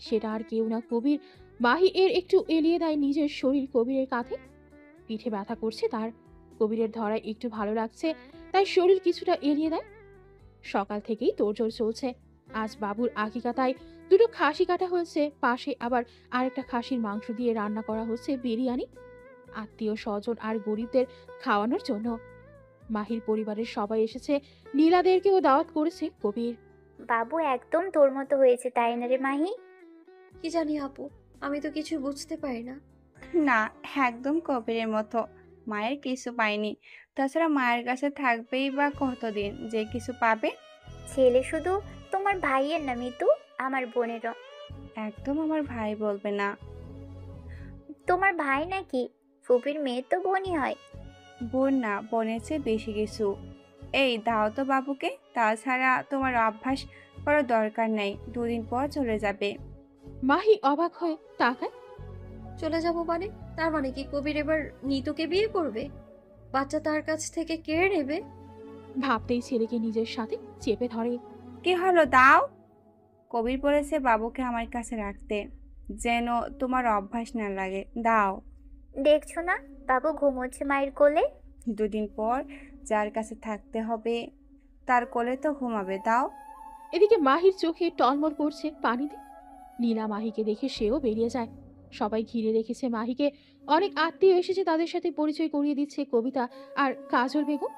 সেটা আর কেউ না, কবির। মাহি এর একটু এলিয়ে দেয় নিজের শরীর কবিরের কাঁধে। পিঠে ব্যথা করছে তার। কবিরের ধরায় একটু ভালো লাগছে, তাই শরীর কিছুটা এলিয়ে দেয়। সকাল থেকেই তোড়জোড় চলছে। আজ বাবুর আকিকাতায় 2টো খাসি কাটা হয়েছে, পাশে আবার আরেকটা খাসির মাংস দিয়ে রান্না করা হচ্ছে বিরিয়ানি, আত্মীয় স্বজন আর গরিবদের খাওয়ানোর জন্য। মাহির পরিবারের সবাই এসেছে, নীলাদেরকেও দাওয়াত করেছে কবির। বাবু একদম তোর মতো হয়েছে, তাই না রে মাহি? কি জানি আপু, আমি তো কিছু বুঝতে পারি না। না, একদম কবিরের মতো। মায়ের কিছু পায়নি, তাছাড়া মায়ের কাছে থাকবেই বা কতদিন যে কিছু পাবে? ছেলে শুধু তোমার ভাইয়ের না মিতু, আমার বোনেরও। একদম আমার ভাই বলবে না। তোমার ভাই নাকি? ফুপির মেয়ে তো বোনই হয়। বোন না, বোনের চেয়ে বেশি কিছু। এই দাও তো বাবুকে, তাছাড়া তোমার অভ্যাস করার দরকার নেই, 2 দিন পর চলে যাবে। মাহি অবাক হয়ে তাকায়। চলে যাব মানে? তার মানে কি কবির এবার নিতুকে বিয়ে করবে? বাচ্চা তার কাছ থেকে কেড়ে নেবে? ভাবতেই ছেলেকে নিজের সাথে চেপে ধরে। কি হলো, দাও। কবির বলেছে বাবুকে আমার কাছে রাখতে, যেন তোমার অভ্যাস না লাগে। দাও। দেখছো না বাবু ঘুমোচ্ছে মায়ের কোলে। 2 দিন পর যার কাছে থাকতে হবে তার কোলে তো ঘুমাবে। দাও। এদিকে মাহির চোখে টলমল করছে পানিতে। নীলা মাহিকে দেখে সেও বেরিয়ে যায়। সবাই ঘিরে রেখেছে মাহিকে। অনেক আত্মীয় এসেছে, তাদের সাথে পরিচয় করিয়ে দিচ্ছে কবিতা আর কাজল বেগম।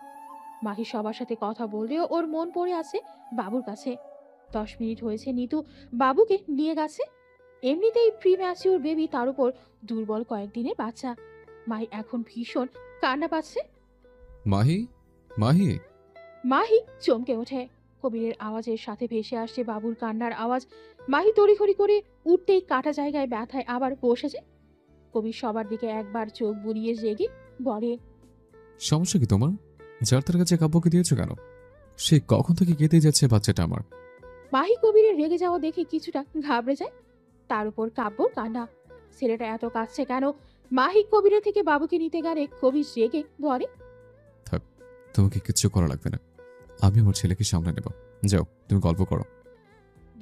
মাহি সবার সাথে কথা বললেও ওর মন পড়ে আছে বাবুর কাছে। 10 মিনিট হয়েছে নিতু বাবুকে নিয়ে গেছে। এমনিতেই প্রিম্যাচিউর বেবি, তার উপর দুর্বল কয়েকদিনের বাচ্চা। মাহি এখন ভীষণ কান্না পাচ্ছে। মাহি, মাহি। মাহি চমকে ওঠে। কবিরের আওয়াজের সাথে ভেসে আসছে বাবুর কান্নার আওয়াজ। মাহি তড়িঘড়ি করে উঠতেই কাটা জায়গায় ব্যথায় আবার বসে যায়। কবির সবার দিকে একবার চোখ বুলিয়ে জেগে বলে, সমস্যা কি তোমার? যার তার কাছে কাব্যকে দিয়েছো কেন? সে কখন থেকে কেঁদে যাচ্ছে বাচ্চাটা আমার। মাহি কবিরের রেগে যাওয়া দেখে কিছুটা ঘাবড়ে যায়। তার উপর কাব্যর কান্না। ছেলেটা এত কাঁদছে কেন? মাহি কবিরের থেকে বাবুকে নিতে গেলে কবির রেগে বলে, থাক, তোমাকে কিচ্ছু করা লাগবে না। আমি আমার ছেলেকে সামলে নেব। যাও, তুমি গল্প করো।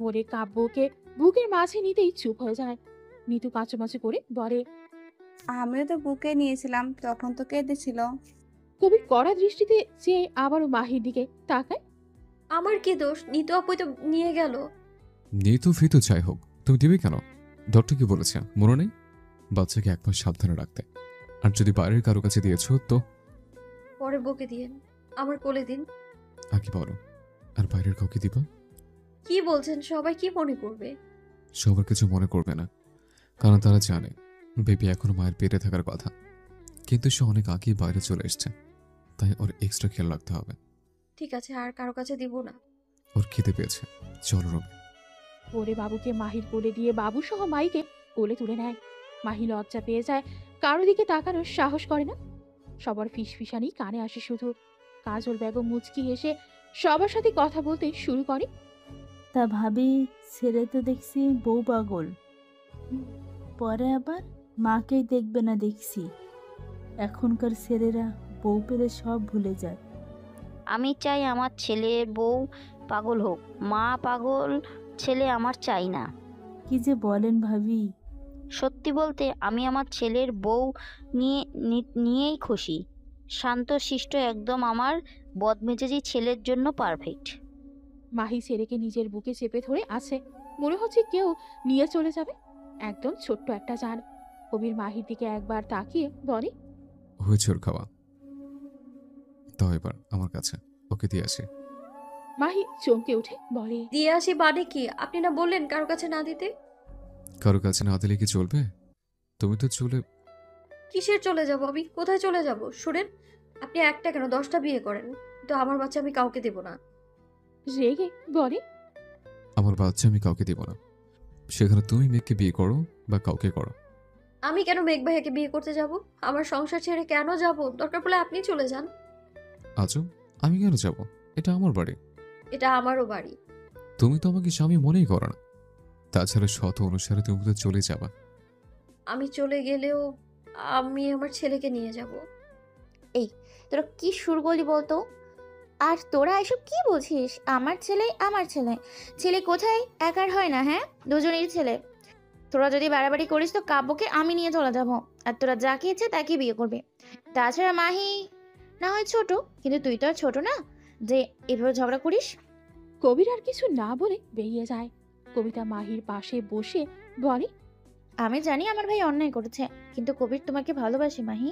বলে কাব্যকে বুকের মাঝে নিতেই চুপ হয়ে যায়। নিতু কাঁচুমাচু করে বলে, আমিও তো বুকে নিয়েছিলাম, তখন তো কেঁদেছিল। কবির কড়া দৃষ্টিতে চেয়ে আবারও মাহির দিকে তাকায়। আমার কি দোষ? নিতু আপুই তো নিয়ে গেল। নিতু ফিতু যাই হোক, তুমি দিবে কেন? ডক্টর কি বলেছে মনে নেই? বাচ্চাকে একবার সাবধানে রাখতে। আর যদি বাইরের কারো কাছে দিয়েছো তো পরে বকে দিয়েন, আমার কোলে দিন। আগে বলো, আর বাইরের কাউকে দিবা? কি বলছেন? সবাই কি মনে করবে? সবার কিছু মনে করবে না, কারণ তারা জানে বেবি এখনো মায়ের পেটে থাকার কথা। কিন্তু সে অনেক আগেই বাইরে চলে এসছে, তাই ওর এক্সট্রা খেয়াল রাখতে হবে। ঠিক আছে, আর কারো কাছে দিব না। ওর খিদে পেয়েছে, চলো রুমে। বলে বাবুকে মাহির কোলে দিয়ে বাবু সহ মাইকে কোলে তুলে নেয়। মাহি লজ্জা পেয়ে যায়, কারো দিকে তাকানোর সাহস করে না। সবার ফিসফিসানি কানে আসে শুধু। কাজল বেগম মুচকি হেসে সবার সাথে কথা বলতে শুরু করে। তা ভাবি, ছেলে তো দেখছি বউ পাগল, পরে আবার মাকেই দেখবে না দেখছি। এখনকার ছেলেরা বউ পেলে সব ভুলে যায়। আমি চাই আমার ছেলে বউ পাগল হোক, মা পাগল ছেলে আমার চাই না। কি যে বলেন ভাবি। সত্যি বলতে আমি আমার ছেলের বউ নিয়েই খুশি। শান্ত শিষ্ট, একদম আমার বদমেজাজি ছেলের জন্য পারফেক্ট। মাহি ছেলেকে নিজের বুকে চেপে ধরে আছে, মনে হচ্ছে কেউ নিয়ে চলে যাবে। একদম ছোট্ট একটা জান। কবির মাহির দিকে একবার তাকিয়ে বলে, হয়েছে ওর খাওয়া, তাও এবার আমার কাছে, ওকে দিয়ে আসি। মাহি চমকে উঠে বলে, দিয়ে আসি মানে কি? আপনি না বললেন কারো কাছে না দিতে? কারো কাছে না দিলে কি চলবে? তুমি তো চলে। কিসের চলে যাব? আমি কোথায় চলে যাব? শুনেন, আপনি একটা কেন 10টা বিয়ে করেন, তো আমার বাচ্চা আমি কাউকে দেব না। রেগে বলে, আমার বাচ্চা আমি কাউকে দিব না। সেখানে তুমি মেয়েকে বিয়ে করো বা কাউকে করো। আমি কেন মেঘ ভাইয়াকে বিয়ে করতে যাব? আমার সংসার ছেড়ে কেন যাব? দরকার পড়লে আপনি চলে যান। আজও আমি কেন যাব? এটা আমার বাড়ি। এটা আমারও বাড়ি। তুমি তো আমাকে স্বামী মনেই করো না। তাছাড়া শত অনুসারে তুমি তো চলে যাবা। আমি চলে গেলেও আমি আমার ছেলেকে নিয়ে যাব। এই তোরা কি সুর বলি বলতো? আর তোরা এসব কি বলছিস? আমার ছেলে আমার ছেলে। ছেলে কোথায়? একার হয় না, হ্যাঁ? দুজনের ছেলে। তোরা যদি বাড়াবাড়ি করিস তো কাব্যকে আমি নিয়ে চলে যাব, আর তোরা যাকে ইচ্ছে তাকে বিয়ে করবে। তাছাড়া মাহি না হয় ছোট, কিন্তু তুই তো আর ছোট না যে এভাবে ঝগড়া করিস। কবির আর কিছু না বলে বেরিয়ে যায়। কবিতা মাহির পাশে বসে বলে, আমি জানি আমার ভাই অন্যায় করেছে, কিন্তু কবির তোমাকে ভালোবাসে মাহি।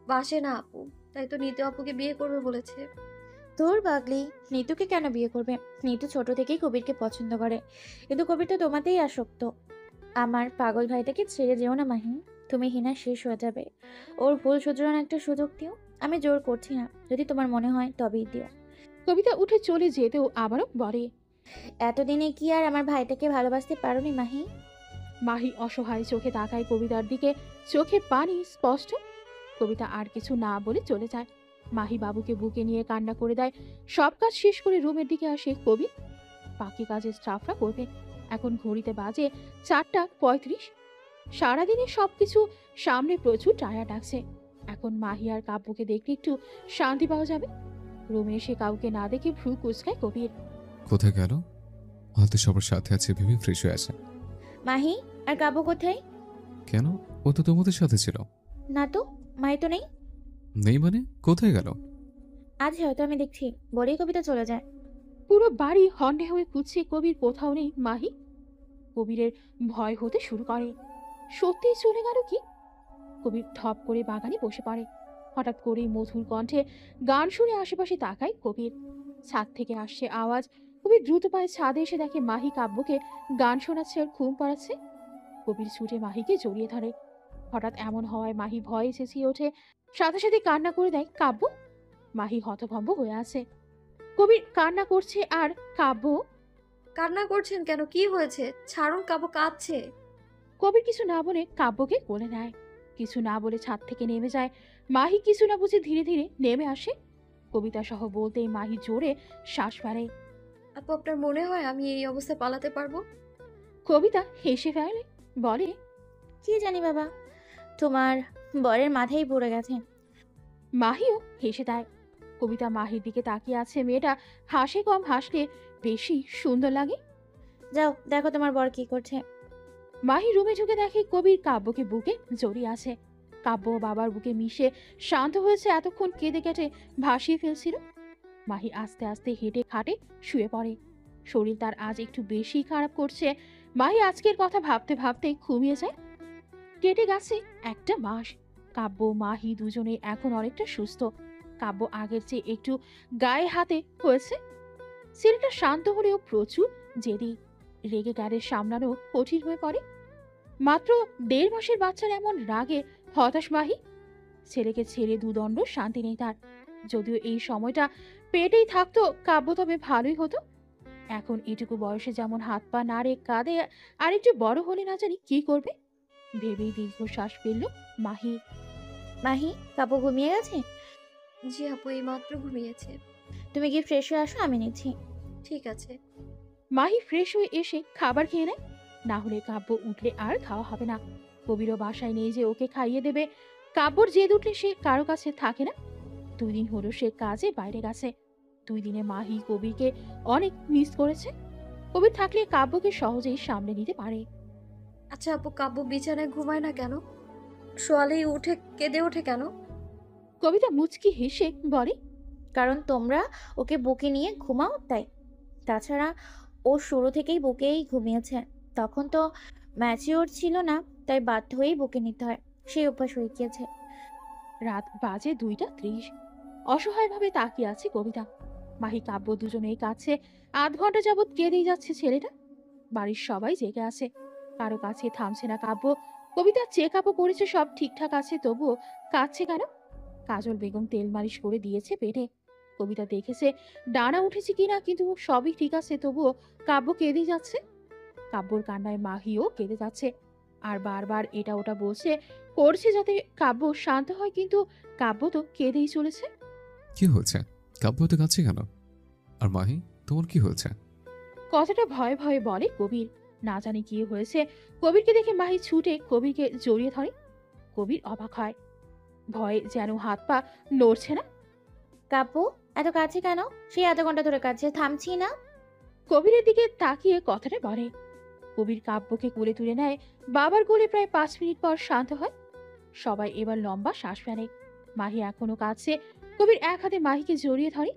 বাসে না আপু, তাই তো নিতু আপুকে বিয়ে করবে বলেছে। তোর পাগলি, নিতুকে কেন বিয়ে করবে? নিতু ছোট থেকেই কবিরকে পছন্দ করে, কিন্তু কবির তো তোমাতেই আসক্ত। আমার পাগল ভাইটাকে ছেড়ে যেও না মাহি, তুমি হিনা শেষ হয়ে যাবে। ওর ভুল শুধরানোর একটা সুযোগ দিও। আমি জোর করছি না, যদি তোমার মনে হয় তবেই দিও। কবিতা উঠে চলে যেতেও আবারও বলে, এতদিনে কি আর আমার ভাইটাকে ভালোবাসতে পারোনি মাহি? মাহি অসহায় চোখে তাকায় কবিতার দিকে, চোখে পানি স্পষ্ট। কবিতা আর কিছু না বলে চলে যায়। মাহি বাবুকে বুকে নিয়ে কান্না করে দেয়। সব কাজ শেষ করে রুমের দিকে আসে কবি। বাকি কাজের স্টাফরা করবে। এখন ঘড়িতে বাজে 4:35। সারাদিনে সবকিছু সামনে প্রচুর টায়ার্ড আছে। এখন মাহি আর কাব্যকে দেখলে একটু শান্তি পাওয়া যাবে। রুমে এসে কাউকে না দেখে ভ্রু কুচকায় কবির। কোথায় গেল? হয়তো সবার সাথে আছে ভেবে ফ্রেশ হয়ে আছে। মাহি আর কাব্য কোথায়? কেন? ও তো তোমাদের সাথে ছিল। না তো, মাই তো নেই। নেই মানে কোথায় গেল? আজ হয়তো আমি দেখছি বলেই কবিতা চলে যায়। পুরো বাড়ি হন্যে হয়ে খুঁজছে কবির, কোথাও নেই মাহি। কবিরের ভয় হতে শুরু করে। সত্যিই চলে গেল কি? কবির ধপ করে বাগানে বসে পড়ে। হঠাৎ করেই মধুর কণ্ঠে গান শুনে আশেপাশে তাকায় কবির। ছাদ থেকে আসছে আওয়াজ। কবির দ্রুত পায়ে ছাদে এসে দেখে মাহি কাব্যকে গান শোনাচ্ছে আর ঘুম পাড়াচ্ছে। কবির ছুটে মাহিকে জড়িয়ে ধরে। হঠাৎ এমন হওয়ায় মাহি ভয়ে চেঁচিয়ে ওঠে, সাথে সাথে কান্না করে দেয় কাব্য। মাহি হতভম্ব হয়ে আছে। কবির কান্না করছে আর কাব্য। কান্না করছেন কেন? কি হয়েছে? ছাড়ুন, কাব্য কাঁদছে। কবির কিছু না বলে কাব্যকে কোলে নেয়। কিছু না বলে ছাদ থেকে নেমে যায়। মাহি কিছু না বুঝে ধীরে ধীরে নেমে আসে। কবিতা সহ বলতেই মাহি জোরে শ্বাস ফেলে। আপু, আপনার মনে হয় আমি এই অবস্থায় পালাতে পারবো? কবিতা হেসে ফেলে, বলে, কি জানি বাবা, তোমার বরের মাথায় পড়ে গেছে। মাহিও হেসে দেয়। কবিতা মাহির দিকে তাকিয়ে আছে। মেয়েটা হাসে কম হাসলে বেশি সুন্দর লাগে। যাও দেখো তোমার বর কি করছে। মাহি রুমে ঢুকে দেখে কবির কাব্যকে বুকে জড়িয়ে আছে। কাব্য বাবার বুকে মিশে শান্ত হয়েছে, এতক্ষণ কেঁদে কেটে ভাসিয়ে ফেলছিল। মাহি আস্তে আস্তে হেঁটে খাটে শুয়ে পড়ে। শরীর তার আজ একটু বেশি খারাপ করছে। মাহি আজকের কথা ভাবতে ভাবতে ঘুমিয়ে যায়। কেটে গেছে একটা মাস। কাব্য মাহি দুজনে এখন অনেকটা সুস্থ। কাব্য আগের চেয়ে একটু গায়ে হাতে হয়েছে। ছেলেটা শান্ত হলেও প্রচুর জেদি। রেগে গাড়ির সামলানো কঠিন হয়ে পড়ে। মাত্র 1.5 মাসের বাচ্চার এমন রাগে হতাশ মাহি। ছেলেকে ছেড়ে দুদণ্ড শান্তি নেই তার। যদিও এই সময়টা পেটেই থাকতো কাব্য তবে ভালোই হতো। এখন এটুকু বয়সে যেমন হাত পা নাড়ে কাঁদে, আর একটু বড় হলে না জানি কি করবে ভেবেই দীর্ঘশ্বাস ফেলল মাহি। মাহি, কাব্য ঘুমিয়ে গেছে? জি আপু, এই মাত্র ঘুমিয়েছে। তুমি কি ফ্রেশ হয়ে আসো, আমি নিচ্ছি। ঠিক আছে। মাহি ফ্রেশ হয়ে এসে খাবার খেয়ে নেয়। না হলে কাব্য উঠলে আর খাওয়া হবে না। কবিরও বাসায় নেই যে ওকে খাইয়ে দেবে। কাব্যর জেদ উঠলে সে কারো কাছে থাকে না। 2 দিন হলো সে কাজে বাইরে গেছে। 2 দিনে মাহি কবিরকে অনেক মিস করেছে। কবির থাকলে কাব্যকে সহজেই সামলে নিতে পারে। আচ্ছা আপু, কাব্য বিছানায় ঘুমায় না কেন? শোয়ালেই উঠে কেঁদে ওঠে কেন? কবিতা মুচকি হেসে বলে, কারণ তোমরা ওকে বুকে নিয়ে ঘুমাও তাই। তাছাড়া ও শুরু থেকেই বুকেই ঘুমিয়েছে। তখন তো ম্যাচিওর ছিল না, তাই বাধ্য হয়েই বুকে নিতে হয়। সেই অভ্যাস হয়ে গিয়েছে। রাত বাজে 2টা 30। অসহায়ভাবে তাকিয়ে আছে কবিতা। মাহি কাব্য দুজনেই কাছে। 8 ঘন্টা যাবৎ কেঁদেই যাচ্ছে ছেলেটা। বাড়ির সবাই জেগে আছে, কারো কাছে থামছে না কাব্য। কবিতা চেক আপও করেছে, সব ঠিকঠাক আছে, তবুও কাঁদছে কেন? কাজল বেগম তেল মালিশ করে দিয়েছে পেটে। কবিতা দেখেছে ডানা উঠেছে কিনা, কিন্তু সবই ঠিক আছে, তবুও কাব্য কেঁদেই যাচ্ছে। কাব্যর কান্নায় মাহিও কেঁদে যাচ্ছে, আর বারবার এটা ওটা বলছে, করছে যাতে কাব্য শান্ত হয়, কিন্তু কাব্য তো কেঁদেই চলেছে। কি হয়েছে? কাব্য তো কাছে কেন? আর মাহি, তোমার কি হয়েছে? কথাটা ভয়ে ভয়ে বলে কবির। না জানি কি হয়েছে। কবিরকে দেখে মাহি ছুটে কবিরকে জড়িয়ে ধরে। কবির অবাক হয়, ভয়ে যেন হাত পা নড়ছে না। কাব্য এত কাছে কেন? সে এত ঘন্টা ধরে কাছে, থামছি না। কবিরের দিকে তাকিয়ে কথাটা বলে। কবির কাব্যকে কোলে তুলে নেয়। বাবার কোলে প্রায় 5 মিনিট পর শান্ত হয়। সবাই এবার লম্বা শ্বাস ফেলে। মাহি এখনো কাঁদছে। কবির এক হাতে মাহিকে জড়িয়ে ধরে,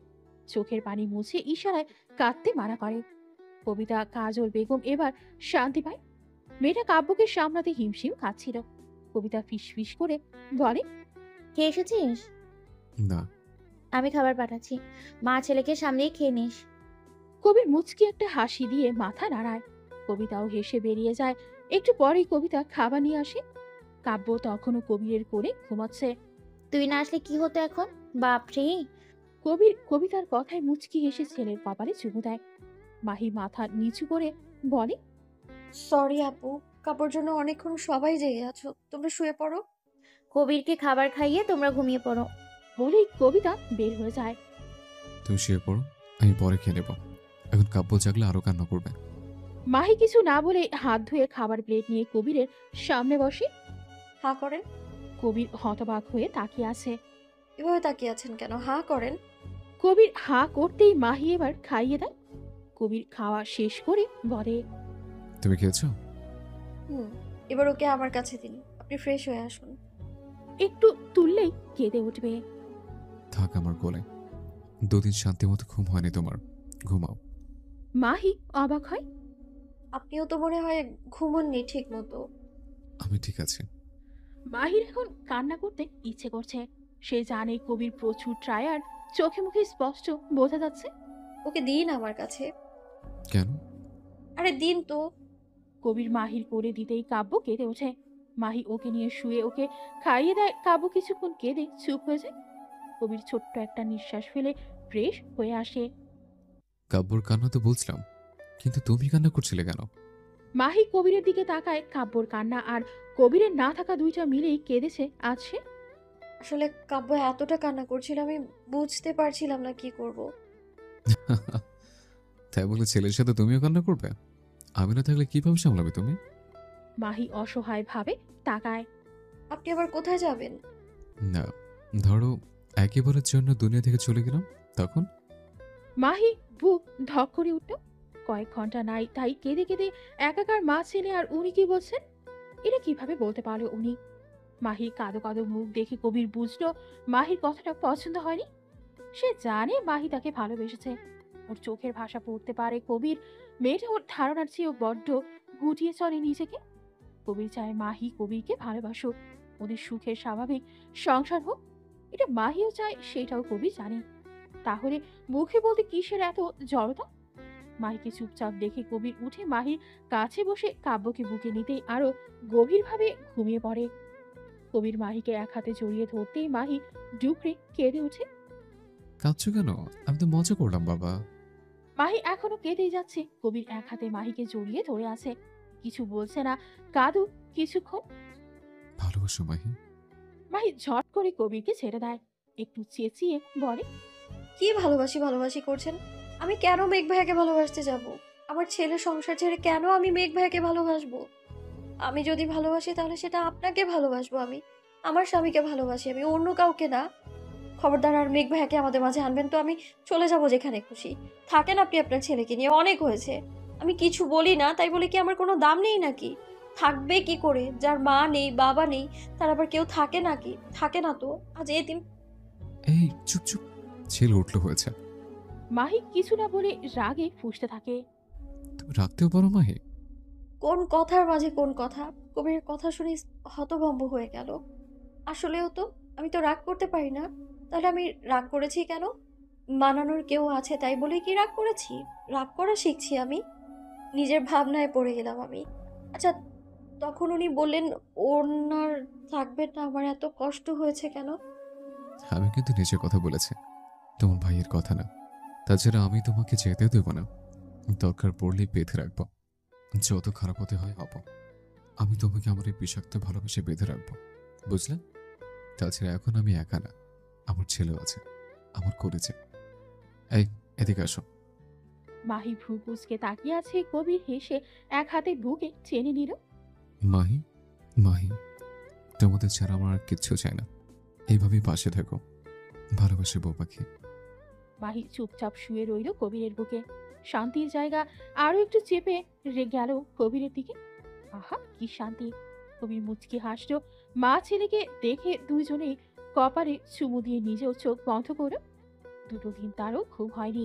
চোখের পানি মুছে ইশারায় কাঁদতে মানা করে। কবিতা কাজল বেগম এবার শান্তি পায়। মেয়েটা কাব্যকে সামলাতে হিমশিম খাচ্ছিল। কবিতা ফিসফিস করে বলে, খেয়ে এসেছিস? না। আমি খাবার পাঠাচ্ছি, মা ছেলেকে সামনেই খেয়ে নিস। কবির মুচকি একটা হাসি দিয়ে মাথা নাড়ায়। কবিতাও হেসে বেরিয়ে যায়। একটু পরেই কবিতা খাবার নিয়ে আসে। কাব্য তখনও কবিরের কোলে ঘুমাচ্ছে। তুই না আসলে কি হতো এখন? বাপরে! কবির কবিতার কথায় মুচকি হেসে ছেলের কপালে চুমু দেয়। মাহি মাথা নিচু করে বলে, সরি আপু, কাপড় জন্য অনেকক্ষণ সবাই জেগে আছো, তোমরা শুয়ে পড়ো। কবিরকে খাবার খাইয়ে তোমরা ঘুমিয়ে পড়ো। বলেই কবিতা বের হয়ে যায়। তুমি শুয়ে পড়ো, আমি পরে খেয়ে নেব। এখন কাব্য জাগলে আরো কান্না করবে। মাহি কিছু না বলে হাত ধুয়ে খাবার প্লেট নিয়ে কবিরের সামনে বসে। হা করেন। কবির হতবাক হয়ে তাকিয়ে আছে। এভাবে তাকিয়ে আছেন কেন? হা করেন। কবির হা করতেই মাহি এবার খাইয়ে দেয়। কবির খাওয়া শেষ করে বলে, তুমি খেয়েছো? এবার ওকে আমার কাছে দিন, আপনি ফ্রেশ হয়ে আসুন। একটু তুললেই কেঁদে উঠবে। থাক আমার কোলে। 2 দিন শান্তি মতো ঘুম হয়নি তোমার, ঘুমাও। মাহি অবাক হয়। আপনিও তো মনে হয় ঘুমোননি ঠিক মতো। আমি ঠিক আছি। মাহির এখন কান্না করতে ইচ্ছে করছে। সে জানে কবির প্রচুর ট্রায়ার, চোখে মুখে স্পষ্ট বোঝা যাচ্ছে। ওকে দিন আমার কাছে। কেন? আরে দিন তো। কবির মাহির কোলে দিতেই কাব্য কেঁদে ওঠে। মাহি ওকে নিয়ে শুয়ে ওকে খাইয়ে দেয়। কাব্য কিছুক্ষণ কেঁদে চুপ হয়ে যায়। কবির ছোট্ট একটা নিঃশ্বাস ফেলে ফ্রেশ হয়ে আসে। কাব্যর কান্না তো বলছিলাম, কিন্তু তুমি কান্না করছিলে কেন? মাহি কবিরের দিকে তাকায়। কাব্যর কান্না আর কবিরের না থাকা দুইটা মিলেই কেঁদেছে আজ সে। আসলে কাব্য এতটা কান্না করছিল, আমি বুঝতে পারছিলাম না কি করব। তাই বলে ছেলের সাথে তুমিও কান্না করবে? আমি না থাকলে কিভাবে সামলাবে তুমি? মাহি অসহায় ভাবে তাকায়। আপনি আবার কোথায় যাবেন? না, ধরো একেবারের জন্য দুনিয়া থেকে চলে গেলাম, তখন মাহি বুক ধক করে উঠল। কয়েক ঘন্টা নাই তাই কেঁদে কেঁদে একাকার মা ছেলে, আর উনি কি বলছেন? এটা কিভাবে বলতে পারলো উনি? মাহির কাঁদো কাঁদো মুখ দেখে কবির বুঝলো মাহির কথাটা পছন্দ হয়নি। সে জানে মাহি তাকে ভালোবেসেছে। ওর চোখের ভাষা পড়তে পারে কবির। মেয়েটা ওর ধারণার চেয়েও বড্ড গুটিয়ে চলে নিজেকে। কবির চায় মাহি কবিরকে ভালোবাসুক, ওদের সুখের স্বাভাবিক সংসার হোক। এটা মাহিও চায়, সেটাও কবি জানে। তাহলে মুখে বলতে কিসের এত জড়তা? মাহিকে চুপচাপ দেখে কবির উঠে মাহির কাছে বসে কাব্যকে বুকে নিতেই আরো গভীরভাবে ঘুমিয়ে পড়ে। কবির মাহিকে এক হাতে জড়িয়ে ধরতেই মাহি ডুকরে কেঁদে ওঠে। কাঁদছো কেন? আমি তো মজা করলাম বাবা। মাহি এখনো কেঁদেই যাচ্ছে। কবির এক হাতে মাহিকে জড়িয়ে ধরে আছে, কিছু বলছে না। কাঁদু কিছুক্ষণ। ভালোবাসো মাহি? মাহি ঝট করে কবিরকে ছেড়ে দেয়, একটু চেঁচিয়ে বলে, কি ভালোবাসি ভালোবাসি করছেন? আমি কেন মেঘ ভাইয়াকে ভালোবাসতে যাব? আমার ছেলের সংসার ছেড়ে কেন আমি মেঘ ভাইয়াকে ভালোবাসবো? আমি যদি ভালোবাসি তাহলে সেটা আপনাকে ভালোবাসবো। আমি আমার স্বামীকে ভালোবাসি, আমি অন্য কাউকে না। খবরদার আর মেঘ ভাইয়াকে আমাদের মাঝে আনবেন তো আমি চলে যাব যেখানে খুশি। থাকেন আপনি আপনার ছেলেকে নিয়ে, অনেক হয়েছে। আমি কিছু বলি না তাই বলে কি আমার কোনো দাম নেই নাকি? থাকবে কি করে? যার মা নেই বাবা নেই তার আবার কেউ থাকে নাকি? থাকে না তো। আজ এদিন এই চুপ চুপ, ছেলে উঠলো হয়েছে। মাহি কিছু না বলে রাগে ফুঁসতে থাকে। তুমি রাখতেও পারো মাহি? কোন কথার মাঝে কোন কথা? কবির কথা শুনে হতভম্ব হয়ে গেল। আসলেও তো আমি তো রাগ করতে পারি না। তাহলে আমি রাগ করেছি কেন? মানানোর কেউ আছে তাই বলে কি রাগ করেছি? রাগ করা শিখছি আমি। নিজের ভাবনায় পড়ে গেলাম আমি। আচ্ছা, তখন উনি বললেন ওনার থাকবেন না, আমার এত কষ্ট হয়েছে কেন? আমি কিন্তু নিজের কথা বলেছি, তোমার ভাইয়ের কথা না। তাছাড়া আমি তোমাকে যেতে দেব না। দরকার পড়লে বেঁধে রাখবো, যত খারাপ হতে হয় হব। আমি তোমাকে আমার এই বিষাক্ত ভালোবেসে বেঁধে রাখবো, বুঝলে? তাছাড়া এখন আমি একা না, আমার ছেলেও আছে, আমার করেছে। এই এদিকে আসো। মাহি ভ্রু কুঁচকে তাকিয়ে আছে। কবির হেসে এক হাতে বুকে টেনে নিল। মাহি, মাহি, তোমাদের ছাড়া আমার আর কিচ্ছু চাই না। এইভাবেই পাশে থাকো, ভালোবাসে বউ পাখি। মাহি চুপচাপ শুয়ে রইল কবিরের বুকে। শান্তির জায়গা আরো একটু চেপে গেল কবিরের দিকে। আহা কি শান্তি! কবির মুচকি হাসল। মা ছেলেকে দেখে দুইজনেই কপালে চুমু দিয়ে নিজেও চোখ বন্ধ করল। দুটো দিন তারও খুব হয়নি।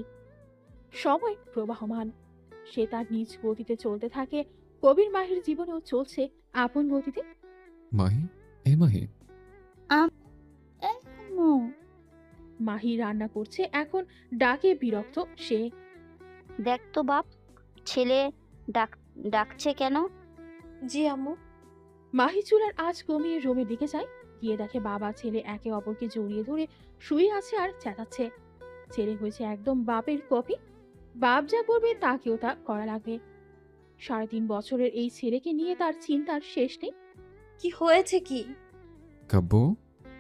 সময় প্রবাহমান, সে তার নিজ গতিতে চলতে থাকে। কবির মাহির জীবনেও চলছে আপন গতিতে। মাহি, এই মাহি। মাহি রান্না করছে এখন, ডাকে বিরক্ত সে। দেখ তো বাপ, ছেলে ডাকছে কেন? জি আম্মু। মাহি চুলার আঁচ কমিয়ে রুমের দিকে যায়। গিয়ে দেখে বাবা ছেলে একে অপরকে জড়িয়ে ধরে শুয়ে আছে আর চেঁচাচ্ছে। ছেলে হয়েছে একদম বাপের কপি। বাপ যা করবে তাকেও তা করা লাগবে। 3.5 বছরের এই ছেলেকে নিয়ে তার চিন্তার শেষ নেই। কি হয়েছে কি? কাব্য,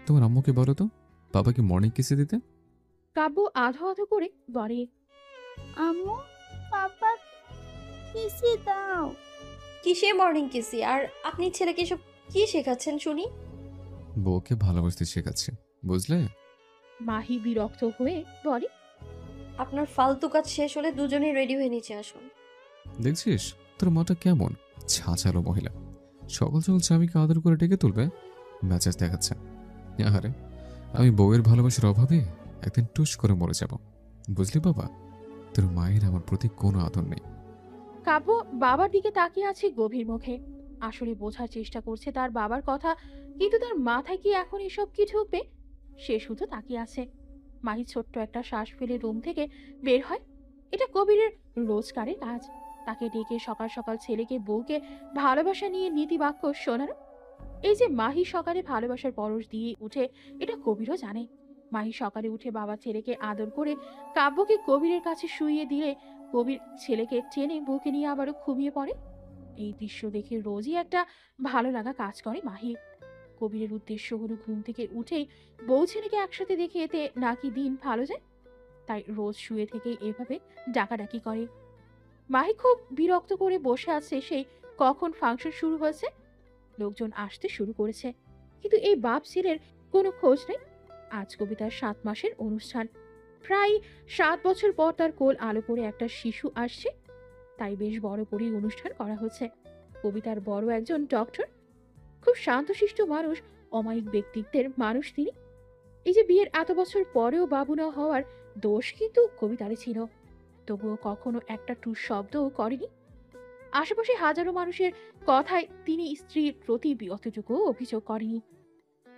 তোমার আম্মুকে বলো তো বাবাকে মর্নিং কিসে দিতে। কাব্য আধো আধো করে বলে, আম্মু পাপা কিসে দাও। কিসে মর্নিং কিসি? আর আপনি ছেলেকে সব কি শেখাচ্ছেন শুনি? বউকে ভালোবাসতে শেখাচ্ছে, বুঝলে? মাহি বিরক্ত হয়ে বলে, আপনার ফালতু কাজ শেষ হলে দুজনেই রেডি হয়ে নিচে আসুন। দেখছিস তোর মাটা কেমন ছাচালো মহিলা, সকাল সকাল স্বামীকে আদর করে ডেকে তুলবে, মেজাজ দেখাচ্ছে। আরে আমি বউয়ের ভালোবাসার অভাবে একদিন টুস করে মরে যাব, বুঝলি বাবা? তোর মায়ের আমার প্রতি কোনো আদর নেই। কাব্য বাবার দিকে তাকিয়ে আছে গভীর মুখে। আসলে বোঝার চেষ্টা করছে তার বাবার কথা, কিন্তু তার মাথায় কি এখন এসব কি ঢুকবে? সে শুধু তাকিয়ে আছে। মাহি ছোট্ট একটা শ্বাস ফেলে রুম থেকে বের হয়। এটা কবিরের রোজগারের কাজ, তাকে ডেকে সকাল সকাল ছেলেকে বউকে ভালোবাসা নিয়ে নীতি বাক্য শোনানো। এই যে মাহি সকালে ভালোবাসার পরশ দিয়ে উঠে, এটা কবিরও জানে। মাহি সকালে উঠে বাবা ছেলেকে আদর করে কাব্যকে কবিরের কাছে শুইয়ে দিলে কবির ছেলেকে টেনে বুকে নিয়ে আবারও ঘুমিয়ে পড়ে। এই দৃশ্য দেখে রোজই একটা ভালো লাগা কাজ করে মাহির। কবিরের উদ্দেশ্য হলো ঘুম থেকে উঠেই বউ ছেলেকে একসাথে দেখে এতে নাকি দিন ভালো যায়, তাই রোজ শুয়ে থেকে এভাবে ডাকাডাকি করে। মাহি খুব বিরক্ত করে বসে আছে সেই কখন ফাংশন শুরু হয়েছে। লোকজন আসতে শুরু করেছে, কিন্তু এই বাপ ছেলের কোনো খোঁজ নেই। আজ কবিতার 7 মাসের অনুষ্ঠান। প্রায় 7 বছর পর তার কোল আলো করে একটা শিশু আসছে, তাই বেশ বড় করেই অনুষ্ঠান করা হচ্ছে। কবিতার বড় একজন ডক্টর, খুব শান্তশিষ্ট মানুষ, অমায়িক ব্যক্তিত্বের মানুষ তিনি। এই যে বিয়ের এত বছর পরেও বাবু না হওয়ার দোষ কিন্তু কবিতারে ছিল, তবুও কখনো একটা টুস শব্দও করেনি। আশেপাশে হাজারো মানুষের কথায় তিনি স্ত্রীর প্রতি অতটুকু অভিযোগ করেনি।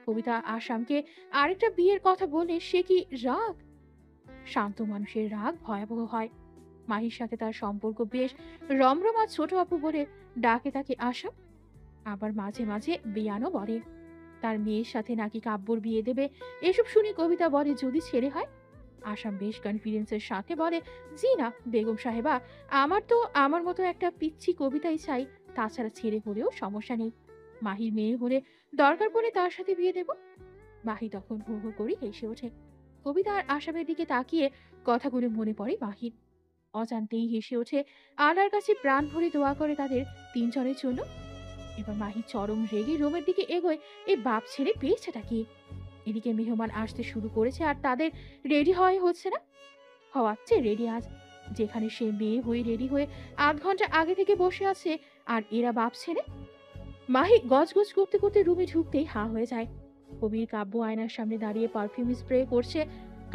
কবিতা আসামকে আরেকটা বিয়ের কথা বলে সে কি রাগ? শান্ত মানুষের রাগ ভয়াবহ হয়। মাহির সাথে তার সম্পর্ক বেশ রমরমা, ছোট আপু বলে ডাকে তাকে আসাম। আবার মাঝে মাঝে বিয়ানও বলে। তার মেয়ের সাথে নাকি কাব্যর বিয়ে দেবে। এসব শুনে কবিতা বলে যদি ছেলে হয়। আসাম বেশ কনফিডেন্সের সাথে বলে, জি না বেগম সাহেবা, আমার তো আমার মতো একটা পিচ্ছি কবিতাই চাই, তাছাড়া ছেলে হলেও সমস্যা নেই। মাহির মেয়ে হলে দরকার পড়ে তার সাথে বিয়ে দেব। মাহি তখন হো হো করে হেসে ওঠে। কবিতা আর আসামের দিকে তাকিয়ে কথাগুলো মনে পড়ে মাহির। অজান্তেই হেসে ওঠে। আল্লাহর কাছে প্রাণ ভরে দোয়া করে তাদের 3 জনের জন্য। এবার মাহি চরম রেগে রুমের দিকে এগোয়। এই বাপ ছেড়ে পেয়েছেটা কি? এদিকে মেহমান আসতে শুরু করেছে আর তাদের রেডি হওয়াই হচ্ছে না। হওয়াচ্ছে রেডি আজ, যেখানে সে মেয়ে হয়ে রেডি হয়ে 8 ঘন্টা আগে থেকে বসে আছে, আর এরা বাপ ছেলে। মাহি গজগজ করতে করতে রুমে ঢুকতেই হা হয়ে যায়। কবির কাব্য আয়নার সামনে দাঁড়িয়ে পারফিউম স্প্রে করছে।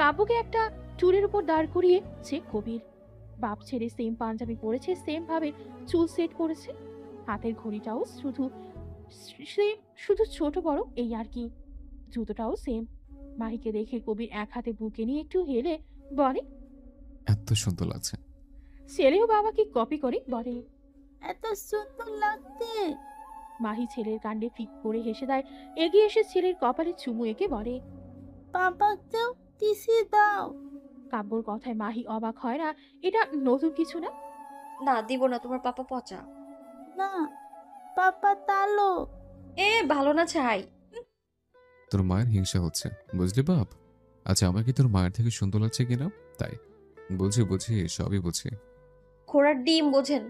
কাব্যকে একটা চুলের উপর দাঁড় করিয়ে যে কবির বাপ ছেড়ে সেম পাঞ্জাবি পরেছে, সেম ভাবে চুল সেট করেছে, হাতের ঘড়িটাও সেম, শুধু ছোট বড় এই আর কি। জুতোটাও সেম। মাহিকে দেখে কবির এক হাতে বুকে নিয়ে একটু হেলে বলে, এত সুন্দর লাগছে। ছেলেও বাবাকে কপি করে বলে, এত সুন্দর লাগতে। মাহি ছেলের কাণ্ডে ফিক করে হেসে দেয়। এগিয়ে এসে ছেলের কপালে চুমু এঁকে বলে, পাপাকেও টিসি দাও। কাব্যর কথায় মাহি অবাক হয় না। এটা নতুন কিছু না। না দিব না, তোমার পাপা পচা। না, পাপা তালো। ভালো না চাই। তোর মায়ের হিংসা হচ্ছে, বুঝলি বাপ? আচ্ছা, আমার কি তোর মায়ের থেকে সুন্দর লাগছে কিনা তাই? বুঝি বুঝি, সবই বুঝি। ঘোড়ার ডিম বোঝেন।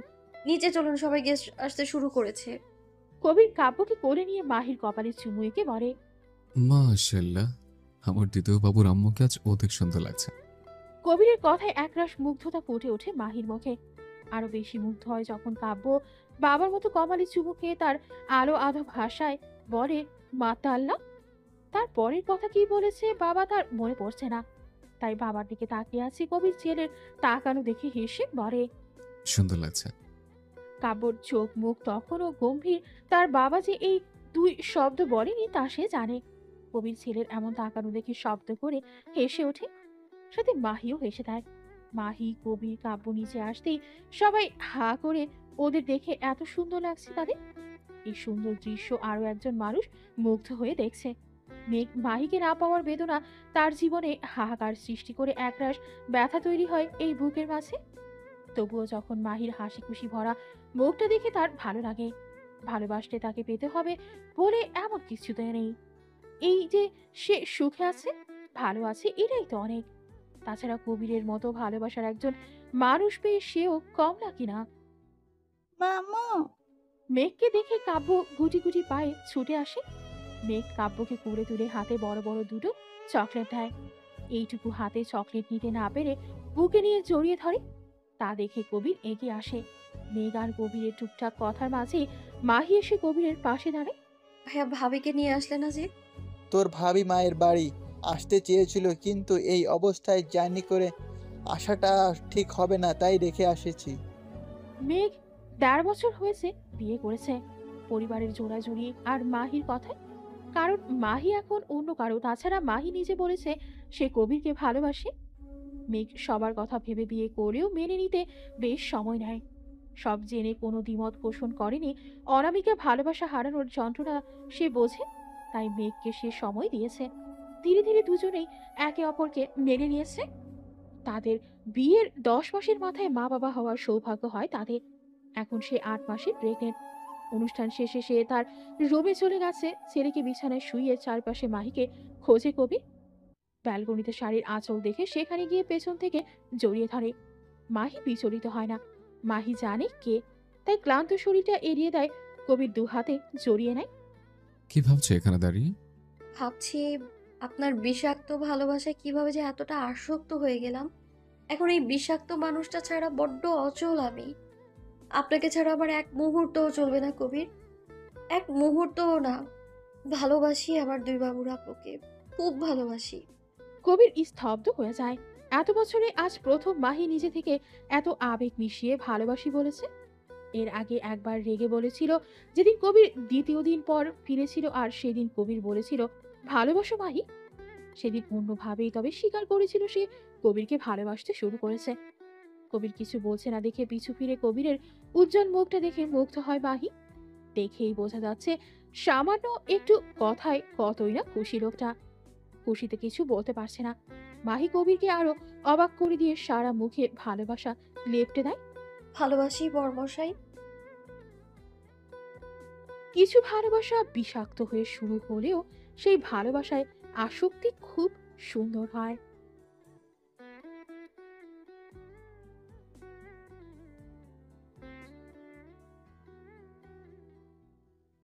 নিচে চলুন, সবাই গেস্ট আসতে শুরু করেছে। কবির কাব্যকে কোলে নিয়ে মাহির কপালে চুমু এঁকে বলে, মাশাআল্লাহ, আমার দ্বিতীয় বাবুর আম্মুকে আজ অধিক সুন্দর লাগছে। কবিরের কথায় একরাশ মুগ্ধতা ফুটে ওঠে মাহির মুখে। আরো বেশি মুগ্ধ হয় যখন কাব্য বাবার মতো কমালি চুমু খেয়ে তার আলো আধো ভাষায় বলে, মাতা আল্লাহ। তার পরের কথা কি বলেছে বাবা তার মনে পড়ছে না, তাই বাবার দিকে তাকিয়ে আছে। কবির ছেলের তাকানো দেখে হেসে বলে, সুন্দর লাগছে। কাব্যর চোখ মুখ তখনও গম্ভীর। তার বাবা যে এই 2 শব্দ বলেনি তা সে জানে। কবির ছেলের এমন তাকানো দেখে শব্দ করে হেসে ওঠে, সাথে মাহিও হেসে দেয়। মাহি, কবির, কাব্য নিচে আসতেই সবাই হা করে ওদের দেখে এত সুন্দর লাগছে তাদের। এই সুন্দর দৃশ্য আরো একজন মানুষ মুগ্ধ হয়ে দেখছে। মেঘ মাহিকে না পাওয়ার বেদনা তার জীবনে হাহাকার সৃষ্টি করে একরাশ ব্যথা তৈরি হয় এই বুকের মাঝে। তবুও যখন মাহির হাসি খুশি ভরা মুখটা দেখে তার ভালো লাগে। ভালোবাসতে তাকে পেতে হবে বলে এমন কিছু তো নেই। এই যে সে সুখে আছে, ভালো আছে, এটাই তো অনেক। তাছাড়া কবিরের মতো ভালোবাসার একজন মানুষ পেয়ে সেও কম নাকি না। মামু। মেঘকে দেখে কাব্য গুটি গুটি পায়ে ছুটে আসে। মেঘ কাব্যকে কুড়ে তুলে হাতে বড় বড় 2টো চকলেট দেয়। এইটুকু হাতে চকলেট নিতে না পেরে বুকে নিয়ে জড়িয়ে ধরে। তা দেখে কবির এগিয়ে আসে। মেঘ আর কবিরের টুকটাক কথার মাঝে মাহি এসে কবিরের পাশে দাঁড়ায়। ভাইয়া, ভাবিকে নিয়ে আসলে না যে? তোর ভাবি মায়ের বাড়ি আসতে চেয়েছিল, কিন্তু এই অবস্থায় জার্নি করে আসাটা ঠিক হবে না, তাই রেখে এসেছি। মেঘ 1.5 বছর হয়েছে বিয়ে করেছে, পরিবারের জোড়াজুড়ি আর মাহির কথায়। কারণ মাহি এখন অন্য কারো। তাছাড়া মাহি নিজে বলেছে সে কবিরকে ভালোবাসে। মেঘ সবার কথা ভেবে বিয়ে করেও মেনে নিতে বেশ সময় নেয়। সব জেনে কোনো দ্বিমত পোষণ করেনি। অনামিকা ভালোবাসা হারানোর যন্ত্রণা সে বোঝে, তাই মেঘকে সে সময় দিয়েছে। ধীরে ধীরে দুজনেই একে অপরকে মেনে নিয়েছে। তাদের বিয়ের 10 মাসের মাথায় মা বাবা হওয়ার সৌভাগ্য হয় তাদের। এখন সে 8 মাসে প্রেগনেন্ট। অনুষ্ঠান শেষে সে তার রুমে চলে গেছে। ছেলেকে বিছানায় শুইয়ে চারপাশে মাহিকে খোঁজে কবির। ব্যালকনিতে শাড়ির আঁচল দেখে সেখানে গিয়ে পেছন থেকে জড়িয়ে ধরে। মাহি বিচলিত হয় না, মাহি জানে কে, তাই ক্লান্ত শরীরটা এড়িয়ে দেয়। কবির 2 হাতে জড়িয়ে নেয়। কি ভাবছো এখানে দাঁড়িয়ে? ভাবছি আপনার বিষাক্ত ভালোবাসায় কিভাবে যে এতটা আসক্ত হয়ে গেলাম। এখন এই বিষাক্ত মানুষটা ছাড়া বড্ড অচল আমি। আপনাকে ছাড়া আমার এক মুহূর্তও চলবে না কবির, এক মুহূর্তও না। ভালোবাসি আমার দুই বাবুর আপুকে, খুব ভালোবাসি। কবির স্তব্ধ হয়ে যায়। এত বছরে আজ প্রথম মাহি নিজে থেকে এত আবেগ মিশিয়ে ভালোবাসি বলেছে। এর আগে একবার রেগে বলেছিল যেদিন কবির দ্বিতীয় দিন পর ফিরেছিল, আর সেদিন কবির বলেছিল ভালোবাসো মাহি। সেদিন অন্যভাবেই তবে স্বীকার করেছিল সে কবিরকে ভালোবাসতে শুরু করেছে। কবির কিছু বলছে না দেখে পিছু ফিরে কবিরের উজ্জ্বল মুখটা দেখে মুগ্ধ হয় মাহি। দেখেই বোঝা যাচ্ছে সামান্য একটু কথায় কতই না খুশি লোকটা। খুশিতে কিছু বলতে পারছে না। মাহি কবিরকে আরো অবাক করে দিয়ে সারা মুখে ভালোবাসা লেপ্টে দেয়। ভালোবাসি বর্মশাই। কিছু ভালোবাসা বিষাক্ত হয়ে শুরু হলেও সেই ভালোবাসায় আসক্তি খুব সুন্দর হয়।